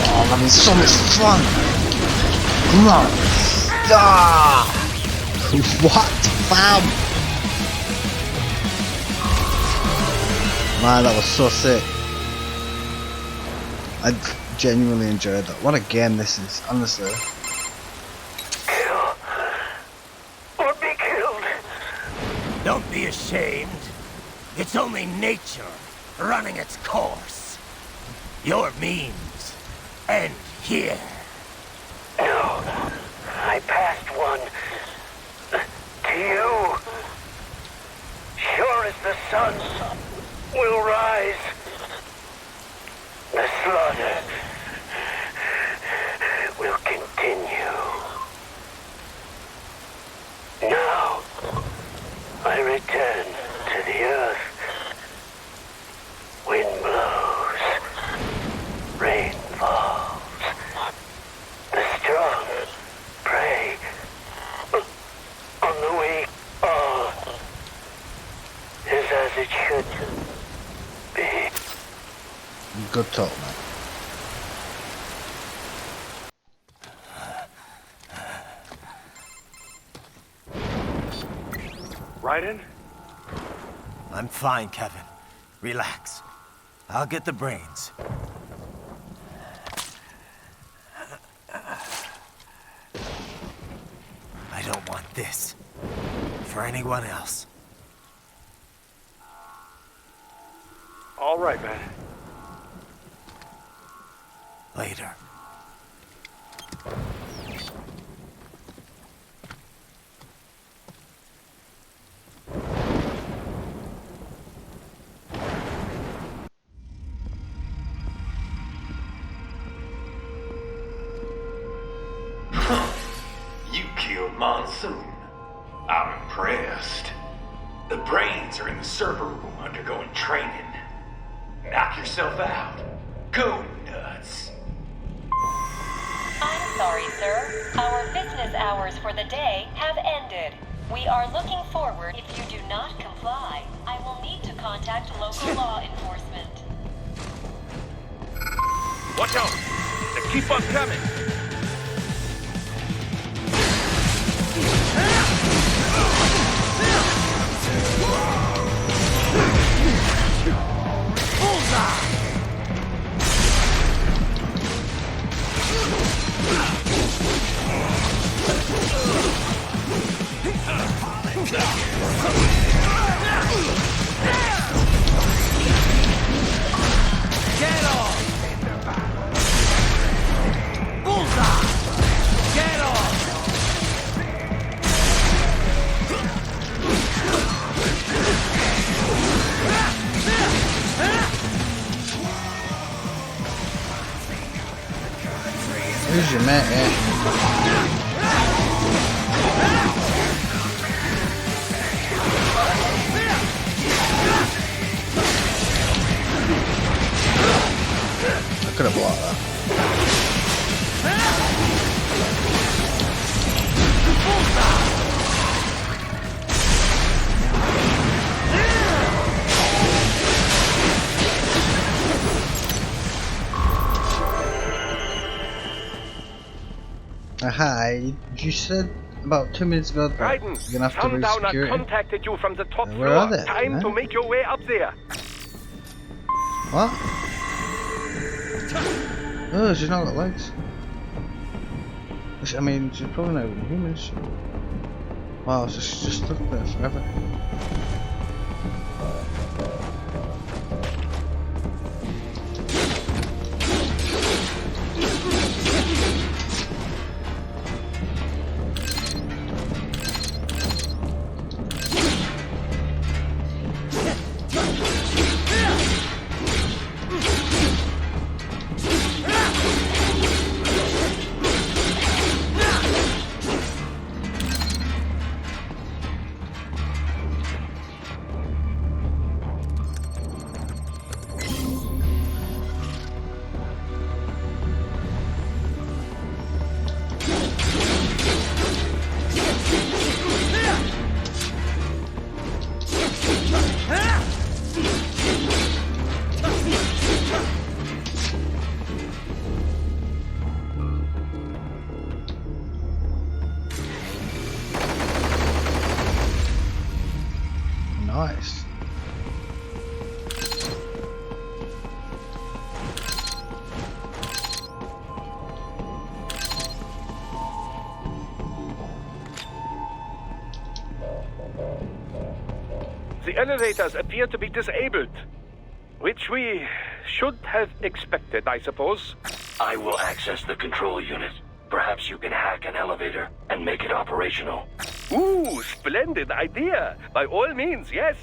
Oh, I'm having so much fun. Come on. Ah! What? Fam! Man, that was so sick. I genuinely enjoyed that. What a game this is, honestly. Kill. Or be killed. Don't be ashamed. It's only nature running its course. Your means end here. No. I passed one. To you. Sure as the sun will rise. The slaughter will continue. Now, I return to the earth. Wind blows. Rain falls. The strong prey on the weak. All is as it should be. Good talk, man. Raiden? I'm fine, Kevin. Relax. I'll get the brains. I don't want this for anyone else. All right, man. Later. You killed Monsoon. I'm impressed. The brains are in the server room undergoing training. Knock yourself out. Go nuts. I'm sorry, sir. Our business hours for the day have ended. We are looking forward. If you do not comply, I will need to contact local law enforcement. Watch out! They keep on coming! Get off! Bullseye! Get off! Who's your mate, eh? I could have blocked that. Hi, you said about 2 minutes ago that Raiden, you're gonna have to lose Sundowner security. contacted you from the top Where floor. are they, Time man? to make your way up there. What? Oh, she's not got legs. I mean, she's probably not even human, is she? Wow, so she's just stuck there forever. The elevators appear to be disabled. Which we should have expected, I suppose. I will access the control unit. Perhaps you can hack an elevator and make it operational. Ooh, splendid idea. By all means, yes.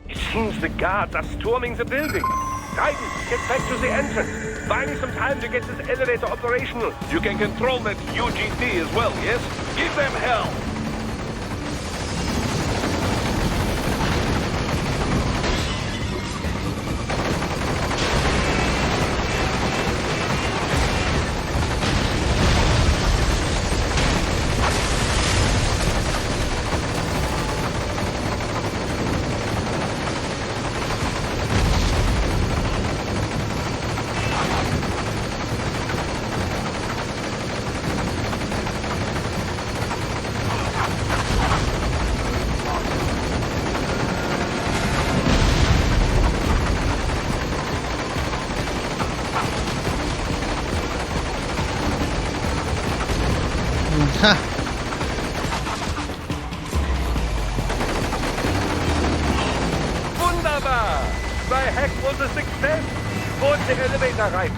It seems the guards are storming the building. Titan, get back to the entrance. Buy me some time to get this elevator operational. You can control that UGT as well, yes? Give them hell. Wunderbar! My hack was a success. Und der Elevator rein.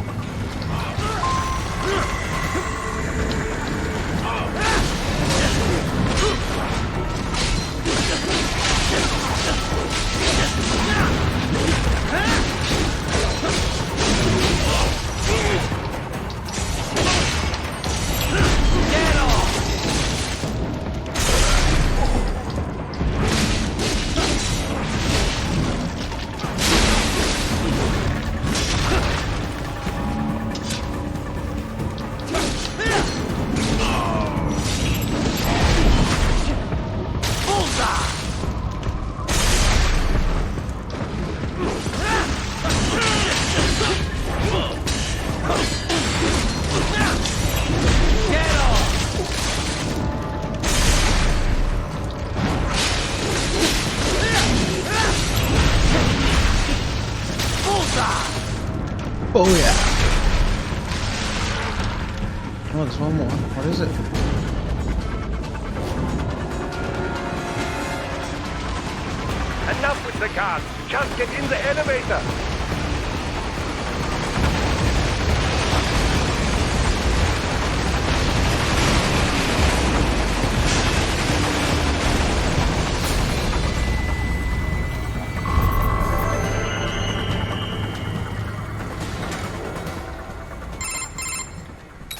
Oh yeah. Oh, there's one more. What is it? Enough with the guards. Just get in the elevator.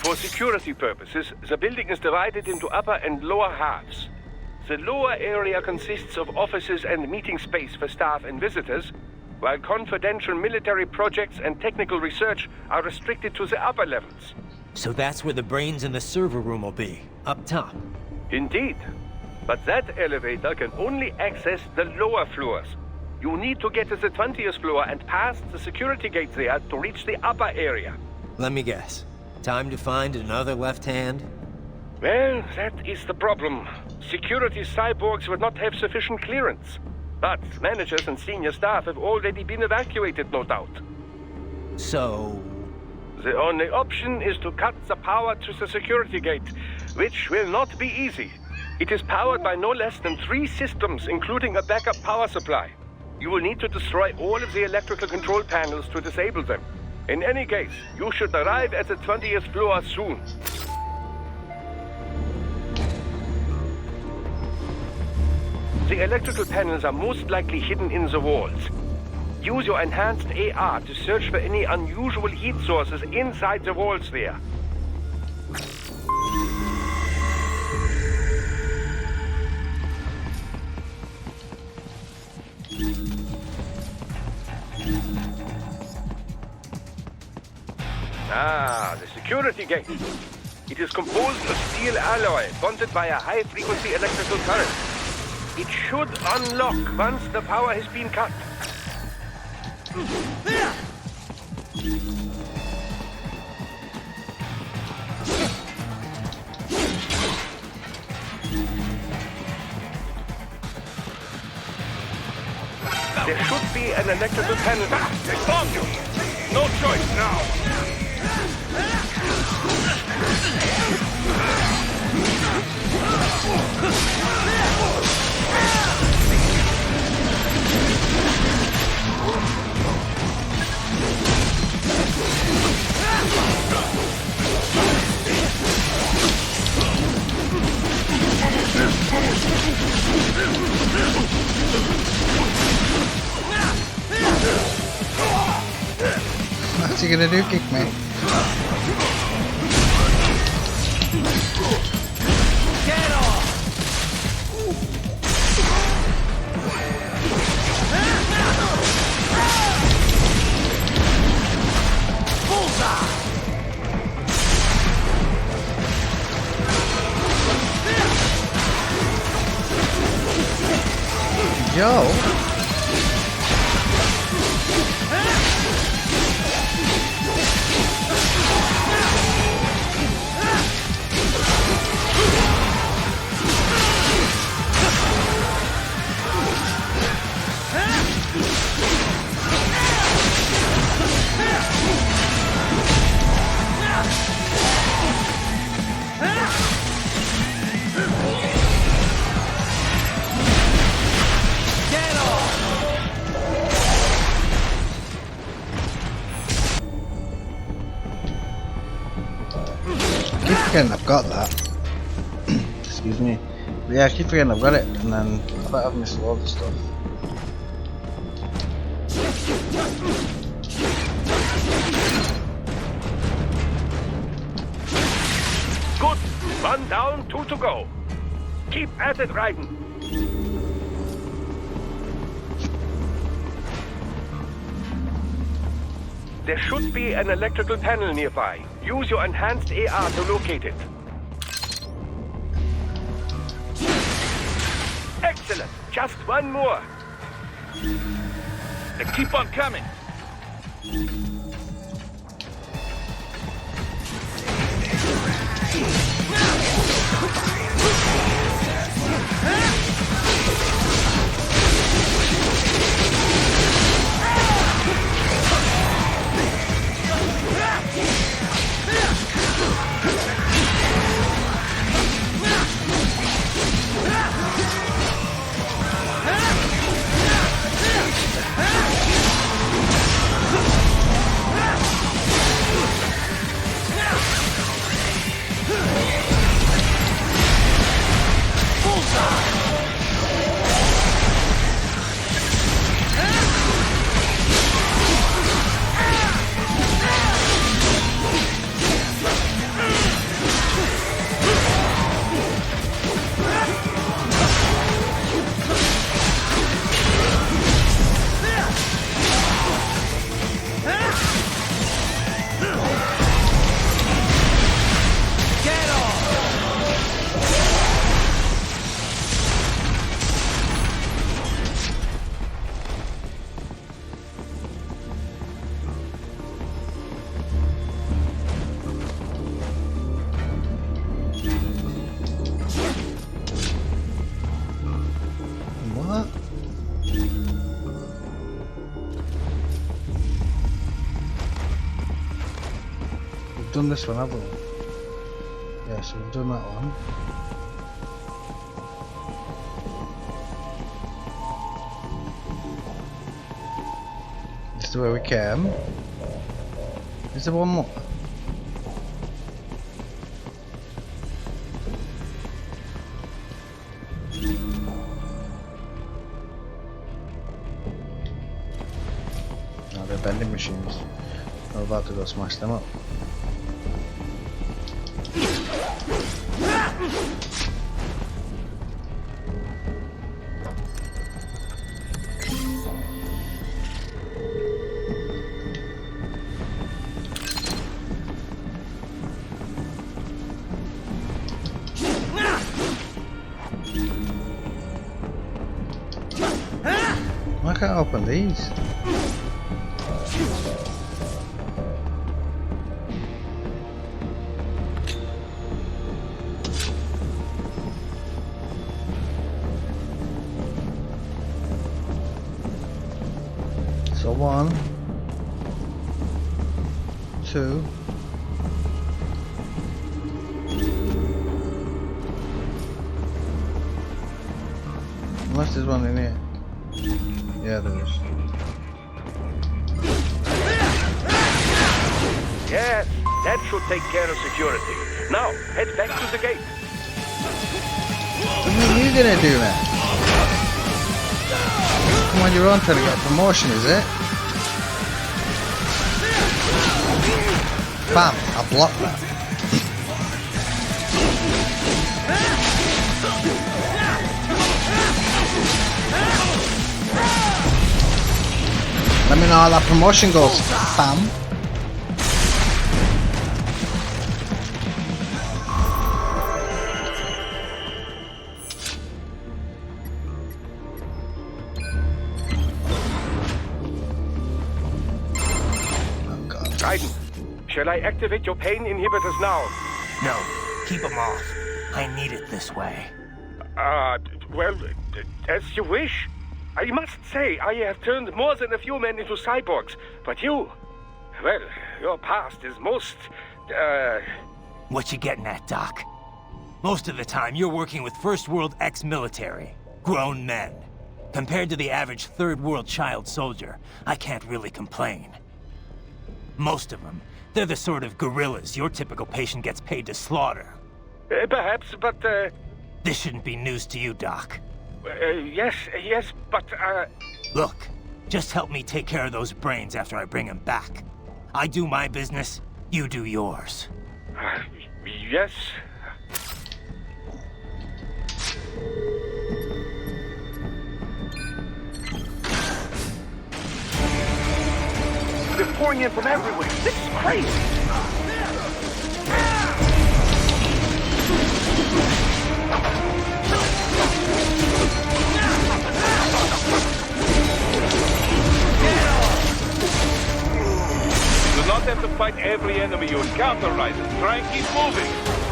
For security purposes, the building is divided into upper and lower halves. The lower area consists of offices and meeting space for staff and visitors, while confidential military projects and technical research are restricted to the upper levels. So that's where the brains in the server room will be, up top. Indeed. But that elevator can only access the lower floors. You need to get to the 20th floor and past the security gate there to reach the upper area. Let me guess. Time to find another left hand? Well, that is the problem. Security cyborgs would not have sufficient clearance. But managers and senior staff have already been evacuated, no doubt. So... The only option is to cut the power to the security gate, which will not be easy. It is powered by no less than 3 systems, including a backup power supply. You will need to destroy all of the electrical control panels to disable them. In any case, you should arrive at the 20th floor soon. The electrical panels are most likely hidden in the walls. Use your enhanced AR to search for any unusual heat sources inside the walls there. Ah, the security gate. It is composed of steel alloy bonded by a high-frequency electrical current. It should unlock once the power has been cut. There should be an electrical panel. They found you! No choice now! you gonna do? Kick me? Get off! Yo. I've got that. Excuse me. But yeah, I keep forgetting I've got it, and then I bet I've missed loads of stuff. Good. 1 down, 2 to go. Keep at it, Raiden. There should be an electrical panel nearby. Use your enhanced AR to locate it. Excellent. Just one more. They keep on coming. Done this one, haven't we? Yeah, so we've done that one. This is where we came. Is there one more? No, they're vending machines. We're about to go smash them up. I can't open these. So 1, 2. Unless there's one in here. Yeah, there is. Yes, that should take care of security. Now, head back to the gate. What are you gonna do now? Come on your own trying to get a promotion, is it? Bam! I blocked that. Let me know how that promotion goes, fam. Raiden, shall I activate your pain inhibitors now? No, keep them off. I need it this way. Well, as you wish. I must say, I have turned more than a few men into cyborgs, but you... Well, your past is most, What you getting at, Doc? Most of the time, you're working with First World ex-military. Grown men. Compared to the average Third World child soldier, I can't really complain. Most of them, they're the sort of guerrillas your typical patient gets paid to slaughter. Perhaps, but, This shouldn't be news to you, Doc. Yes, but, Look, just help me take care of those brains after I bring them back. I do my business, you do yours. Yes. They're pouring in from everywhere. This is crazy. You do not have to fight every enemy you encounter, Raiden. Try and keep moving.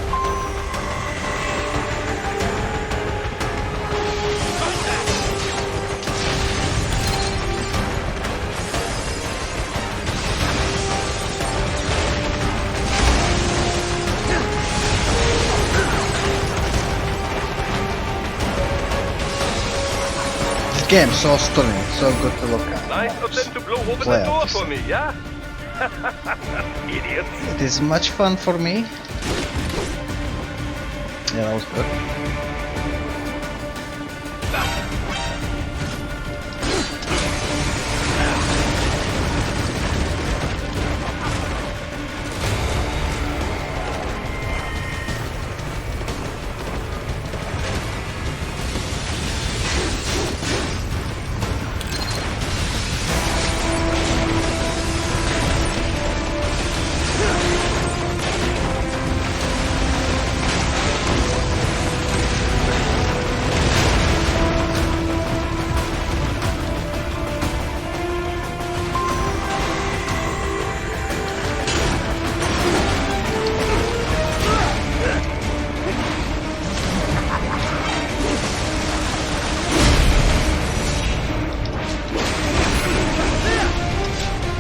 Game's so stunning, so good to look at. Nice of them to blow open Play the door out. for me, yeah? Idiots. It is much fun for me. Yeah, that was good.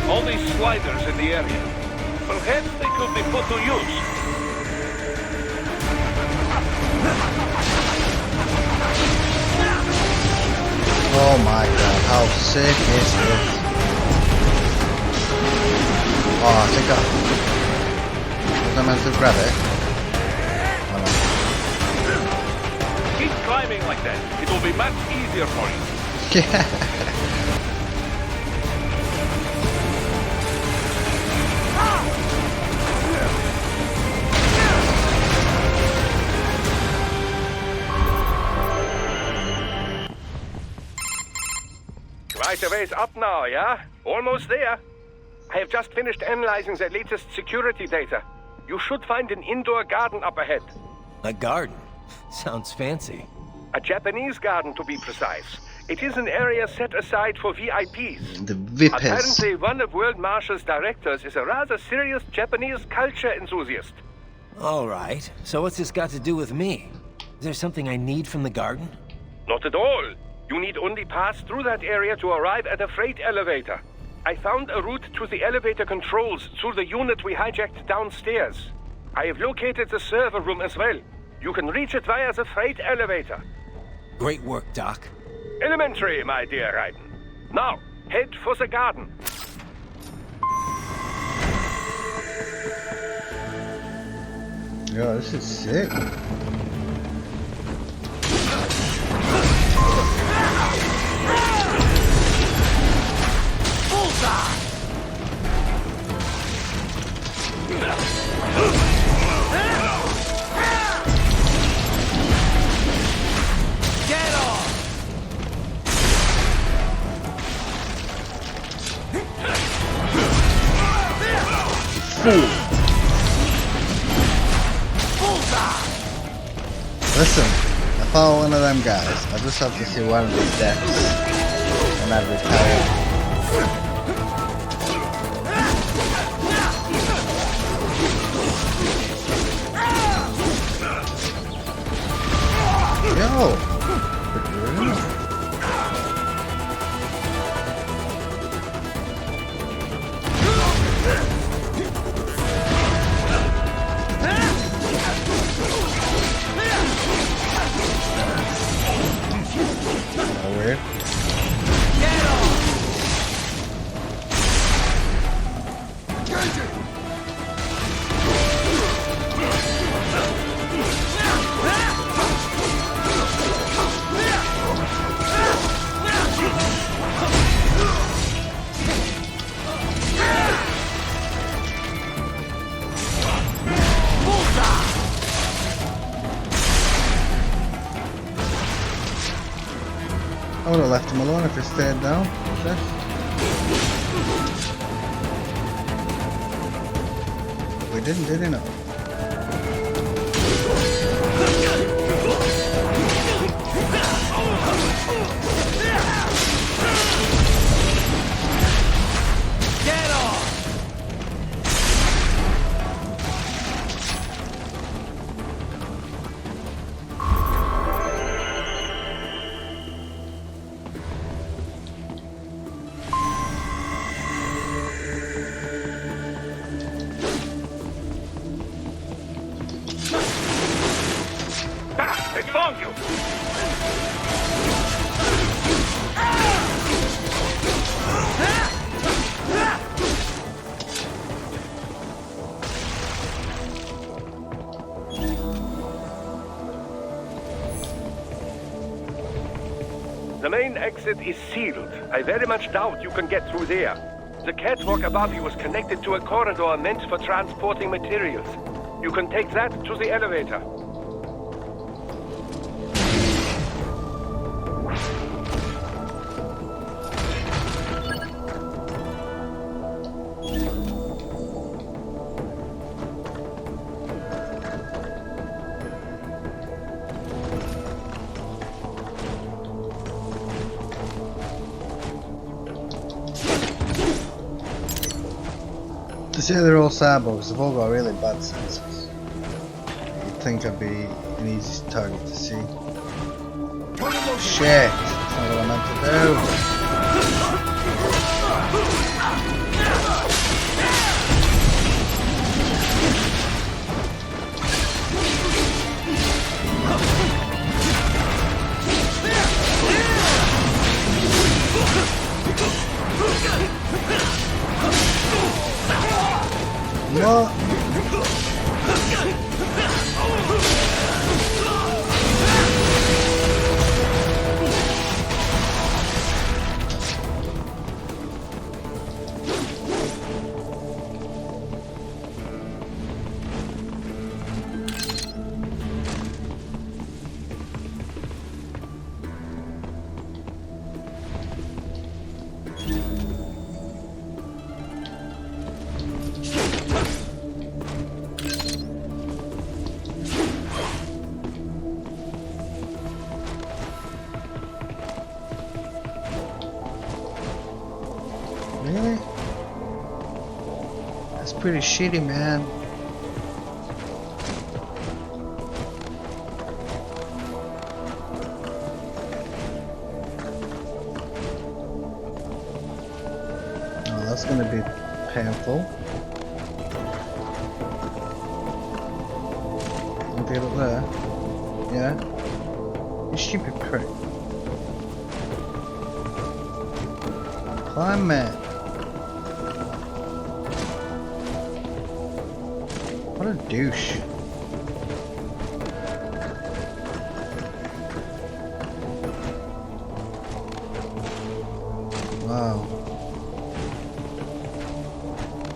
All these sliders in the area. Perhaps they could be put to use. Oh my god, how sick is this? Oh, I think was I meant to grab it? Oh, Keep climbing like that. It will be much easier for you. no. Yeah. Right a ways up now, yeah? Almost there. I have just finished analyzing the latest security data. You should find an indoor garden up ahead. A garden? Sounds fancy. A Japanese garden, to be precise. It is an area set aside for VIPs. The VIPs. Apparently, one of World Marshall's directors is a rather serious Japanese culture enthusiast. All right. So what's this got to do with me? Is there something I need from the garden? Not at all. You need only pass through that area to arrive at a freight elevator. I found a route to the elevator controls through the unit we hijacked downstairs. I have located the server room as well. You can reach it via the freight elevator. Great work, Doc. Elementary, my dear Raiden. Now, head for the garden. Yeah, this is sick. Get off! Listen, if I were one of them guys, I just have to see one of these deaths and I'd retire. Yo! Weird. Get off! I would have left him alone if he stayed down. We didn't, did he not? Get off! They found you! The main exit is sealed. I very much doubt you can get through there. The catwalk above you is connected to a corridor meant for transporting materials. You can take that to the elevator. To say they're all cyborgs, they've all got really bad senses. You'd think I'd be an easy target to see. Shit! That's not what I meant to do. What? Really? That's pretty shitty, man. Oh, that's gonna be painful. I'll get it there. Yeah? You stupid prick. Climb, man. What a douche. Wow.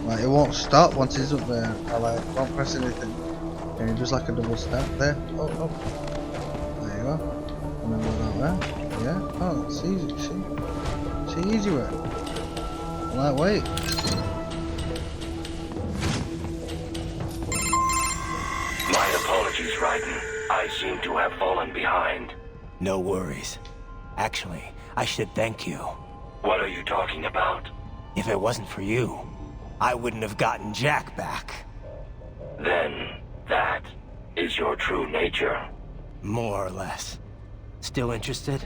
Like, it won't stop once he's up there. I like don't press anything. And he does like a double step there. Oh, oh. There you go. And then go down there. Yeah. Oh, it's easy. See, easy work. Lightweight. My apologies, Raiden. I seem to have fallen behind. No worries. Actually, I should thank you. What are you talking about? If it wasn't for you, I wouldn't have gotten Jack back. Then, that is your true nature? More or less. Still interested?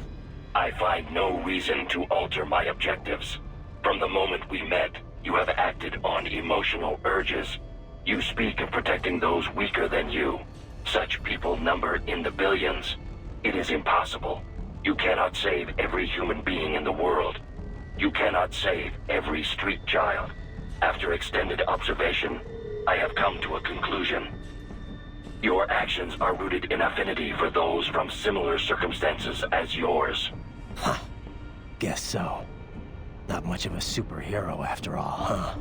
I find no reason to alter my objectives. From the moment we met, you have acted on emotional urges. You speak of protecting those weaker than you. Such people number in the billions. It is impossible. You cannot save every human being in the world. You cannot save every street child. After extended observation, I have come to a conclusion. Your actions are rooted in affinity for those from similar circumstances as yours. Huh. Guess so. Not much of a superhero after all, huh?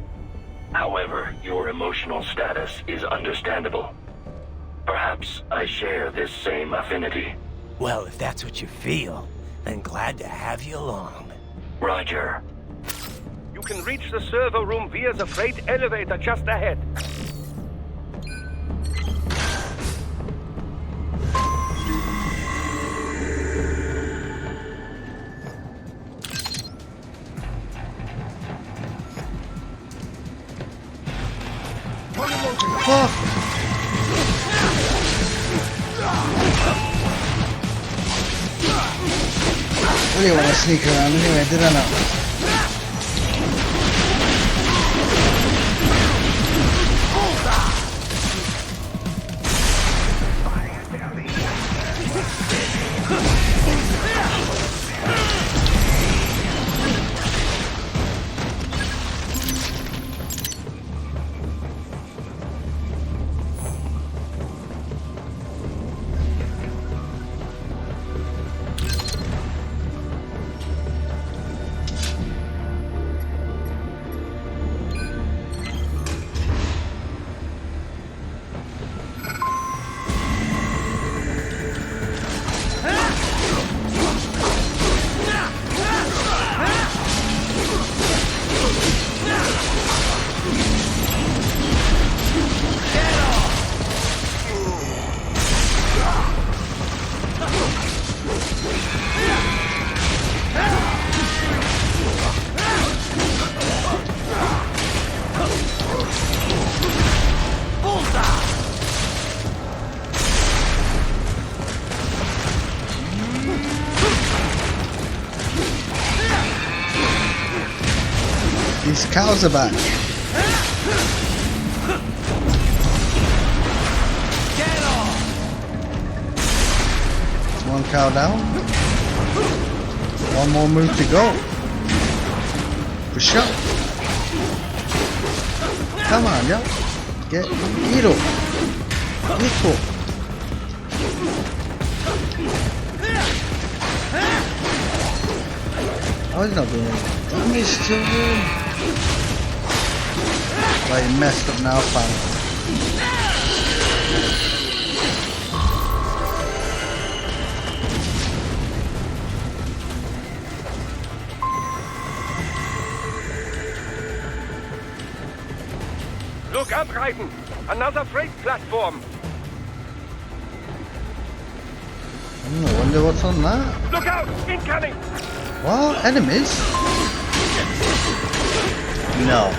However, your emotional status is understandable. Perhaps I share this same affinity. Well, if that's what you feel, then glad to have you along. Roger. You can reach the server room via the freight elevator just ahead. I really want to sneak around anyway, did I not? These cows are back. One cow down. One more move to go. Push up. Come on, yo. Get Hiro. Nico. Oh, he's not doing it. Damage to him. Like you messed up now, fam. Look up, Raiden! Another freight platform! I wonder what's on that. Look out! Incoming! What? Enemies? No.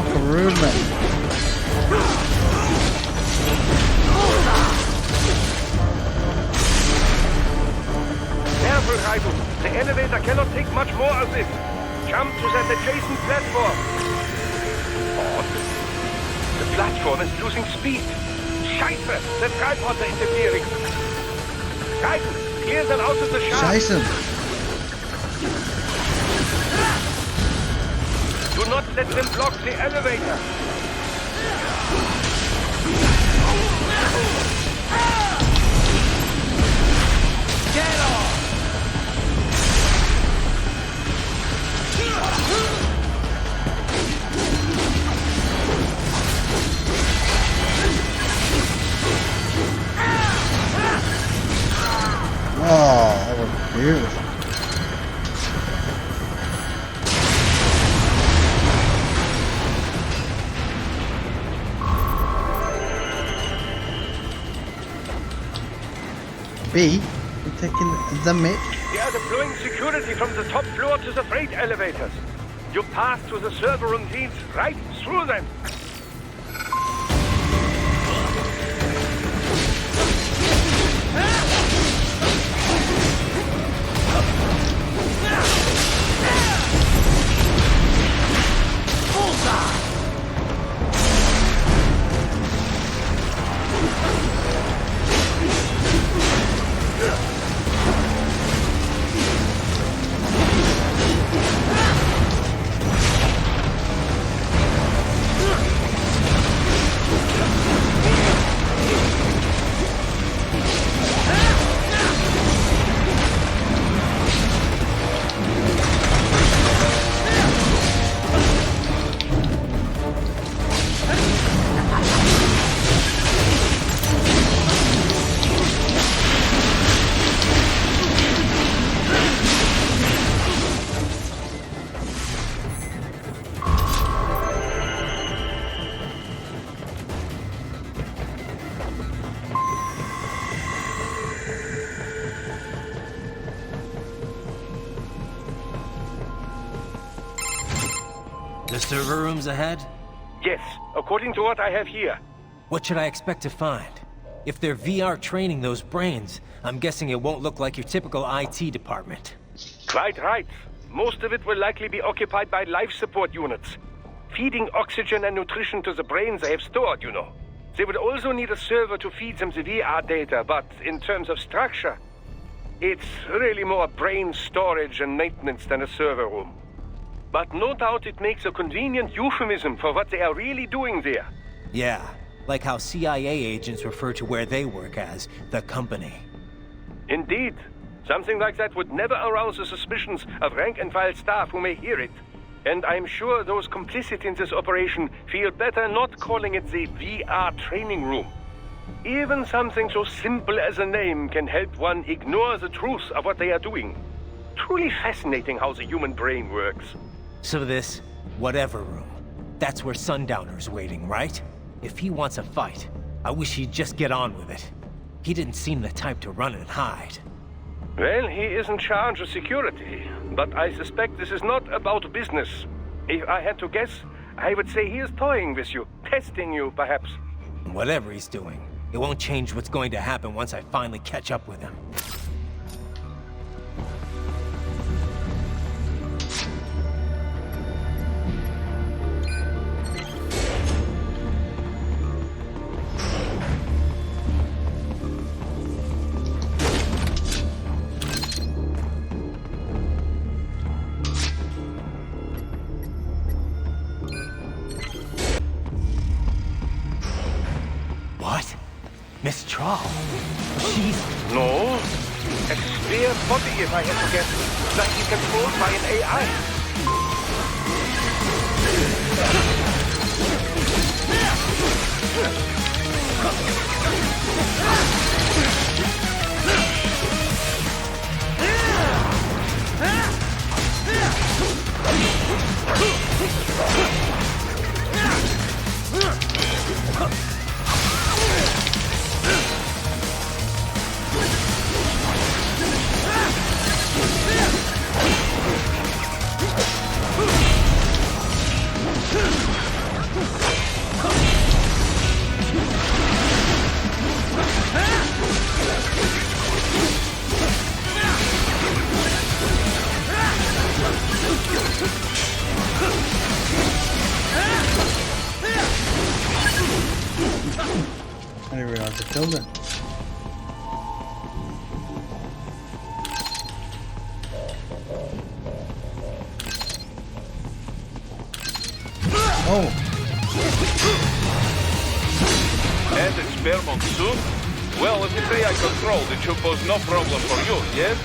fucking rude, mate. Careful, Raiden. The elevator cannot take much more of this. Jump to that adjacent platform. Odd. The platform is losing speed. Scheiße! The tripods are interfering. Raiden, clear them out of the shaft. Scheiße. Do not let them block the elevator. Get off! Oh, that was beautiful. B, we're taking the mic. They are deploying security from the top floor to the freight elevators. You pass to the server room leads right through them. The server rooms ahead? Yes, according to what I have here. What should I expect to find? If they're VR training those brains, I'm guessing it won't look like your typical IT department. Quite right. Most of it will likely be occupied by life support units. Feeding oxygen and nutrition to the brains they have stored, you know. They would also need a server to feed them the VR data, but in terms of structure, it's really more brain storage and maintenance than a server room. But no doubt it makes a convenient euphemism for what they are really doing there. Yeah, like how CIA agents refer to where they work as the company. Indeed. Something like that would never arouse the suspicions of rank-and-file staff who may hear it. And I'm sure those complicit in this operation feel better not calling it the VR training room. Even something so simple as a name can help one ignore the truth of what they are doing. Truly fascinating how the human brain works. So this, whatever room, that's where Sundowner's waiting, right? If he wants a fight, I wish he'd just get on with it. He didn't seem the type to run and hide. Well, he is in charge of security, but I suspect this is not about business. If I had to guess, I would say he is toying with you, testing you, perhaps. Whatever he's doing, it won't change what's going to happen once I finally catch up with him. Miss Troll? She's... No. A spare body, if I had to guess. Likely controlled by an AI. I didn't realize I killed him. Oh! And experiment soon? Well, if you say I control, it should pose no problem for you, yes?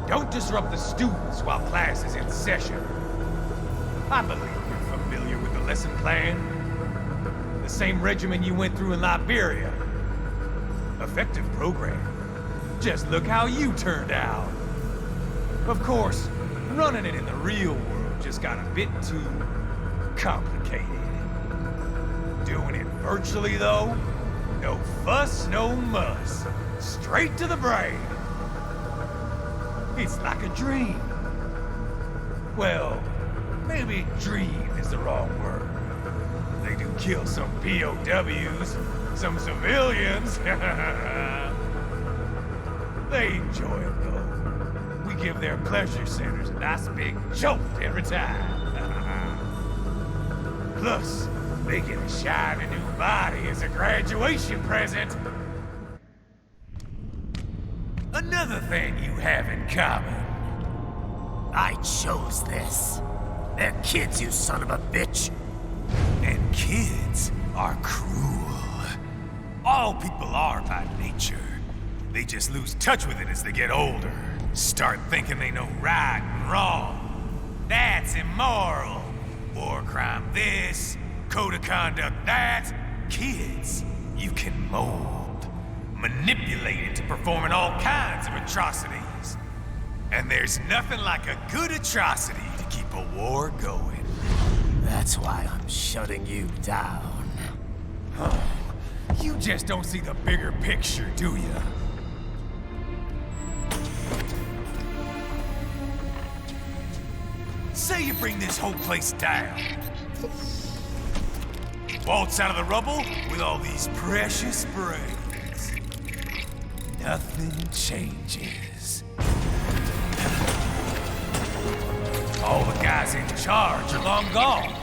Don't disrupt the students while class is in session. I believe you're familiar with the lesson plan. The same regimen you went through in Liberia. Effective program. Just look how you turned out. Of course, running it in the real world just got a bit too complicated. Doing it virtually, though, no fuss, no muss. Straight to the brain. It's like a dream. Well, maybe dream is the wrong word. They do kill some POWs, some civilians. They enjoy it, though. We give their pleasure centers a nice big jolt every time. Plus, they get a shiny new body as a graduation present. Another thing you have in common. I chose this. They're kids, you son of a bitch. And kids are cruel. All people are by nature. They just lose touch with it as they get older. Start thinking they know right and wrong. That's immoral. War crime this, code of conduct that. Kids, you can mold, manipulate into performing all kinds of atrocities. And there's nothing like a good atrocity to keep a war going. That's why I'm shutting you down. You just don't see the bigger picture, do you? Say you bring this whole place down. Waltz out of the rubble with all these precious brains. Nothing changes. All the guys in charge are long gone.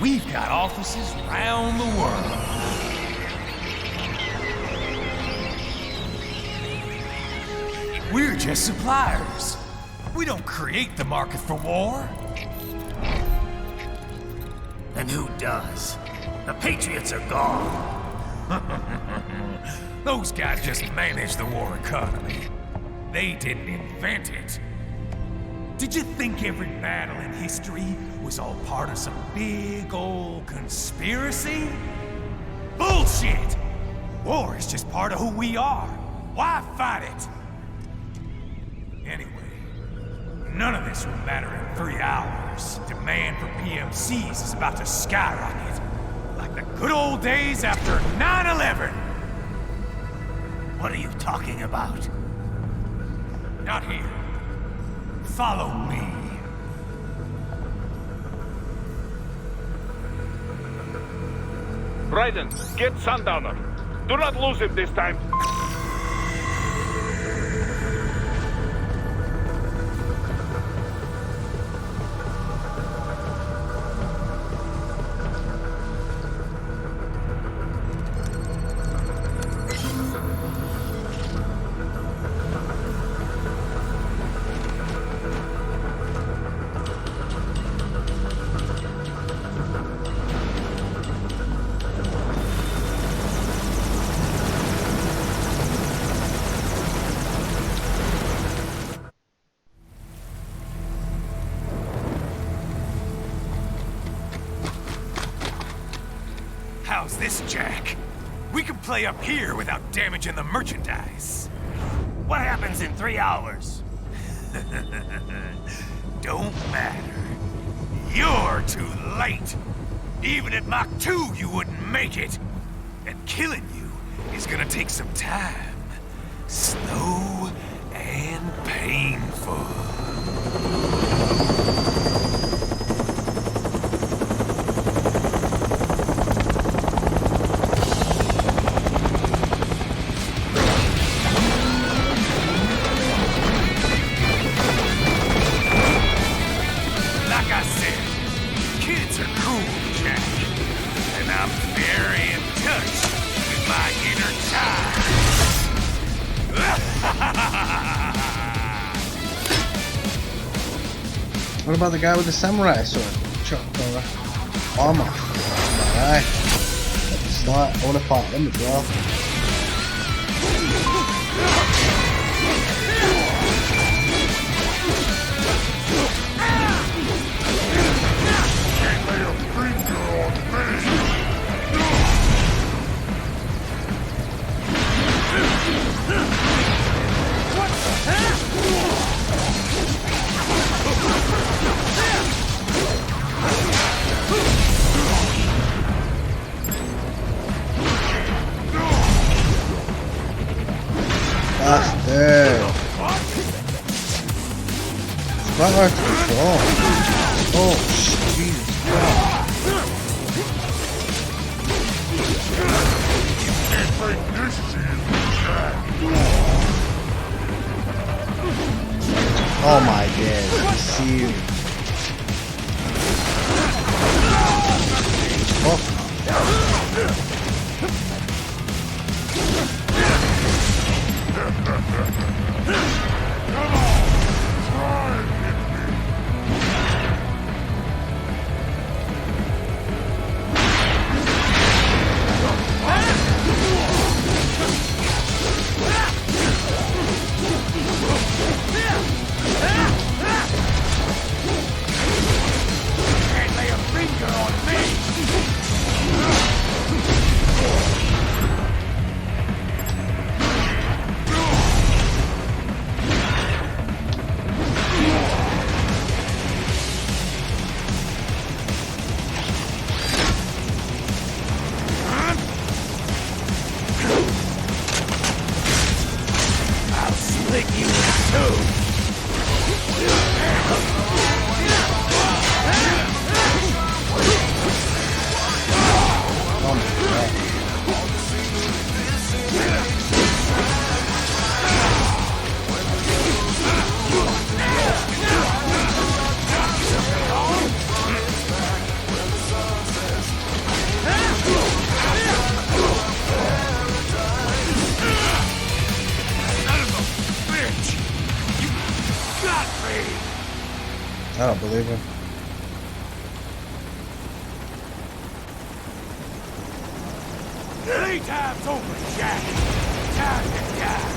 We've got offices around the world. We're just suppliers. We don't create the market for war. And who does? The Patriots are gone. Those guys just manage the war economy. They didn't invent it. Did you think every battle in history was all part of some big old conspiracy? Bullshit! War is just part of who we are. Why fight it? Anyway, none of this will matter in 3 hours. Demand for PMCs is about to skyrocket. Like the good old days after 9/11. What are you talking about? Not here. Follow me. Raiden, get Sundowner. Do not lose him this time. How's this, Jack? We can play up here without damaging the merchandise. What happens in 3 hours? Don't matter. You're too late. Even at Mach 2, you wouldn't make it. And killing you is gonna take some time. Slow and painful. What about the guy with the samurai sword? Chopped over. Armor. Alright. At the start, I want to fight him as well. Bastard! Right out to control. Oh, Jesus Christ. Oh my god, you see. country! I don't believe him. Lead time's over, Jack! Time to die!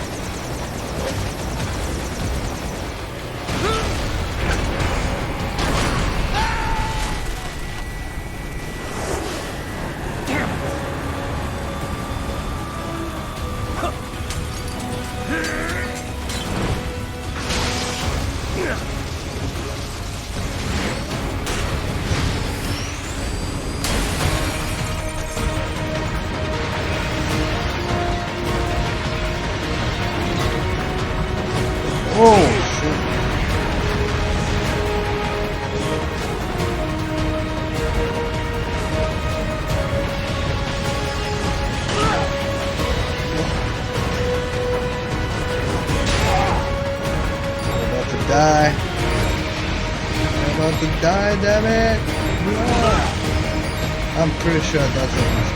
Die. I'm about to die, damn it. No. I'm pretty sure that's it.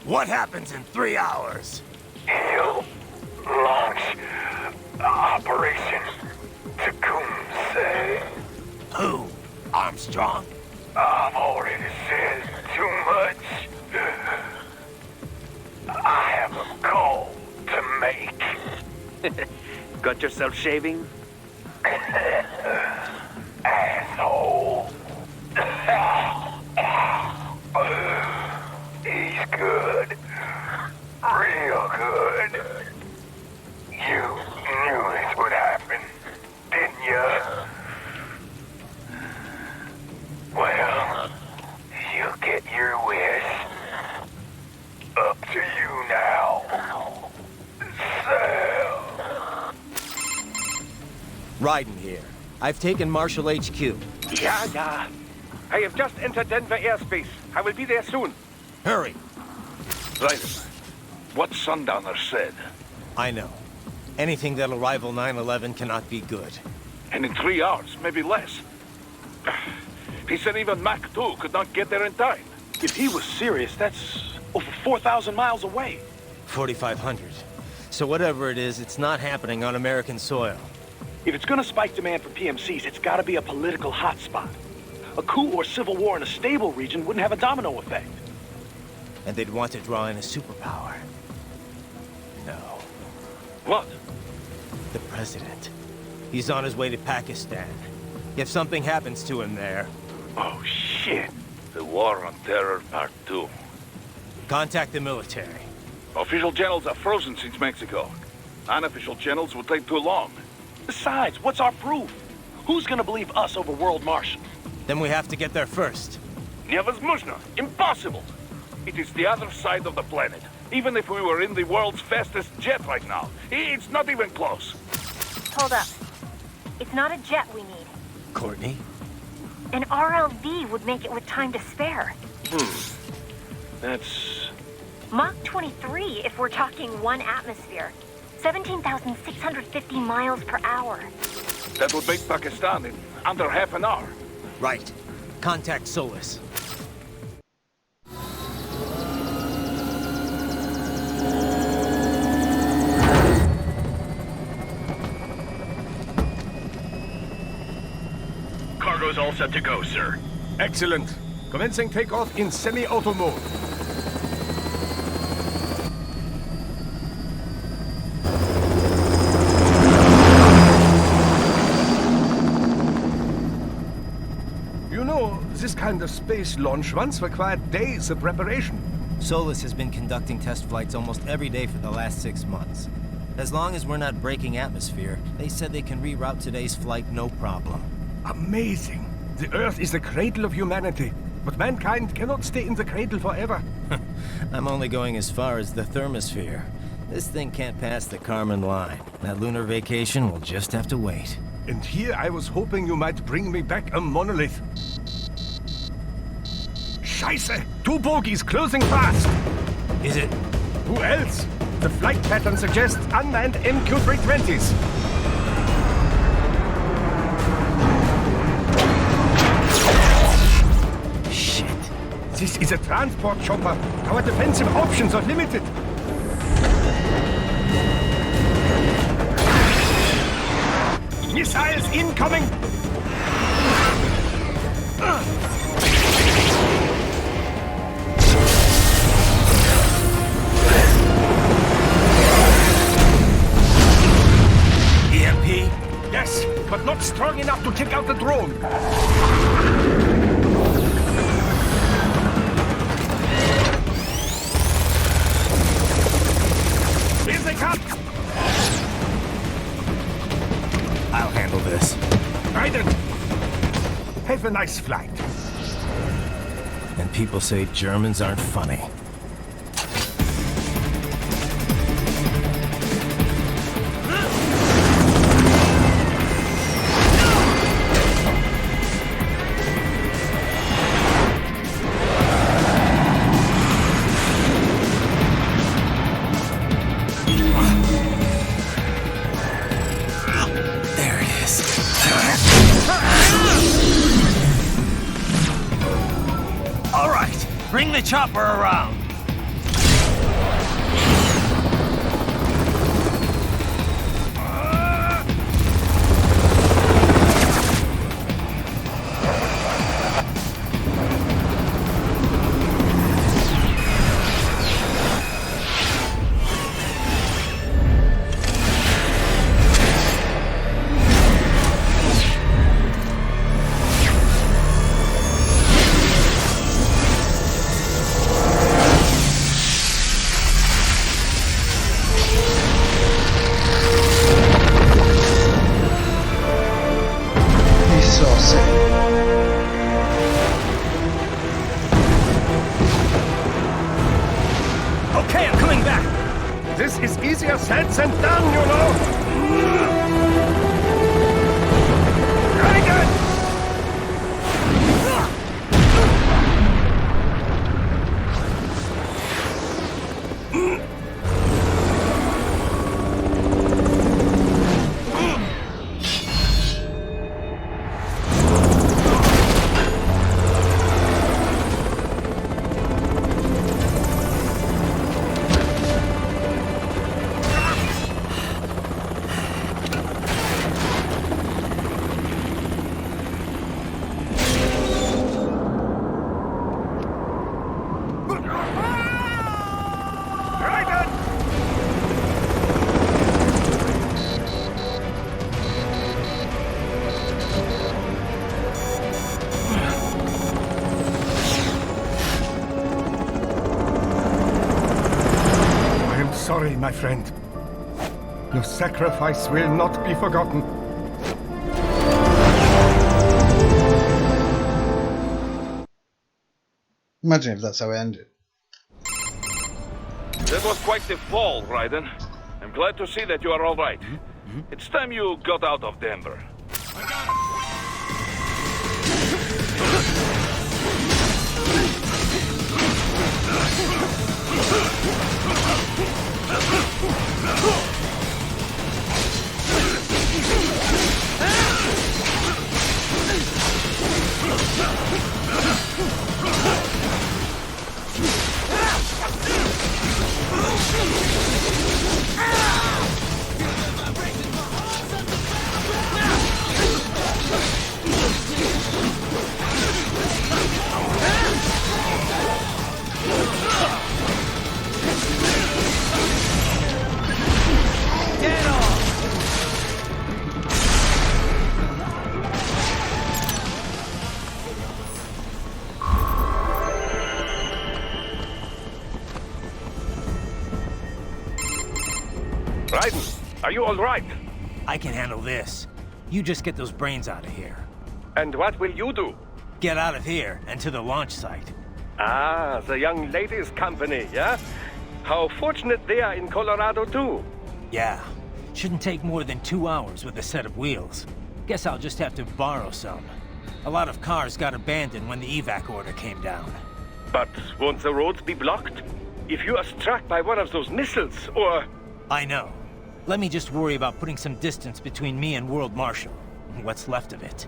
What happens in 3 hours? He'll launch Operation Tecumseh. Who? Armstrong? I've already said too much. I have a call to make. Got yourself shaving? Asshole. He's good. Real good. You knew this would happen, didn't you? Well, you'll get your wish. Up to you now. Sam. Raiden here. I've taken Marshall HQ. Yeah. I have just entered Denver airspace. I will be there soon. Hurry. Raiden, what Sundowner said. I know. Anything that'll rival 9/11 cannot be good. And in 3 hours, maybe less. He said even Mach 2 could not get there in time. If he was serious, that's over 4,000 miles away. 4,500. So whatever it is, it's not happening on American soil. If it's gonna spike demand for PMCs, it's gotta be a political hotspot. A coup or civil war in a stable region wouldn't have a domino effect. And they'd want to draw in a superpower. No. What? The president. He's on his way to Pakistan. If something happens to him there... Oh, shit. The War on Terror Part 2. Contact the military. Official channels are frozen since Mexico. Unofficial channels would take too long. Besides, what's our proof? Who's gonna believe us over World Marshal? Then we have to get there first. Невозможно. Impossible. It is the other side of the planet. Even if we were in the world's fastest jet right now, it's not even close. Hold up. It's not a jet we need. Courtney? An RLV would make it with time to spare. That's... Mach 23 if we're talking 1 atmosphere. 17,650 miles per hour. That would make Pakistan in under half an hour. Right. Contact Solus. Cargo's all set to go, sir. Excellent. Commencing takeoff in semi-auto mode. kind of space launch once required days of preparation. Solus has been conducting test flights almost every day for the last 6 months. As long as we're not breaking atmosphere, they said they can reroute today's flight no problem. Amazing. The Earth is the cradle of humanity, but mankind cannot stay in the cradle forever. I'm only going as far as the thermosphere. This thing can't pass the Karman line. That lunar vacation will just have to wait. And here I was hoping you might bring me back a monolith. Scheiße! 2 bogies closing fast! Is it? Who else? The flight pattern suggests unmanned MQ-320s. Shit. This is a transport chopper. Our defensive options are limited. Missiles incoming! EMP? Yes, but not strong enough to take out the drone. Here they come! I'll handle this. Raiden! Have a nice flight. And people say Germans aren't funny. Bring the chopper around. Okay, I'm coming back. This is easier said than done, you know. Very good. Sorry, my friend. Your sacrifice will not be forgotten. Imagine if that's how it ended. That was quite the fall, Raiden. I'm glad to see that you are all right. It's time you got out of Denver. Raiden, are you all right? I can handle this. You just get those brains out of here. And what will you do? Get out of here and to the launch site. Ah, the young ladies' company, yeah? How fortunate they are in Colorado, too. Yeah. Shouldn't take more than 2 hours with a set of wheels. Guess I'll just have to borrow some. A lot of cars got abandoned when the evac order came down. But won't the roads be blocked? If you are struck by one of those missiles, or... I know. Let me just worry about putting some distance between me and World Marshal. What's left of it.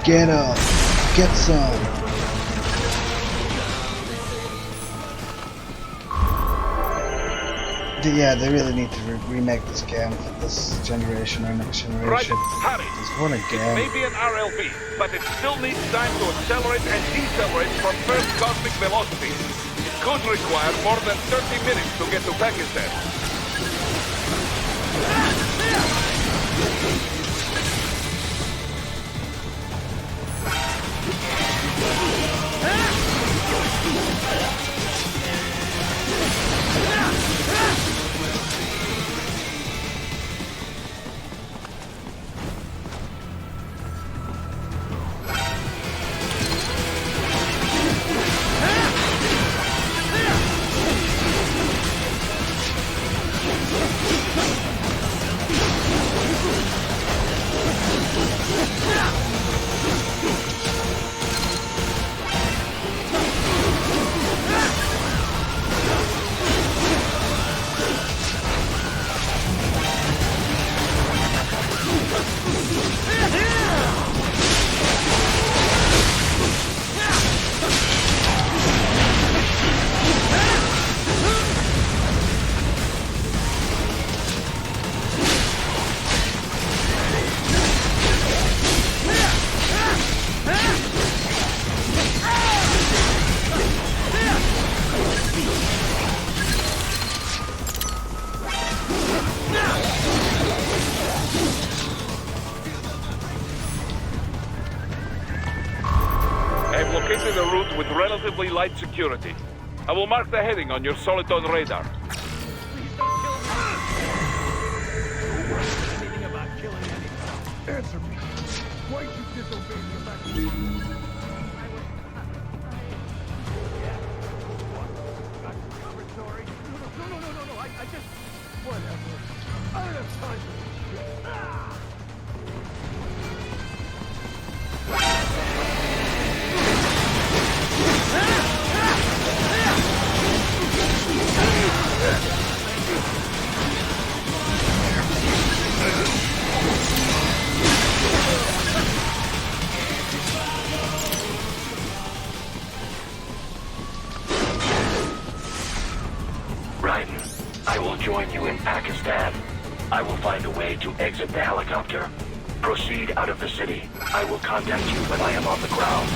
Get up! Get some! Yeah, they really need to remake this game for this generation or next generation. Right, hurry! Just one again. It may be an RLV, but it still needs time to accelerate and decelerate from first cosmic velocity. It could require more than 30 minutes to get to Pakistan. I've located a route with relatively light security. I will mark the heading on your Soliton radar. Answer me. Why'd you disobey me back No, I just... Whatever. I don't have time for this shit. Ah! Ah! I will find a way to exit the helicopter. Proceed out of the city. I will contact you when I am on the ground.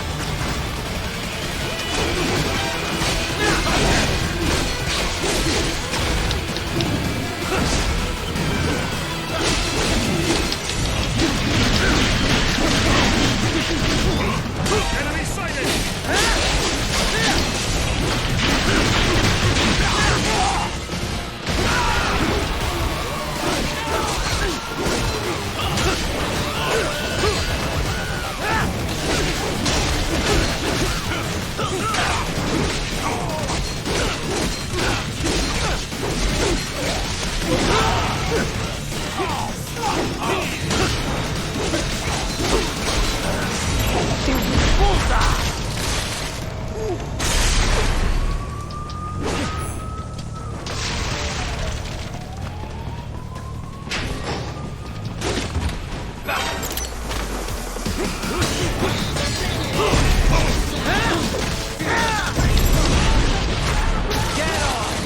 Enemy sighted!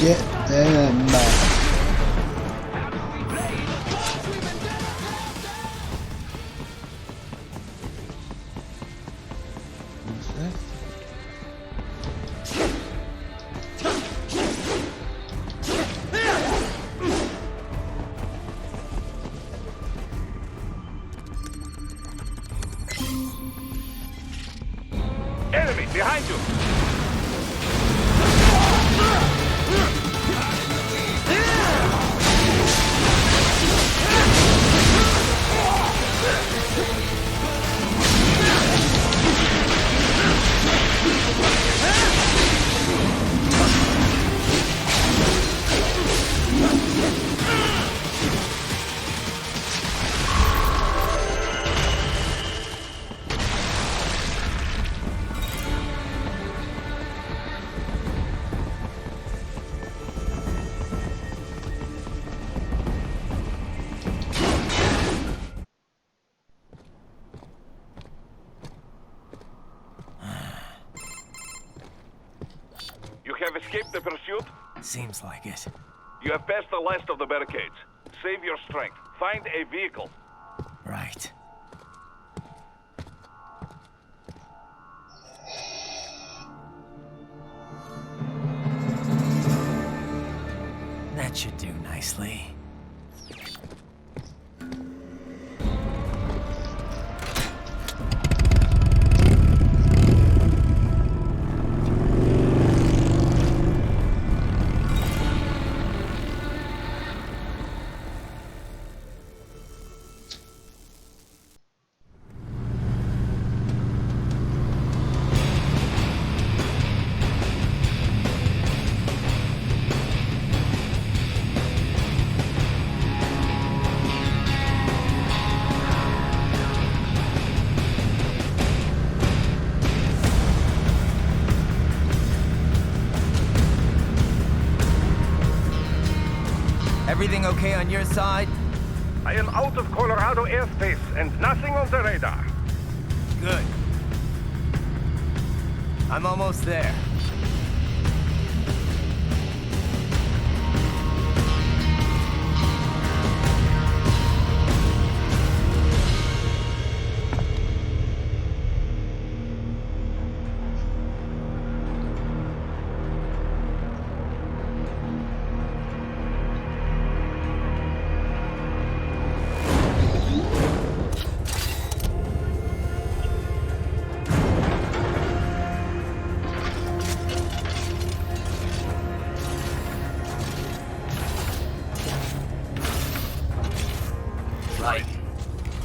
Get them. Enemy behind you! You have escaped the pursuit? Seems like it. You have passed the last of the barricades. Save your strength. Find a vehicle. Right. That should do nicely. Everything okay on your side? I am out of Colorado airspace and nothing on the radar. Good. I'm almost there.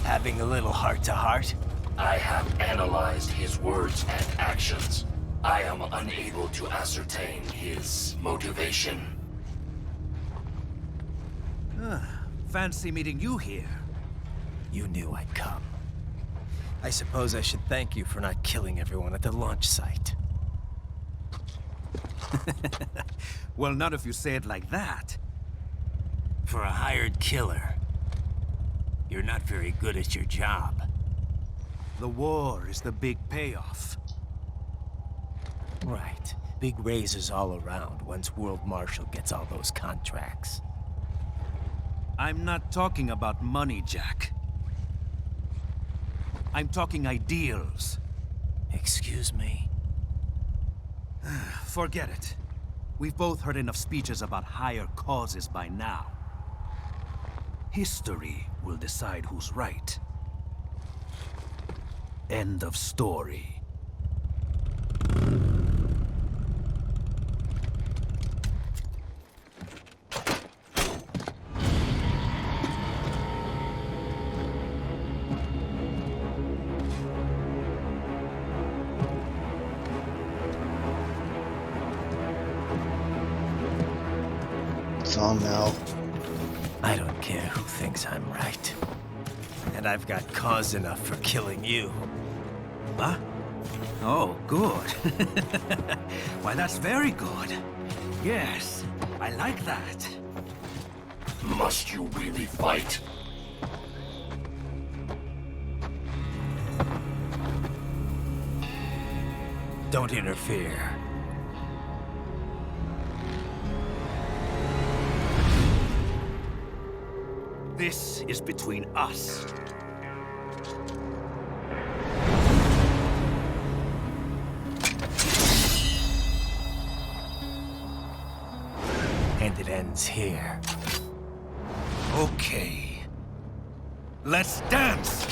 Having a little heart-to-heart? I have analyzed his words and actions. I am unable to ascertain his motivation. Fancy meeting you here. You knew I'd come. I suppose I should thank you for not killing everyone at the launch site. Well, not if you say it like that. For a hired killer, you're not very good at your job. The war is the big payoff. Right. Big raises all around once World Marshal gets all those contracts. I'm not talking about money, Jack. I'm talking ideals. Excuse me? Forget it. We've both heard enough speeches about higher causes by now. History will decide who's right. End of story. It's on now. I don't care who thinks I'm right. And I've got cause enough for killing you. Huh? Oh, good. Why, that's very good. Yes, I like that. Must you really fight? Don't interfere. This is between us. And it ends here. Okay. Let's dance!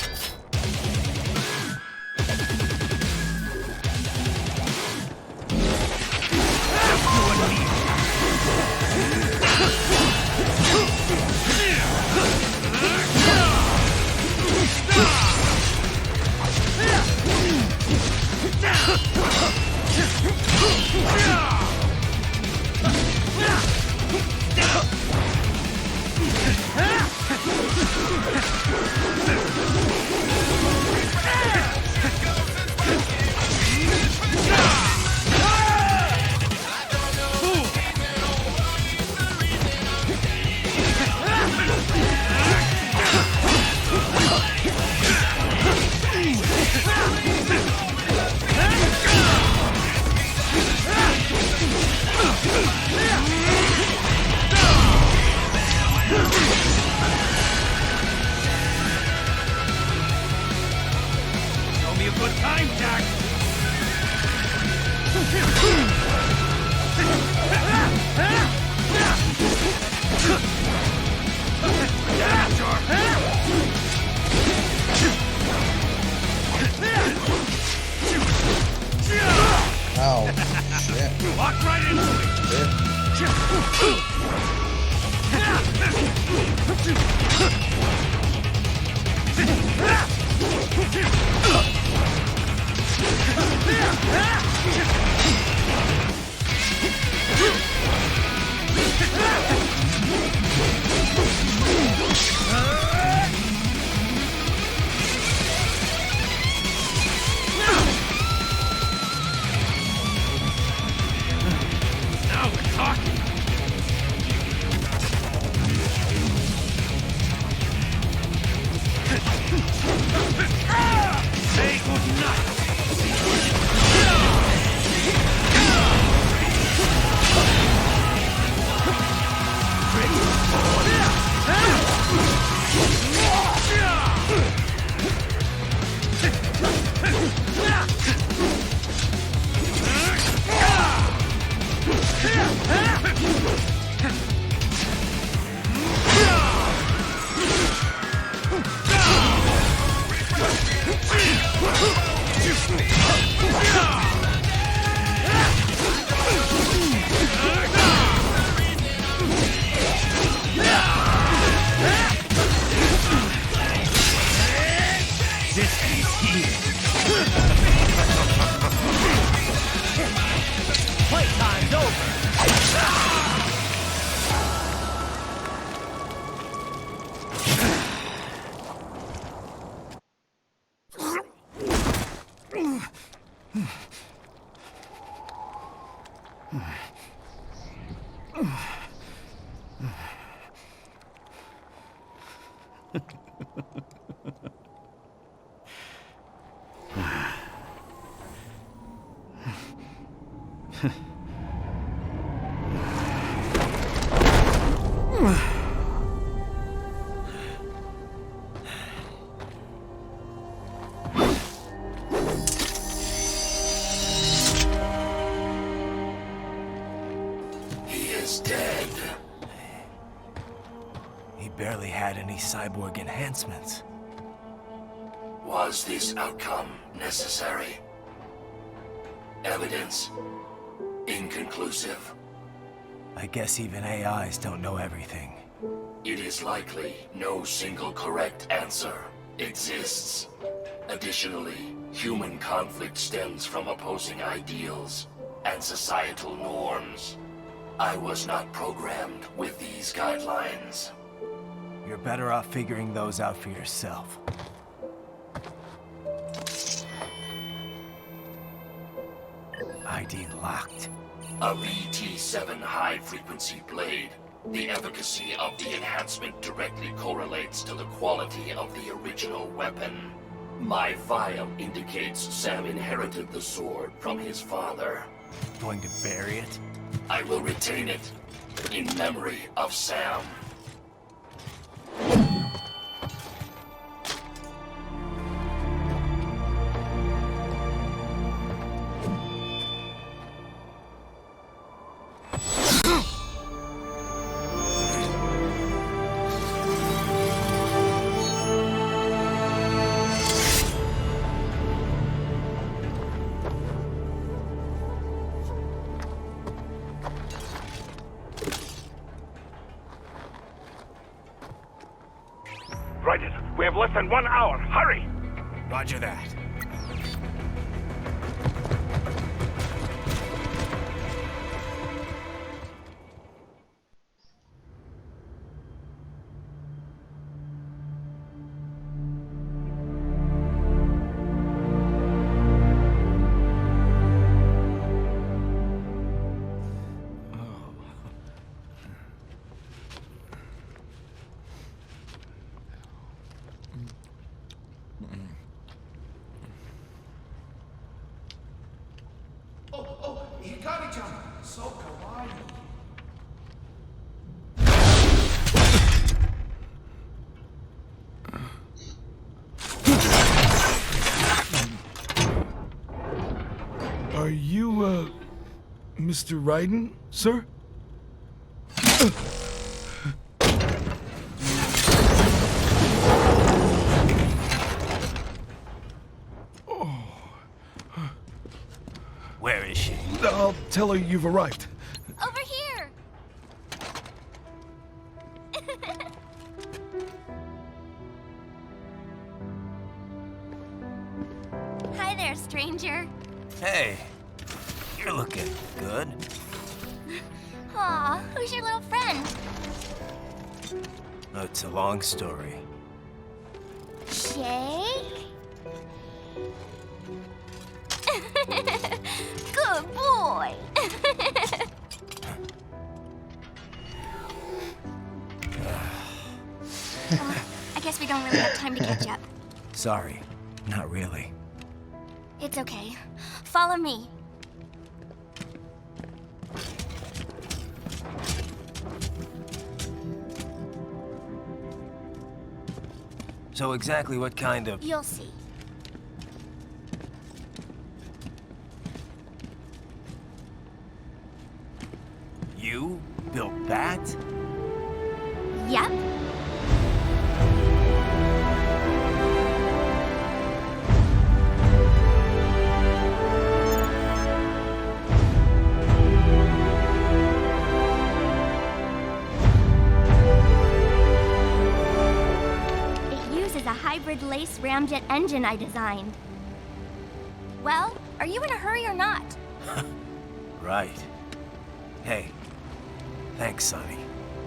Ow. Shit. Walk right Now we're talking. Say goodnight. Playtime's over! barely had any cyborg enhancements. Was this outcome necessary? Evidence inconclusive. I guess even AIs don't know everything. It is likely no single correct answer exists. Additionally, human conflict stems from opposing ideals and societal norms. I was not programmed with these guidelines. You're better off figuring those out for yourself. ID locked. A VT7 high-frequency blade. The efficacy of the enhancement directly correlates to the quality of the original weapon. My file indicates Sam inherited the sword from his father. Going to bury it? I will retain it in memory of Sam. Raiden, we have less than 1 hour. Hurry! Roger that. Oh, Hikari-chan, so kawaii. Are you, Mr. Raiden, sir? Where is she? I'll tell her you've arrived. Over here! Hi there, stranger. Hey, you're looking good. Aw, who's your little friend? Oh, it's a long story. Shake? Good boy. Well, I guess we don't really have time to catch up. Sorry, not really. It's okay. Follow me. So exactly what kind of... You'll see. You built that? Yep. It uses a hybrid lace ramjet engine I designed. Well, are you in a hurry or not? Right. Hey, thanks, Sonny.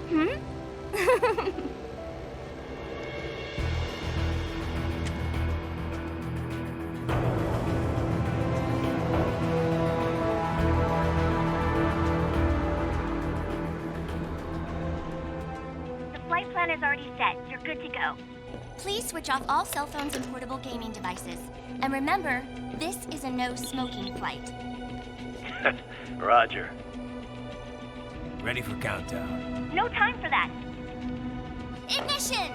Hmm? The flight plan is already set. You're good to go. Please switch off all cell phones and portable gaming devices. And remember, this is a no-smoking flight. Roger. Ready for countdown. No time for that. Ignition!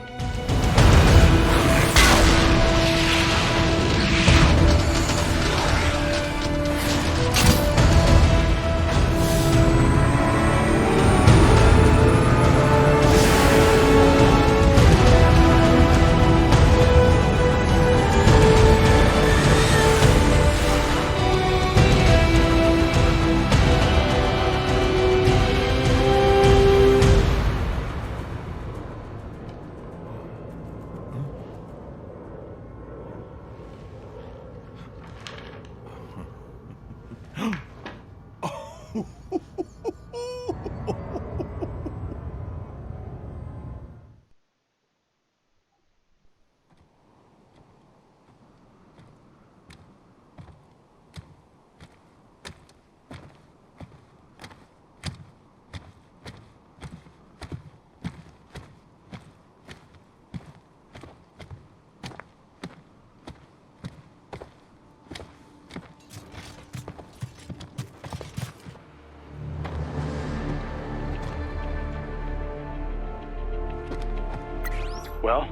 Well,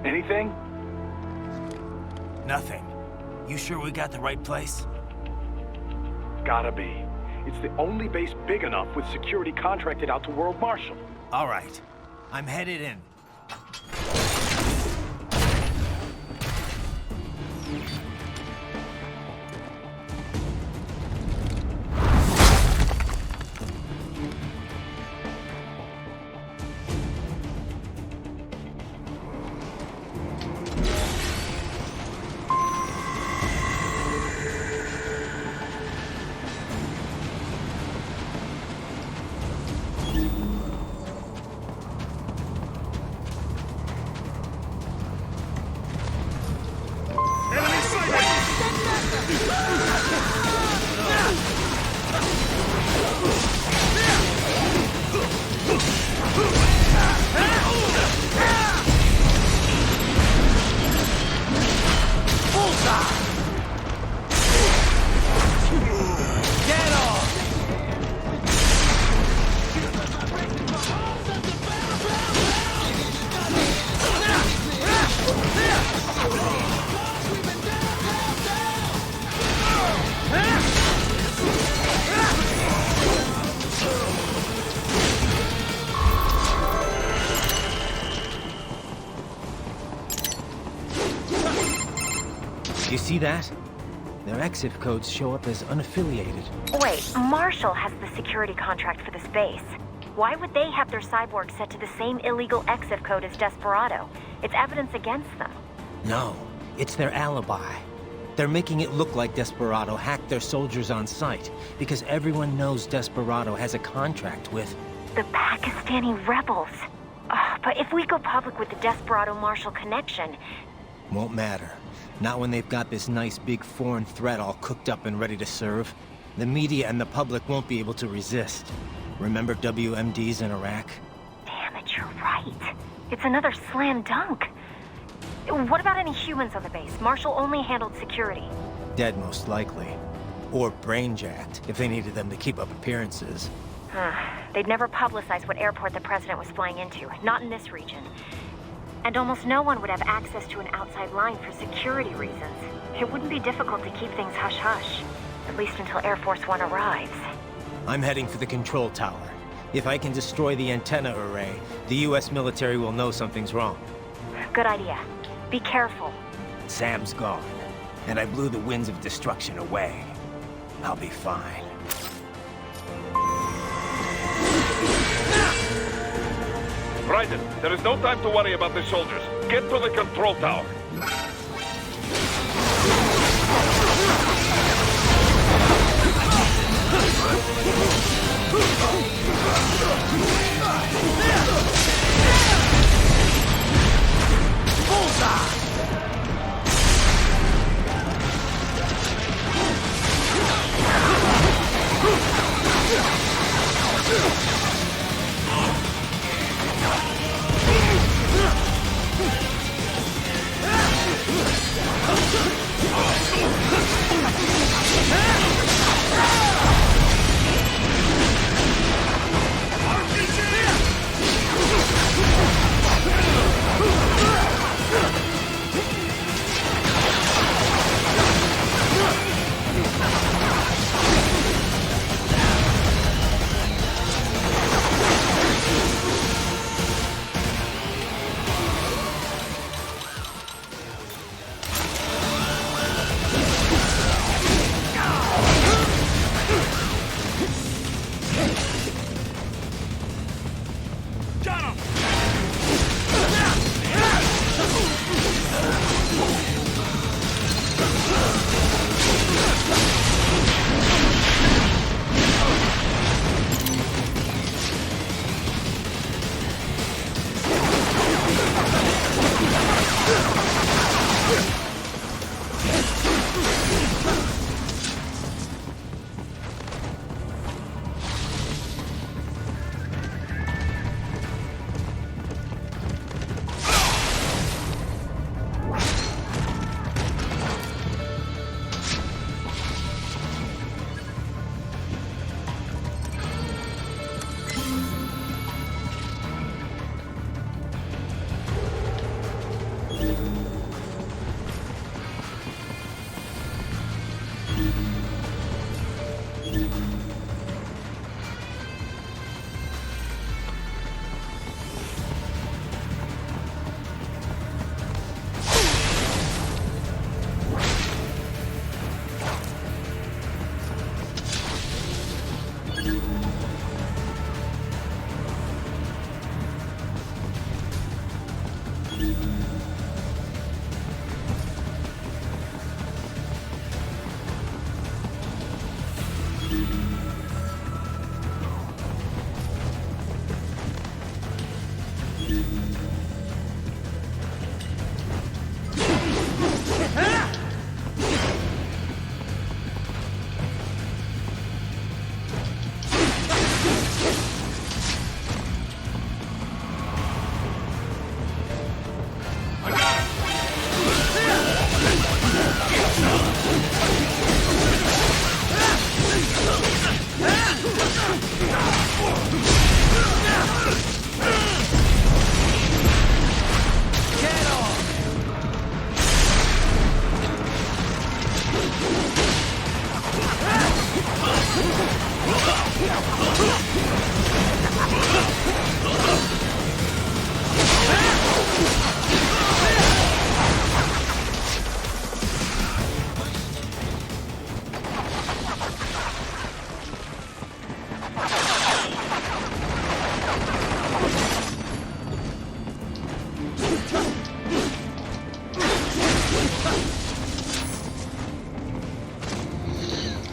anything? Nothing. You sure we got the right place? Gotta be. It's the only base big enough with security contracted out to World Marshal. All right. I'm headed in. You see that? Their EXIF codes show up as unaffiliated. Wait, Marshall has the security contract for this base. Why would they have their cyborg set to the same illegal EXIF code as Desperado? It's evidence against them. No, it's their alibi. They're making it look like Desperado hacked their soldiers on sight, because everyone knows Desperado has a contract with... The Pakistani rebels. Oh, but if we go public with the Desperado-Marshall connection... Won't matter. Not when they've got this nice big foreign threat all cooked up and ready to serve. The media and the public won't be able to resist. Remember WMDs in Iraq? Damn it, you're right. It's another slam dunk. What about any humans on the base? Marshall only handled security. Dead, most likely. Or brain-jacked, if they needed them to keep up appearances. They'd never publicize what airport the president was flying into. Not in this region. And almost no one would have access to an outside line for security reasons. It wouldn't be difficult to keep things hush-hush. At least until Air Force One arrives. I'm heading for the control tower. If I can destroy the antenna array, the US military will know something's wrong. Good idea. Be careful. Sam's gone, and I blew the winds of destruction away. I'll be fine. Raiden, there is no time to worry about the soldiers. Get to the control tower.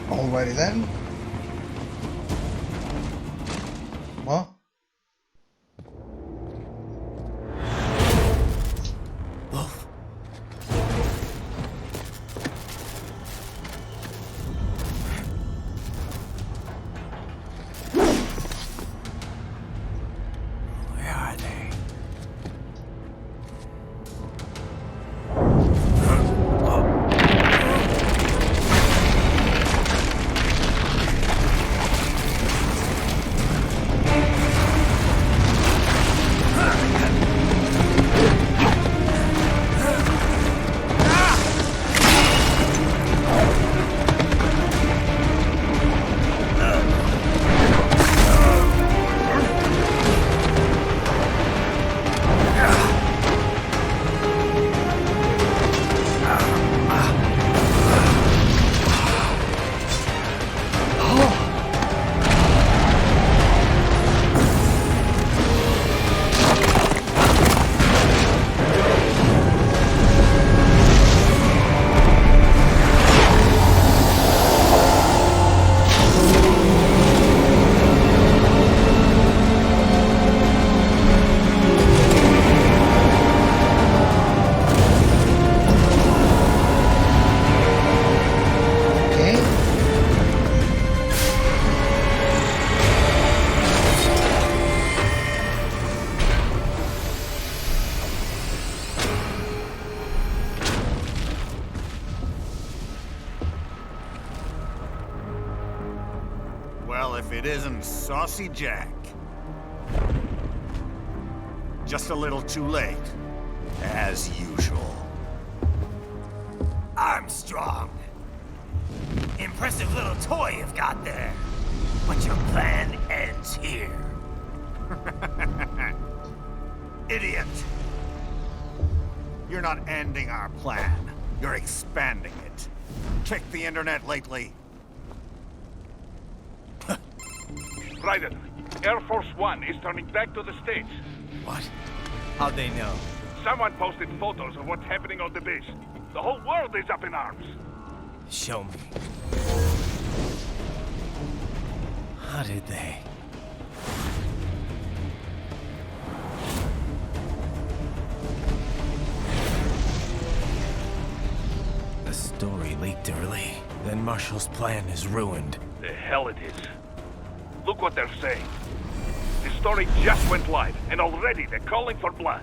Alrighty then. What? Wolf. Where are they? Well, if it isn't Saucy Jack. Just a little too late, as usual. Armstrong. Impressive little toy you've got there. But your plan ends here. Idiot! You're not ending our plan. You're expanding it. Check the internet lately. Raiden, Air Force One is turning back to the States. What? How'd they know? Someone posted photos of what's happening on the base. The whole world is up in arms. Show me. How did they? The story leaked early. Then Marshall's plan is ruined. The hell it is. Look what they're saying. The story just went live, and already they're calling for blood.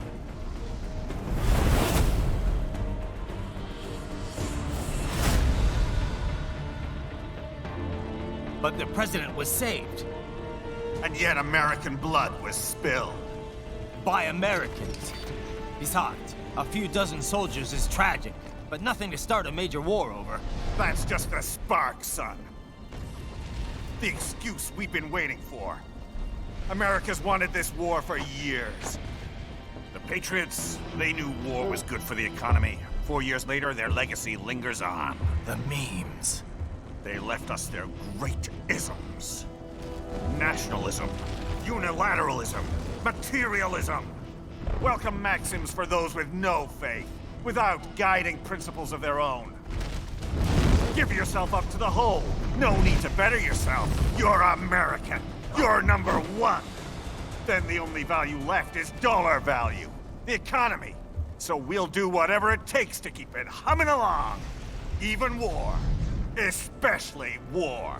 But the president was saved. And yet American blood was spilled. By Americans. Besides, a few dozen soldiers is tragic, but nothing to start a major war over. That's just the spark, son. The excuse we've been waiting for. America's wanted this war for years. The Patriots, they knew war was good for the economy. 4 years later, their legacy lingers on. The memes. They left us their great isms. Nationalism, unilateralism, materialism. Welcome maxims for those with no faith, without guiding principles of their own. Give yourself up to the whole. No need to better yourself. You're American. You're #1. Then the only value left is dollar value. The economy. So we'll do whatever it takes to keep it humming along. Even war. Especially war.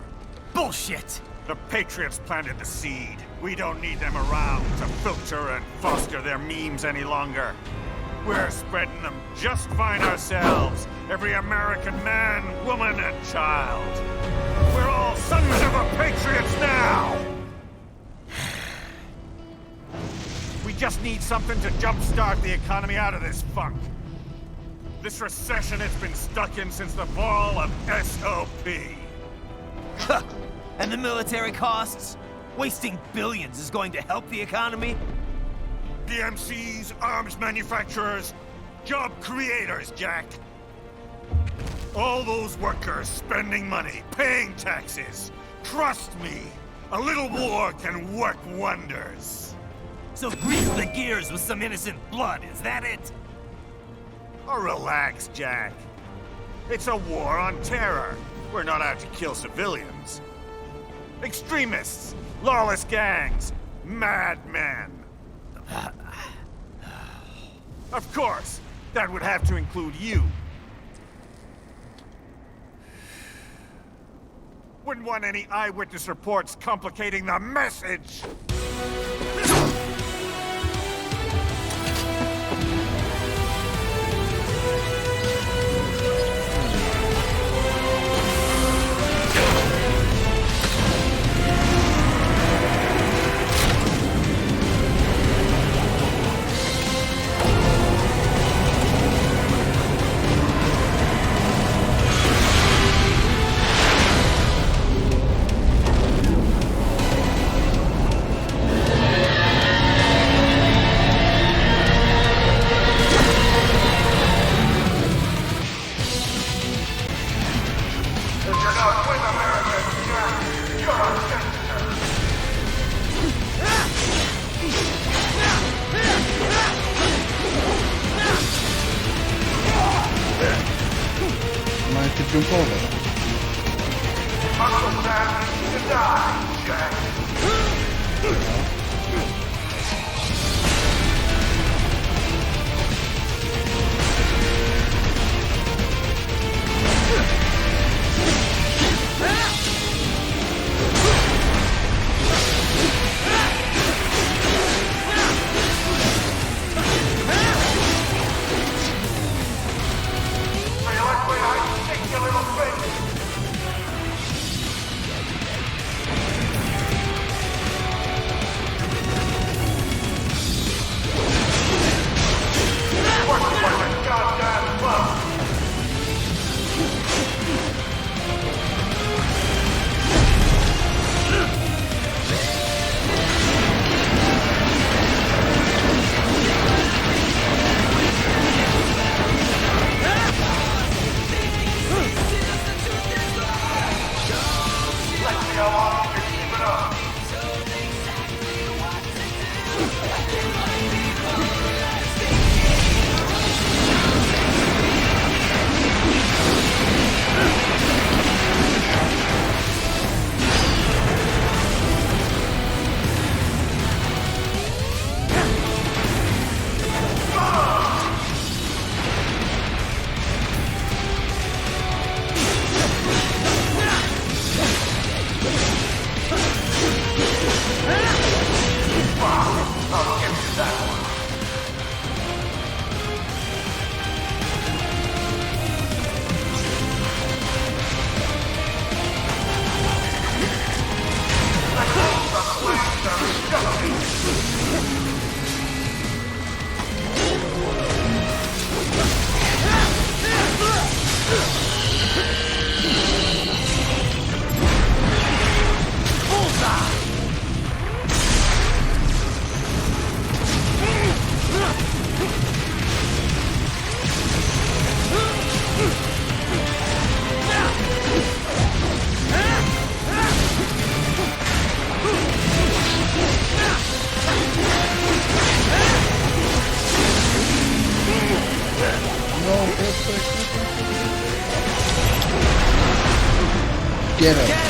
Bullshit! The Patriots planted the seed. We don't need them around to filter and foster their memes any longer. We're spreading them just fine ourselves. Every American man, woman, and child. We're all sons of the Patriots now! We just need something to jumpstart the economy out of this funk. This recession it's been stuck in since the fall of SOP. And the military costs? Wasting billions is going to help the economy? DMCs, arms manufacturers, job creators, Jack. All those workers spending money, paying taxes. Trust me, a little war can work wonders. So grease the gears with some innocent blood, is that it? Oh, relax, Jack. It's a war on terror. We're not out to kill civilians. Extremists, lawless gangs, madmen. Of course, that would have to include you. Wouldn't want any eyewitness reports complicating the message. Get him.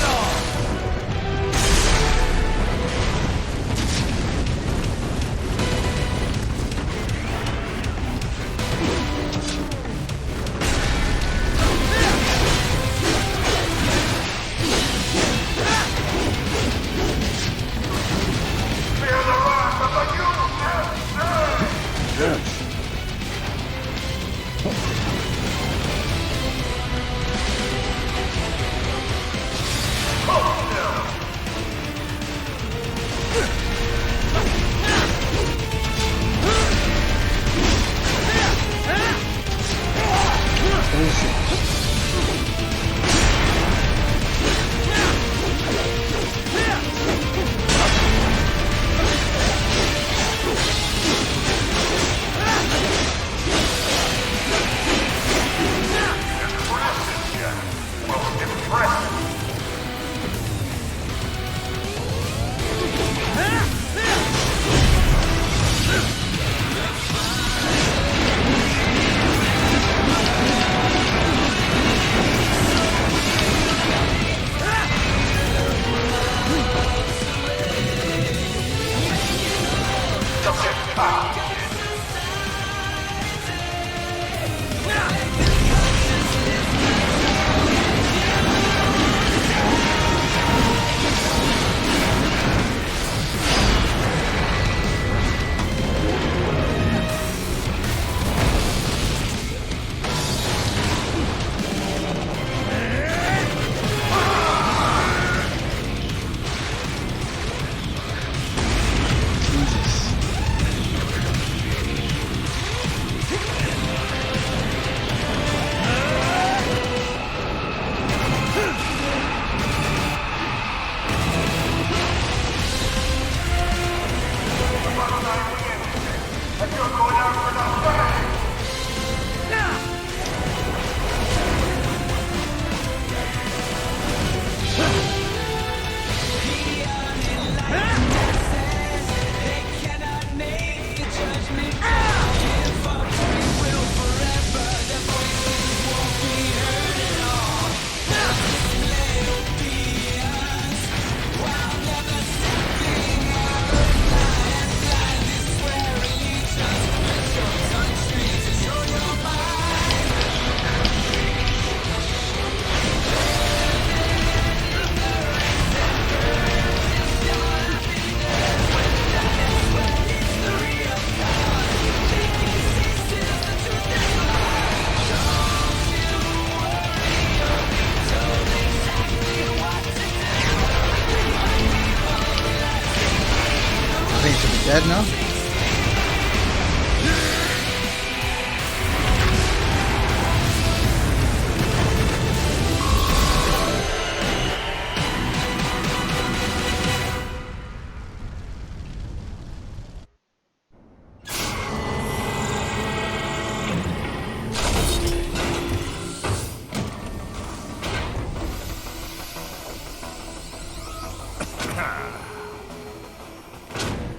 Dead now?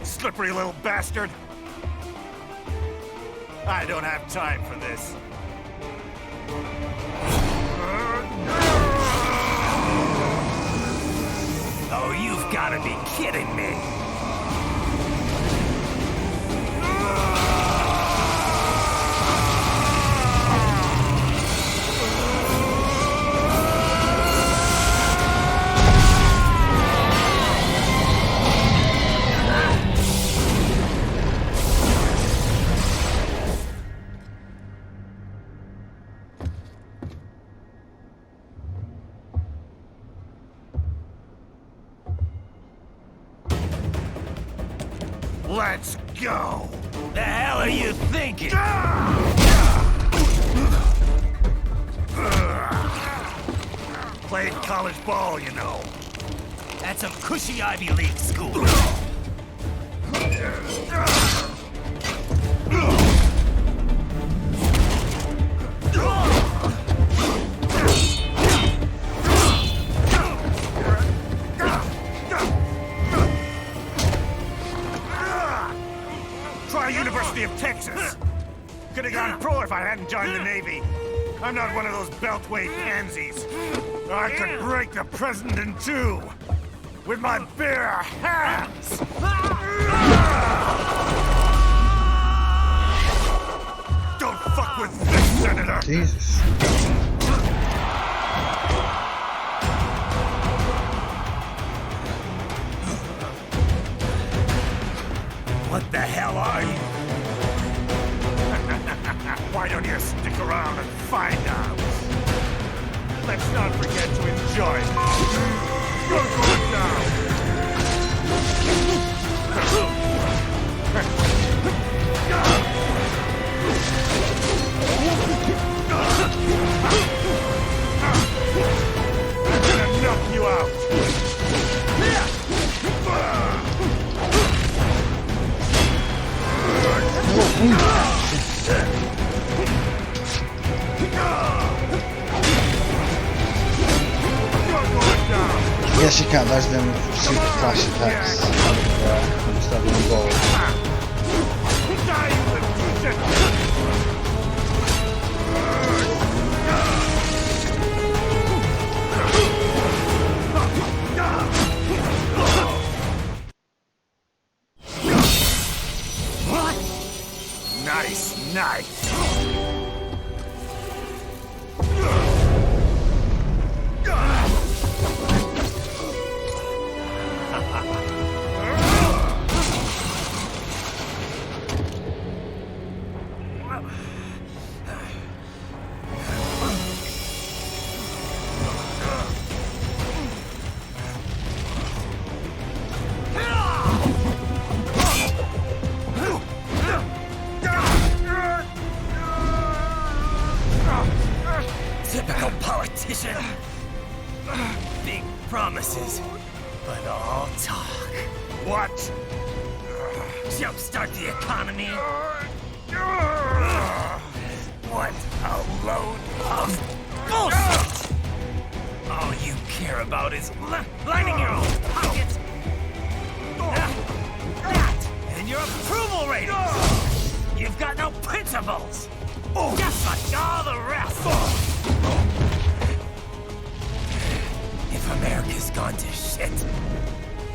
Slippery little bastard! I don't have time for this. Oh, you've got to be kidding me! Let's go! The hell are you thinking? Played college ball, you know. That's a cushy Ivy League school. Try University of Texas. Could have gone pro if I hadn't joined the Navy. I'm not one of those beltway pansies. I could break the president in two with my bare hands. Don't fuck with this, Senator. Jesus. What the hell are you? Why don't you stick around and find out? Let's not forget to enjoy it. Go down. I'm gonna knock you out. I guess you can't dodge them super flash attacks. Just have one ball. Nice, nice. Typical politician. Big promises, but all talk. What? Jumpstart the economy? What a load of bullshit! All you care about is lining your own pockets. That and your approval ratings. You've got no principles. Just like all the rest. If America's gone to shit,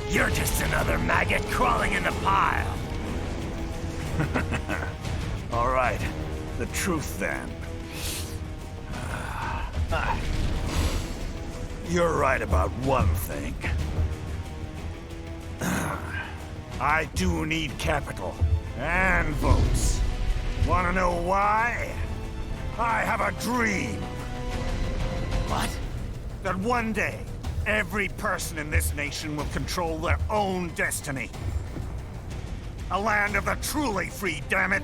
you're just another maggot crawling in the pile. All right, the truth then. You're right about one thing. I do need capital and votes. Wanna know why? I have a dream. What? That one day, every person in this nation will control their own destiny. A land of the truly free, damn it.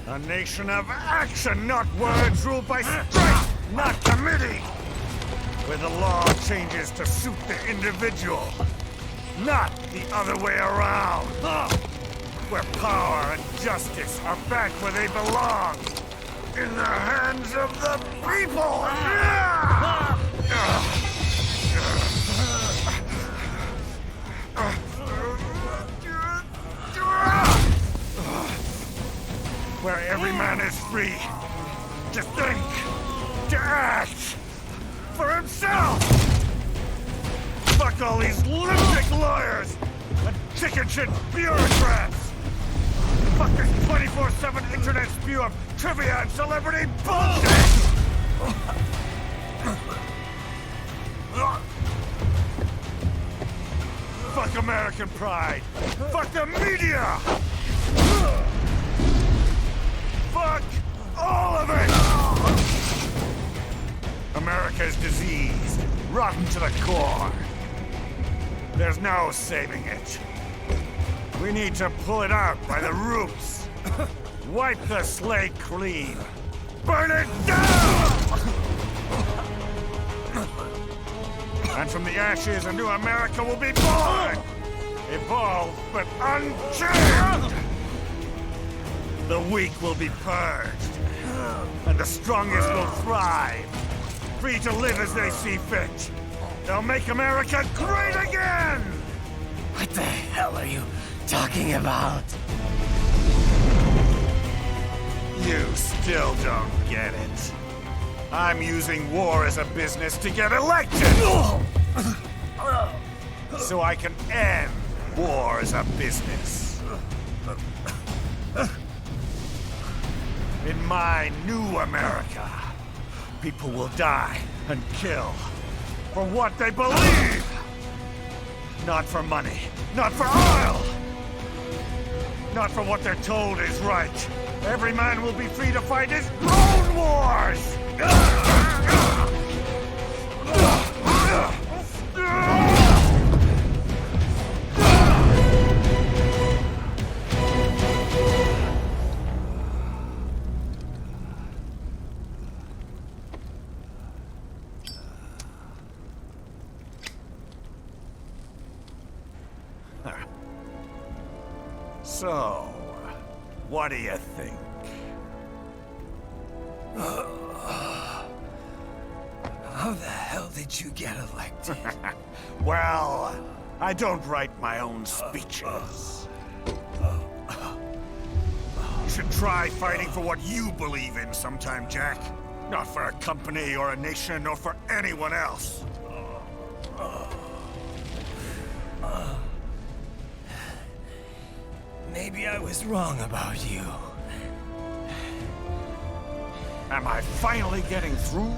A nation of action, not words, ruled by strength, not committee. Where the law changes to suit the individual, not the other way around. Where power and justice are back where they belong. In the hands of the people! Where every man is free to think, to act for himself! Fuck all these lunatic lawyers and chicken shit bureaucrats! Fuck this 24/7 internet spew of trivia and celebrity bullshit! Fuck American pride! Fuck the media! Fuck all of it! America's diseased, rotten to the core. There's no saving it. We need to pull it out by the roots. Wipe the slate clean. Burn it down! And from the ashes, a new America will be born! Evolved, but unchained! The weak will be purged. And the strongest will thrive. Free to live as they see fit. They'll make America great again! What the hell are you talking about? You still don't get it. I'm using war as a business to get elected! So I can end war as a business. In my new America, people will die and kill for what they believe! Not for money, not for oil! Not for what they're told is right. Every man will be free to fight his own wars! So, what do you think? How the hell did you get elected? Well, I don't write my own speeches. You should try fighting for what you believe in sometime, Jack. Not for a company or a nation or for anyone else. Maybe I was wrong about you. Am I finally getting through?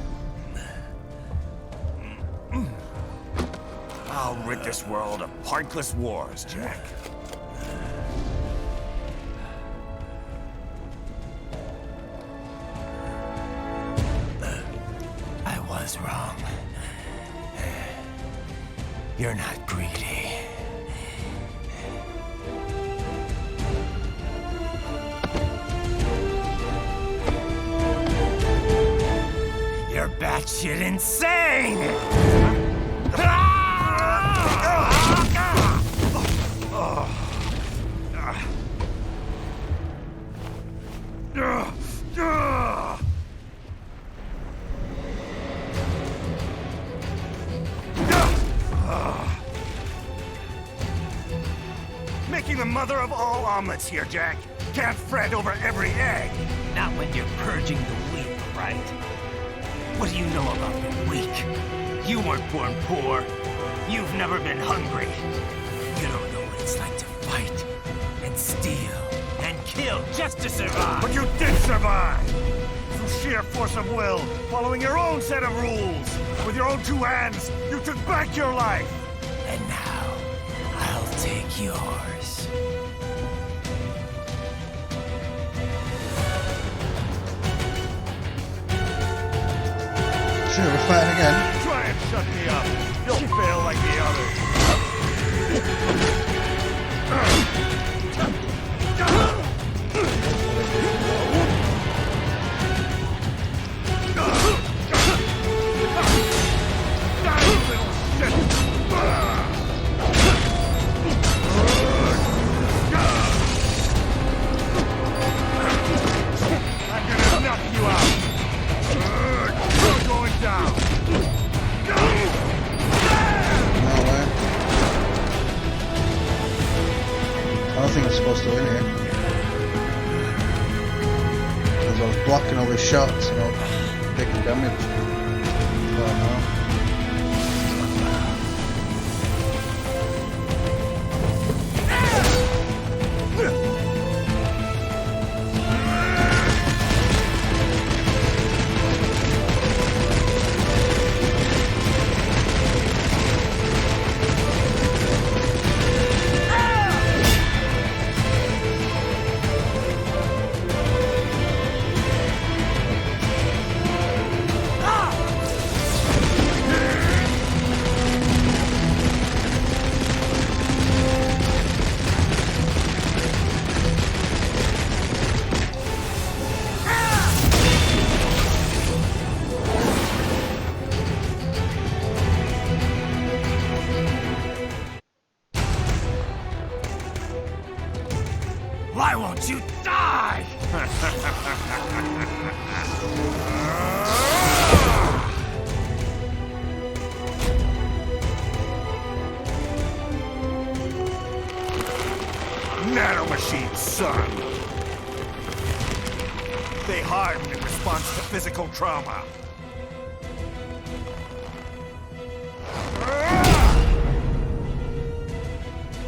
I'll rid this world of pointless wars, Jack. I was wrong. You're not greedy. You're batshit insane! Making the mother of all omelets here, Jack. Can't fret over every egg. Not when you're purging the weak, right? What do you know about the weak? You weren't born poor. You've never been hungry. You don't know what it's like to fight, and steal, and kill just to survive. But you did survive! Through sheer force of will, following your own set of rules. With your own two hands, you took back your life! And now, I'll take yours. Sure, we're fighting again. Try and shut me up. You'll fail like the others. I'm gonna knock you out. You're going down. I don't think I'm supposed to win here. Because I was blocking all his shots and I was taking damage. Oh no. Why won't you die? Nanomachine, son! violent in response to physical trauma.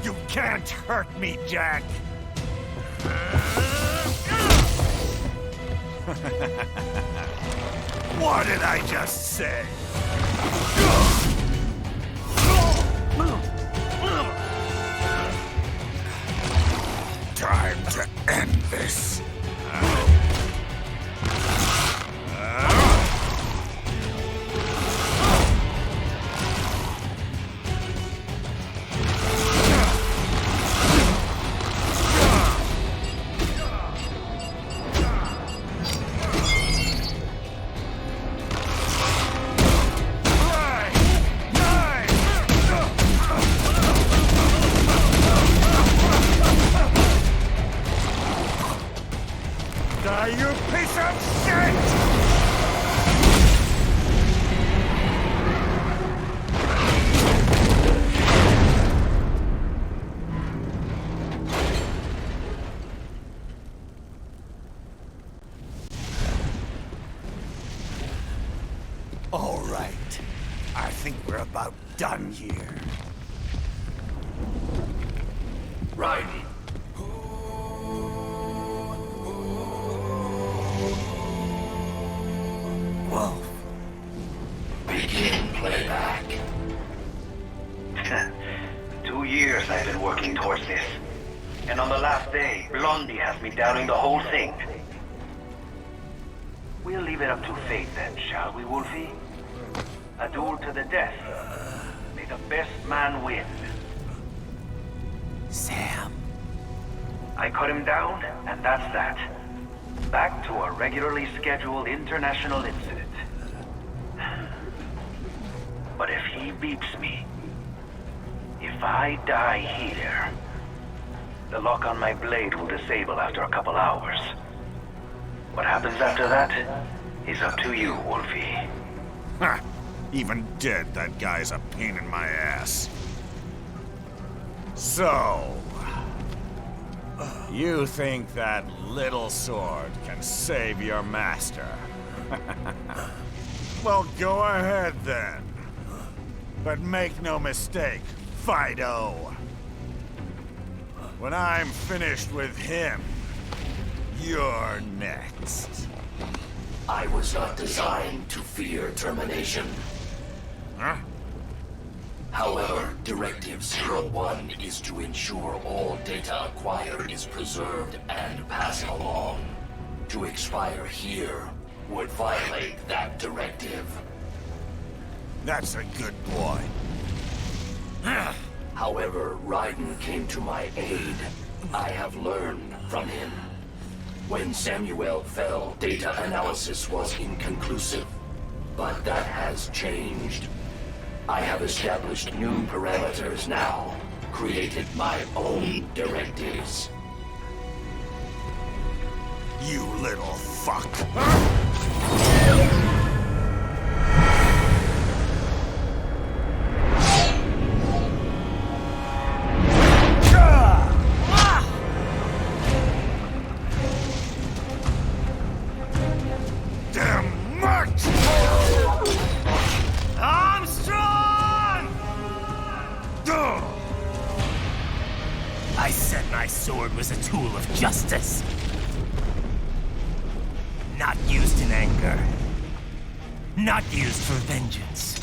You can't hurt me, Jack! What did I just say? Time to end this. You piece of shit! All right. I think we're about done here. Right. Wolf. Begin playback. 2 years I've been working towards this. And on the last day, Blondie has me downing the whole thing. We'll leave it up to fate then, shall we, Wolfie? A duel to the death. May the best man win. Sam. I cut him down, and that's that. Back to a regularly scheduled international incident. But if he beeps me, if I die here, the lock on my blade will disable after a couple hours. What happens after that is up to you, Wolfie. Ha! Even dead, that guy's a pain in my ass. So... you think that little sword can save your master? Well, go ahead then. But make no mistake, Fido. When I'm finished with him, you're next. I was not designed to fear termination. Huh? However, Directive 01 is to ensure all data acquired is preserved and passed along. To expire here would violate that directive. That's a good boy. However, Raiden came to my aid. I have learned from him. When Samuel fell, data analysis was inconclusive. But that has changed. I have established new parameters now, created my own directives. You little fuck. Damn much! I said my sword was a tool of justice. Not used in anger. Not used for vengeance.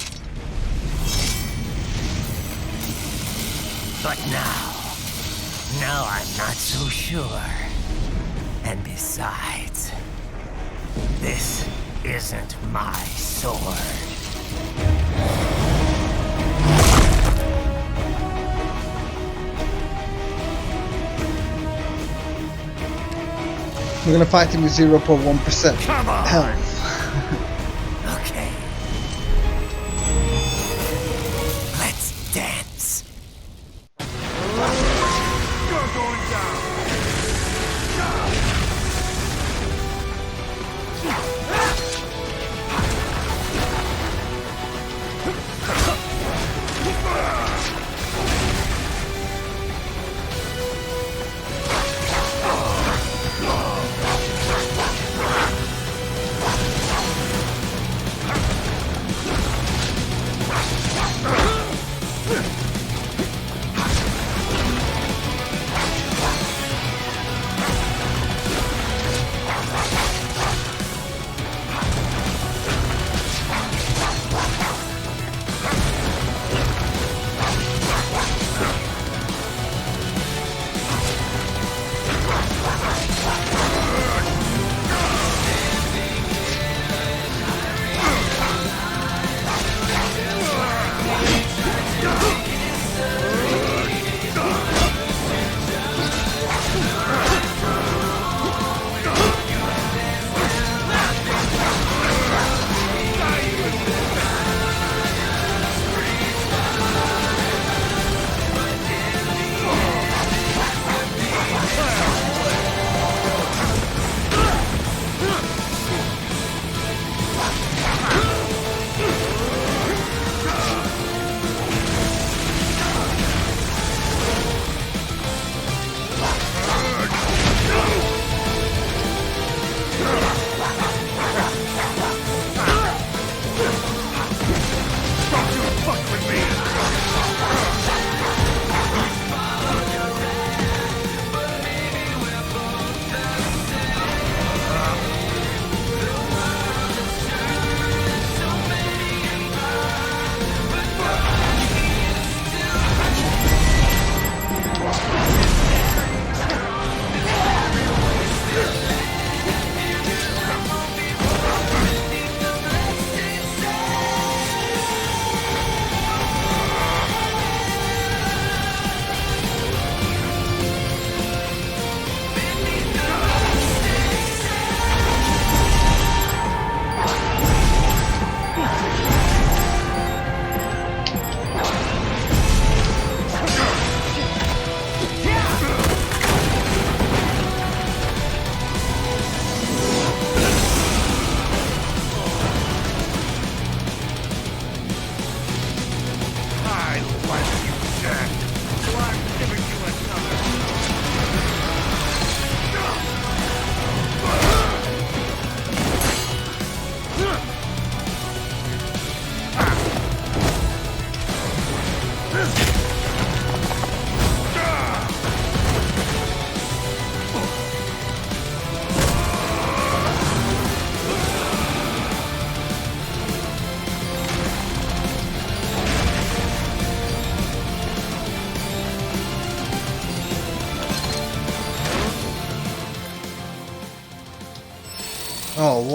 But now I'm not so sure. And besides, this isn't my sword. We're gonna fight him with 0.1% health. Okay. Let's dance. You're going down.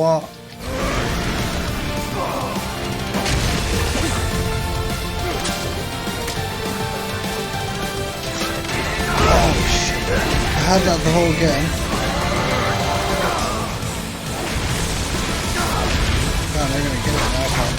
what? Oh shit. I had that the whole game. God, they're gonna get it now, pal.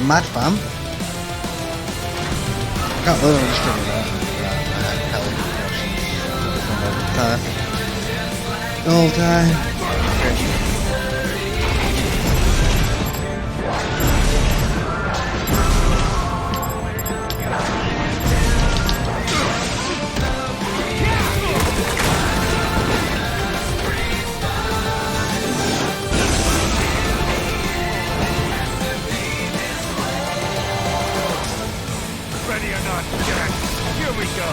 Mad fam. Can't believe I'm just doing that. All time. Ready or not, Jack, here we go.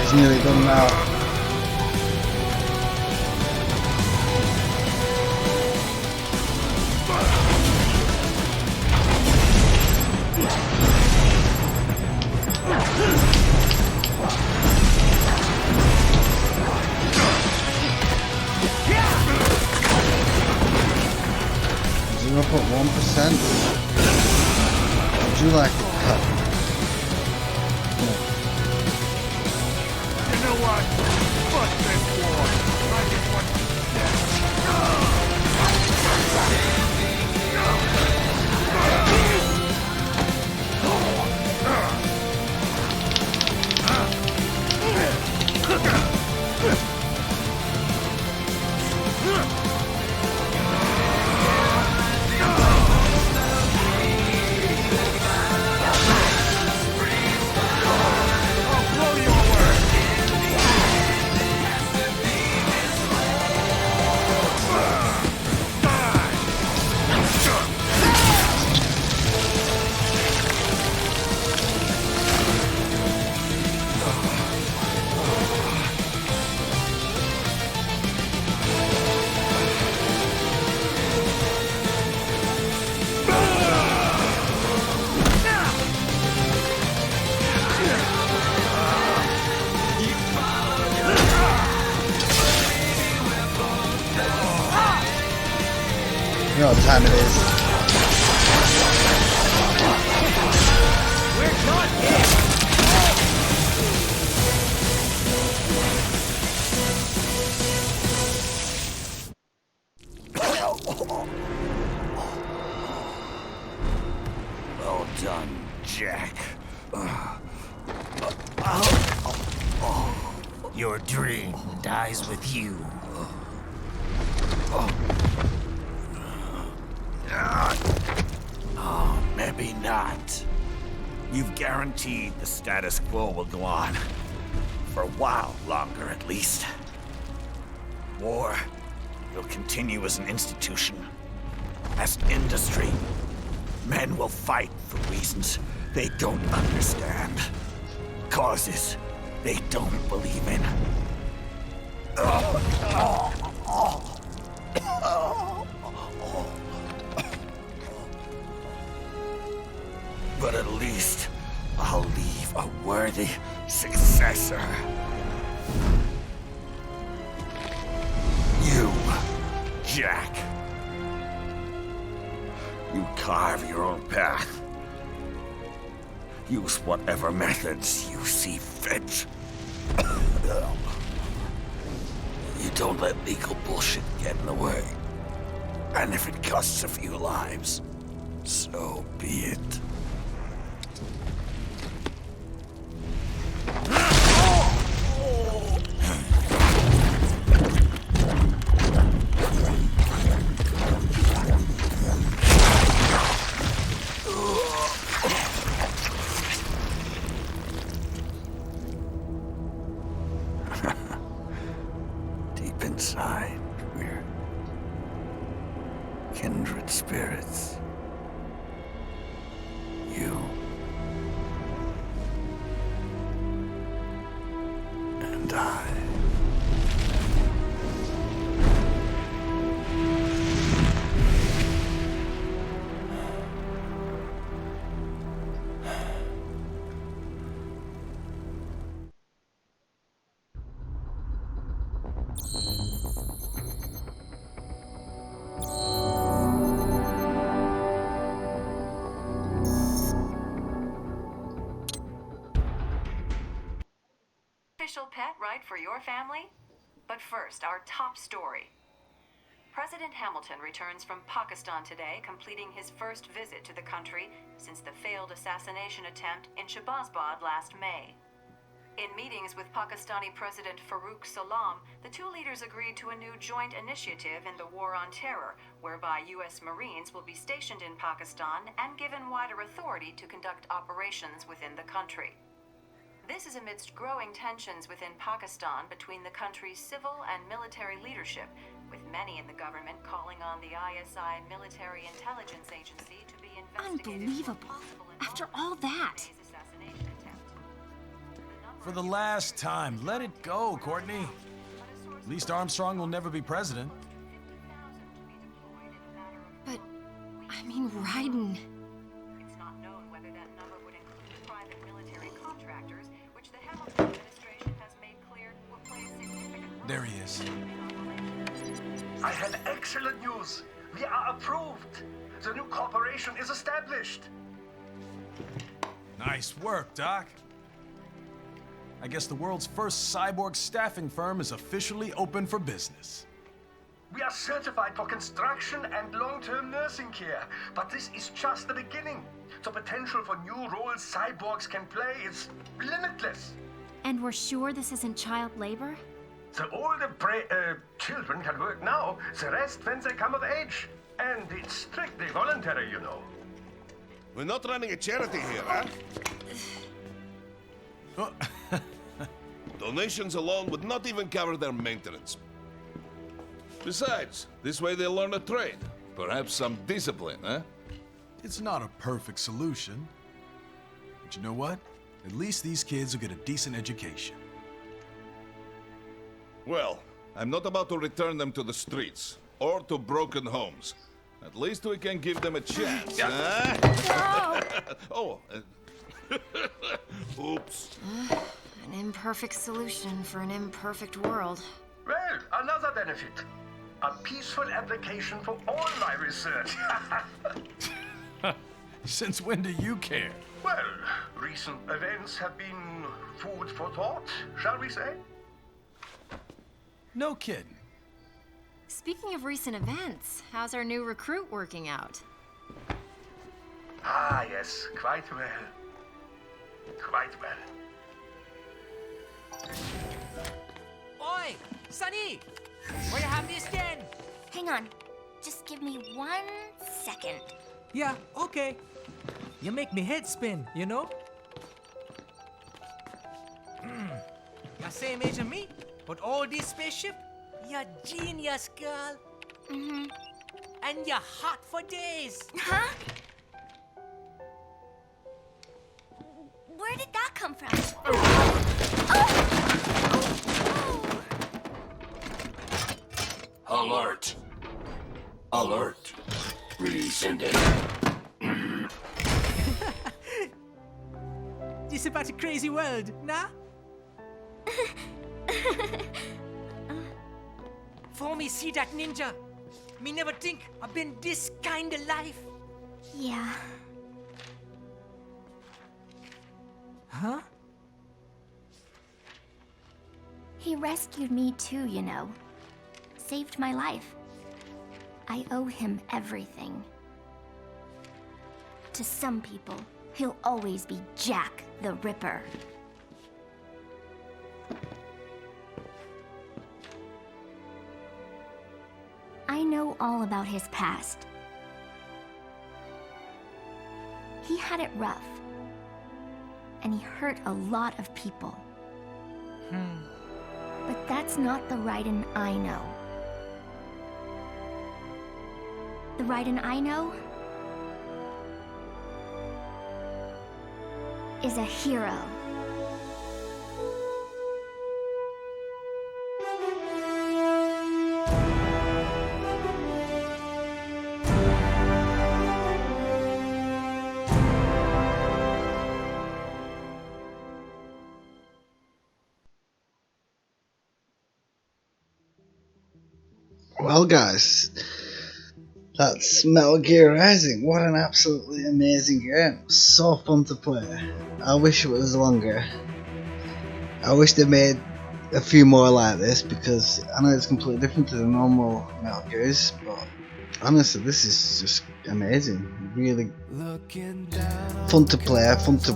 It's nearly done now. Zero point 1%. Would you like it cut? You know what? Fuck this war. I just want to You know what time it is. We're not here! Well done, Jack. Your dream dies with you. Oh, maybe not. You've guaranteed the status quo will go on. For a while longer, at least. War will continue as an institution. As an industry. Men will fight for reasons they don't understand. Causes they don't believe in. But at least I'll leave a worthy successor. You, Jack. You carve your own path. Use whatever methods you see fit. You don't let legal bullshit get in the way. And if it costs a few lives, so be it. Deep inside, we're kindred spirits. You and I. Official pet right for your family? But first, our top story. President Hamilton returns from Pakistan today, completing his first visit to the country since the failed assassination attempt in Shahbazbad last May. In meetings with Pakistani President Farooq Salam, the two leaders agreed to a new joint initiative in the War on Terror, whereby U.S. Marines will be stationed in Pakistan and given wider authority to conduct operations within the country. This is amidst growing tensions within Pakistan between the country's civil and military leadership, with many in the government calling on the ISI Military Intelligence Agency to be investigated. Unbelievable. After all that. For the last time, let it go, Courtney. At least Armstrong will never be president. But, I mean, Raiden. It's not known whether that number would include private military contractors, which the Hamilton administration has made clear will play a significant role. There he is. I have excellent news. We are approved. The new corporation is established. Nice work, Doc. I guess the world's first cyborg staffing firm is officially open for business. We are certified for construction and long-term nursing care, but this is just the beginning. The potential for new roles cyborgs can play is limitless. And we're sure this isn't child labor? The older children can work now, the rest when they come of age. And it's strictly voluntary, you know. We're not running a charity here, huh? Donations alone would not even cover their maintenance. Besides, this way they'll learn a trade. Perhaps some discipline, huh? It's not a perfect solution. But you know what? At least these kids will get a decent education. Well, I'm not about to return them to the streets or to broken homes. At least we can give them a chance, huh? Oh, oops. An imperfect solution for an imperfect world. Well, another benefit. A peaceful application for all my research. Since when do you care? Well, recent events have been food for thought, shall we say? No kidding. Speaking of recent events, how's our new recruit working out? Ah, yes, quite well. Quite well. Oi, Sonny! Where you have this then? Hang on. Just give me 1 second. Yeah, okay. You make me head spin, you know? You're same age as me, but all this spaceship, you're genius, girl. Mm-hmm. And you're hot for days. Huh? Where did that come from? Alert! Alert! Rescinding. This about a crazy world, nah? For me see that ninja, me never think I've been this kind of life. Yeah. Huh? He rescued me too, you know. Saved my life. I owe him everything. To some people, he'll always be Jack the Ripper. I know all about his past. He had it rough. And he hurt a lot of people. But that's not the Raiden I know. The Raiden I know is a hero. Well, guys, that's Metal Gear Rising. What an absolutely amazing game. So fun to play. I wish it was longer. I wish they made a few more like this, because I know it's completely different to the normal Metal Gears, but honestly, this is just amazing. Really fun to play, fun to...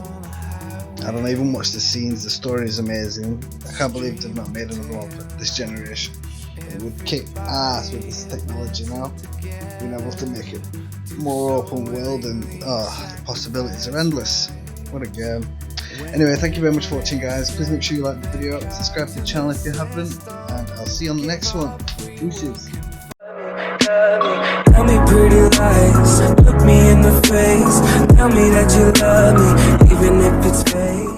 I don't even watch the scenes, the story is amazing. I can't believe they've not made another one for this generation. It would kick ass with this technology now, being able to make it more open world, and the possibilities are endless. What a game. Anyway, thank you very much for watching, guys. Please make sure you like the video, subscribe to the channel if you haven't, and I'll see you on the next one. Deuces. Tell me pretty lies, look me in the face, tell me that you love me, even if it's fake.